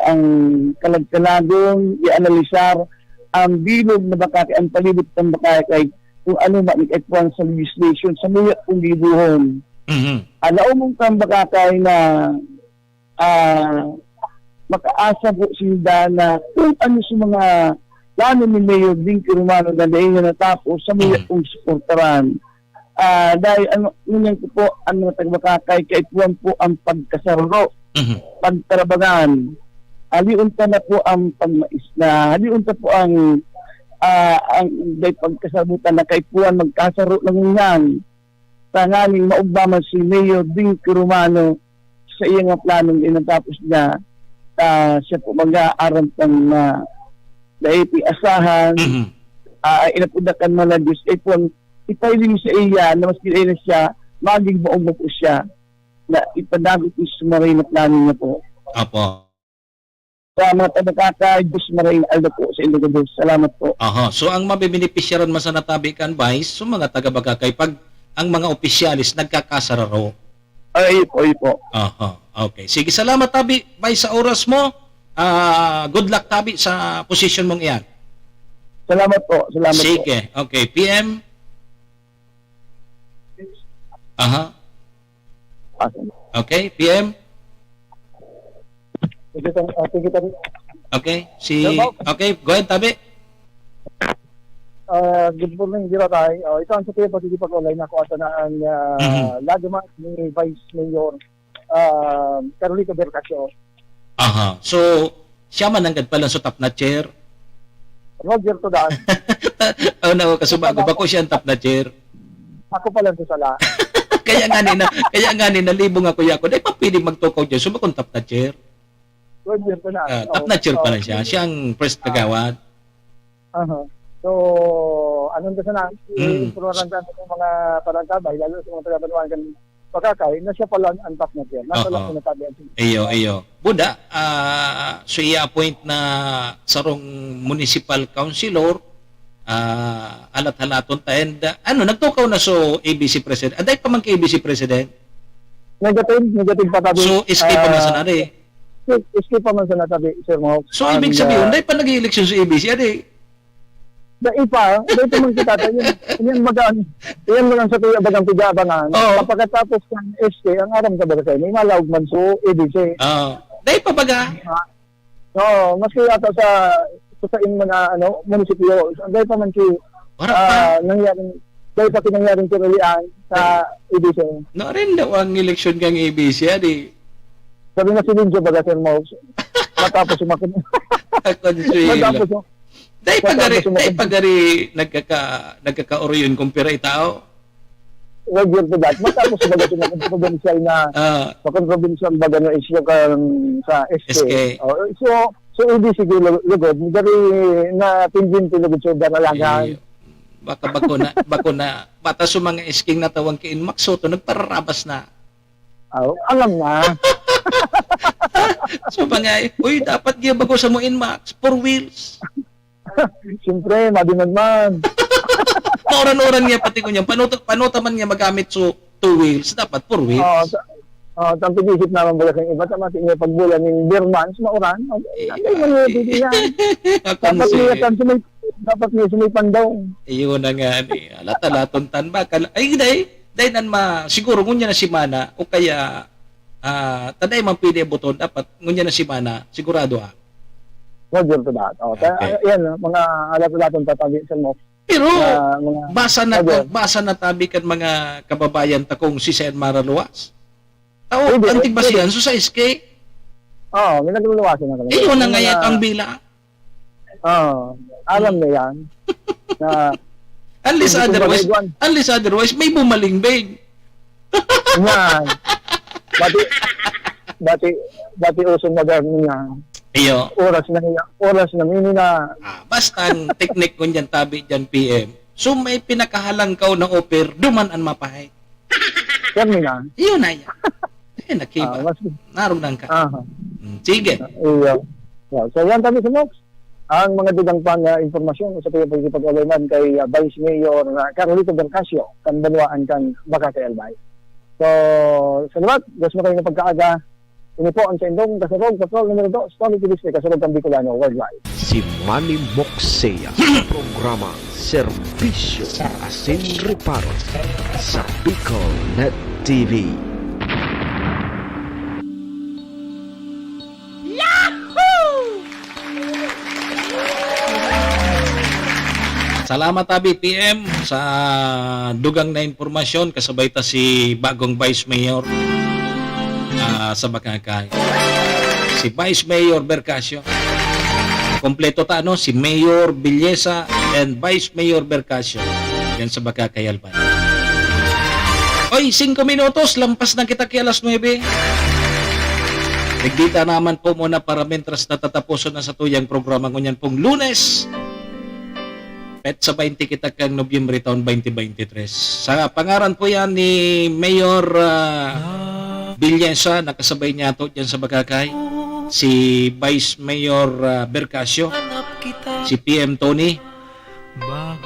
Speaker 12: kalag-kalagong, i-analisar ang bilog na Makakay, ang palibot ng Makakay, kung ano man kahit po sa legislation, sa mga kong libuhon. Alaumong kang Makakay na makaasa po sila na kung ano sa mga plano ni Mayor Dinky Romano na dahil na natapos sa mga kong suportaran. Dahil ngunyan ko po ang mga taga-Makakay kahit po ang pagkasararo, pagtarabangan, haliunta na po ang pagmaisna, haliunta po ang pagkasabutan na kahit po ang magkasaro ng yan. Tanganing maugbaman si Mayor Dinky Romano sa iyang planong inatapos niya. Siya po mag-aaral ng dahil asahan, inapudakan malagos, ay po ang ipailing sa iya na mas kilala siya, maging maong po siya na ipadagot yung sumaray na plano niya po.
Speaker 2: Apo.
Speaker 12: Sa mga tabakaka, Diyos maray na alda po sa Ilocos. Salamat po.
Speaker 2: Aha. So ang mabibinipisyaran man sa natabikan, Vice, so mga taga-Bakakay, pag ang mga opisyalis nagkakasararo.
Speaker 12: Ay po.
Speaker 2: Aha. Okay. Sige, salamat Tabi, Vice, sa oras mo. Good luck Tabi sa position mong iyan.
Speaker 12: Salamat po.
Speaker 2: Sige. Okay. PM? Aha. Okay. PM? Okay. Okay. Go ahead, Tabi.
Speaker 12: Good morning, Giratay. Ito ang sabi pa dito pag-online ako at na ang lagama ni Vice Mayor Carolito Bercasio.
Speaker 2: Aha. So, siya man ang pala sa top na chair.
Speaker 12: Roger to daan.
Speaker 2: Kasubago ba ko siya ang top na chair?
Speaker 12: Ako pala sa sala.
Speaker 2: kaya nga ni nalibong ako yako. Dahil pa pwede magtukaw dyan. So, bakong top na chair?
Speaker 12: Roger to na.
Speaker 2: Top na chair pala siya. Siya ang first kagawad.
Speaker 12: So, anong gusto na, i-imploran sa mga parangkabay, lalo sa mga taga-Banuan kan Makakay, na siya pala ang top na chair. Nasa lang sinasabi.
Speaker 2: Iyo. Buda, so i-appoint na sarong municipal councilor, alat-halaton ta, and nagtukaw na so ABC President. Aday pa man kay ABC President?
Speaker 12: Negative pa tabi.
Speaker 2: So, escape pa man sa nari?
Speaker 12: Escape pa man sa natabi, Sir Mohawk.
Speaker 2: So, ibig sabihin, aday pa nag-eleksyon sa ABC, aday?
Speaker 12: Dahil pa man kita yan magang sa tuya bagang tigabangan. Kapagkatapos ng SK, ang aram ka ba kasi, may malawag man so ABC.
Speaker 2: Dahil pa baga?
Speaker 12: Maski ata sa mga munisipyo, dahil pa man dahil pa kinangyaring kiralian sa ABC.
Speaker 2: Rin daw ang eleksyon kang ABC, aday?
Speaker 12: Sabi na si Linjo baga, Sir Mohawk. Matapos yung
Speaker 2: Consuelo. Dahil pagari nagkaka-oryon kung pira itao.
Speaker 12: Roger to that. Matapos sa baga yung kontrobensyal na kontrobensyal baga na issue sa SK. So hindi siguro lugod. Dari na pinjin lugod sa daralangan.
Speaker 2: Baka bako na bata sa mga SK na tawang kay Inmax Soto nagpararabas na.
Speaker 12: Alam na.
Speaker 2: So mga, dapat giya bago sa mo Inmax 4 wheels.
Speaker 12: Siyempre, madunag man.
Speaker 2: Oran-oran niya pati ko niya. Panuta man niya magamit so 2 wheels. Dapat 4 wheels.
Speaker 12: Tampi isip naman bala kang iba. Tamati niya pagbulan ng Birman sa mauran. Ay, mangyayari yan. Dapat niya sumipan daw.
Speaker 2: Iyon na nga. Alata-laton tan ba? Ay, dahil nan siguro ngunya na si Mana o kaya taday man pwede buton. Dapat ngunya na si Mana. Sigurado
Speaker 12: Roger to that. Yan, mga alat-alatong tatabi sa mo.
Speaker 2: Pero, basa na tabi kan mga kababayan takong si Sen Maraluas. Tao, antig basihan, so sa SK.
Speaker 12: Oo, may nagluluwasan na kami.
Speaker 2: Yun na nga yato ang bila.
Speaker 12: Oo, alam na yan. Na,
Speaker 2: unless otherwise, may bumaling big.
Speaker 12: yan. Bati usong moderno niya.
Speaker 2: Iyo.
Speaker 12: Oras na minina.
Speaker 2: Basta ang teknik ko dyan, tabi dyan, PM. So may pinakahalang ka na offer, duman ang mapahay.
Speaker 12: Yan mina.
Speaker 2: Iyon na yan. Nakiba. Narunang ka. Sige.
Speaker 12: Iyo. So yan kami sa Mox. Ang mga dugang pang informasyon sa pagkipag-ulaman kay Vice Mayor Carolito Bercasio, kan Banwaan kan Makati Albay. So, salamat. Gusto mo kayo na pagkaaga. Ini po ang Sendong Kasarog, Patrol numero 2, Story to Disney, Kasarog ng Bicolano Worldwide.
Speaker 8: Si Manny Moxea, programa Serbisyo Asin Reparo sa Bicol Net TV.
Speaker 2: Salamat Abi PM sa dugang na informasyon kasabay ta si bagong Vice Mayor sa Bakakay. Si Vice Mayor Bercasio. Kompleto ta si Mayor Villesa and Vice Mayor Bercasio. Yan sa Bakakay Albay. Oy, 5 minutos lampas na kita kay alas 9. Nagdita naman po muna para mentras natatapuson na sa tuyang programa ngunyan pong Lunes. Pet sa 20 kita kang Nobyembre taon 2023. Sa pangaran po yan ni Mayor Villesa, nakasabay niya ito dyan sa Bakakay. Si Vice Mayor Bercasio, si PM Tony.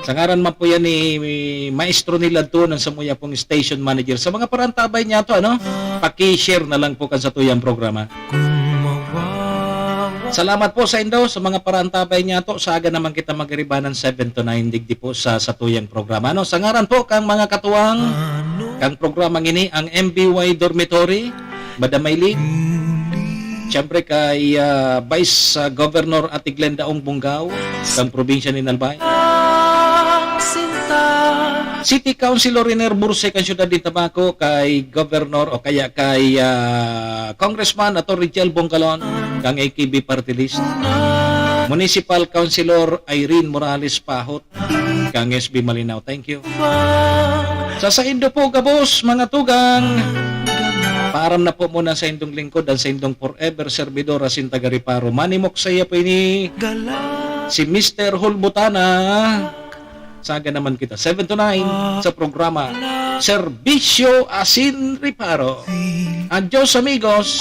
Speaker 2: Sa ngaran man po yan ni Maestro nila to ng Samuya pong Station Manager. Sa mga parantabay niya ito, paki-share na lang po kan sa tuyang programa. Salamat po sa indo sa mga parantabay niya to. Sa aga naman kita magribanan 7 to 9 digdi po sa tuyang programa. Sa ngaran po kang mga katuwang kang programang ini ang MBY Dormitory Badamaylig. Siyempre kay Vice Governor Ate Glenda Ong Bungaw kang probinsya ni Albay. City Councilor Riner Burse kan syudad din Tabaco kay Governor o kaya kay Congressman Atty. Richel Bongkalon kang AKB Party List. Municipal Councilor Irene Morales Pahot kang SB Malinaw. Thank you. Sa indo po kabos mga tugang. Paaram na po muna sa indong lingkod at sa indong forever servidor asin taga-Reparo. Manny Moxea po ini si Mr. Hulbutana. Saga naman kita 7 to 9 sa programa Serbisyo Asin Reparo. Adios amigos.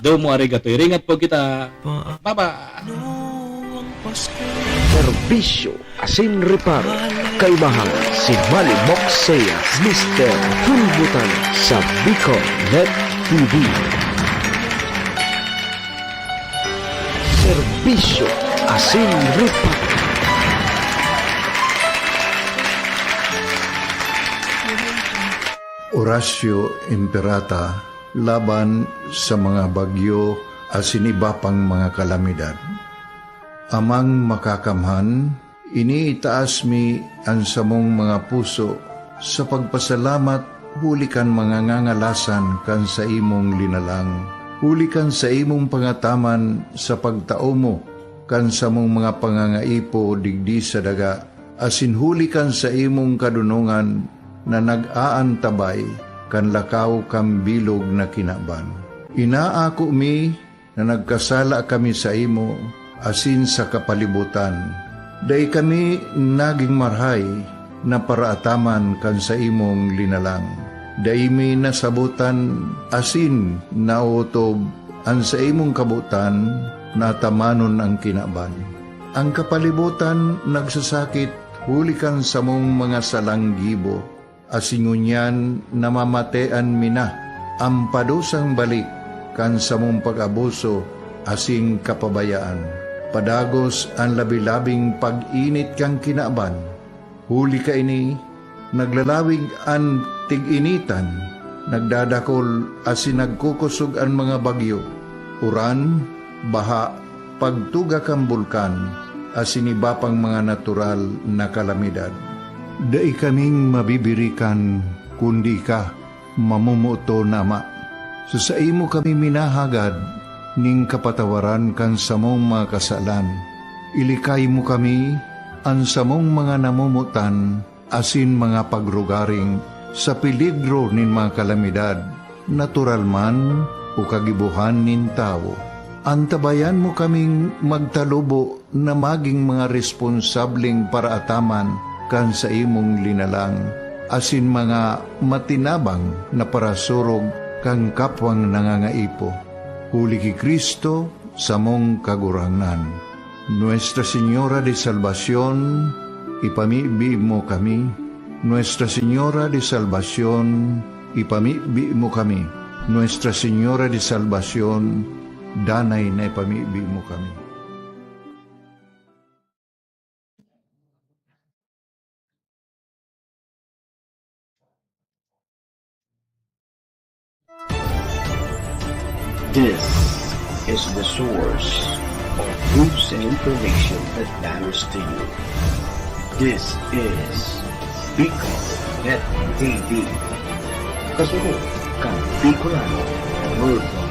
Speaker 2: Domo arigato. Ringat po kita. Bye-bye.
Speaker 8: Serbisyo Asin Reparo. Kaibahan si Manny Moxea, Mr. Hulbutan sa Bicol Net TV. Serbisyo Asin Reparo.
Speaker 13: Horacio Imperata laban sa mga bagyo asin iba pang mga kalamidad. Amang makakamhan, iniitaas mi ang samong mga puso sa pagpasalamat hulikan mga ngangalasan kan sa imong linalang. Hulikan sa imong pangataman sa pagtao mo kan sa mong mga pangangaipo digdi sa daga. Asin hulikan sa imong kadunungan na nag-aantabay kan lakaw kam bilog na kinaban. Inaako mi na nagkasala kami sa imo asin sa kapalibutan. Day kami naging marhay na paraataman kan sa imong linalang. Day mi nasabutan asin nautob ang sa imong kabutan na tamanon ang kinaban. Ang kapalibutan nagsasakit hulikan sa mong mga salanggibo. Asingunyan namamatean mina ang padusang balik kan sa mong pag-abuso asing kapabayaan. Padagos ang labi-labing pag-init kang kinaban. Huli ka ini, naglalawig ang tig-initan, nagdadakol asin nagkukusog ang mga bagyo. Uran, baha, pagtuga kang bulkan, asin iba pang mga natural na kalamidad. Dai kaming mabibirikan kundi ka mamumuto nama. So sa imo kami minahagad, ning kapatawaran kan samong mga kasalan. Ilikay mo kami, ang samong mga namumutan, asin mga pagrugaring, sa peligro nin mga kalamidad, natural man o kagibuhan nin tao. Antabayan mo kaming magtalubo na maging mga responsableng paraataman kan sa imong linalang, asin mga matinabang na parasurog kang kapwang nangangaipo. Huli ki Kristo sa mong kagurangan. Nuestra Señora de Salvación, ipamibi mo kami. Nuestra Señora de Salvación, ipamibi mo kami. Nuestra Señora de Salvación, danay na ipamibi mo kami.
Speaker 7: This is the source of news and information that matters to you. This is Bicol Net TV. Kasunod kang Bicolano Worldwide.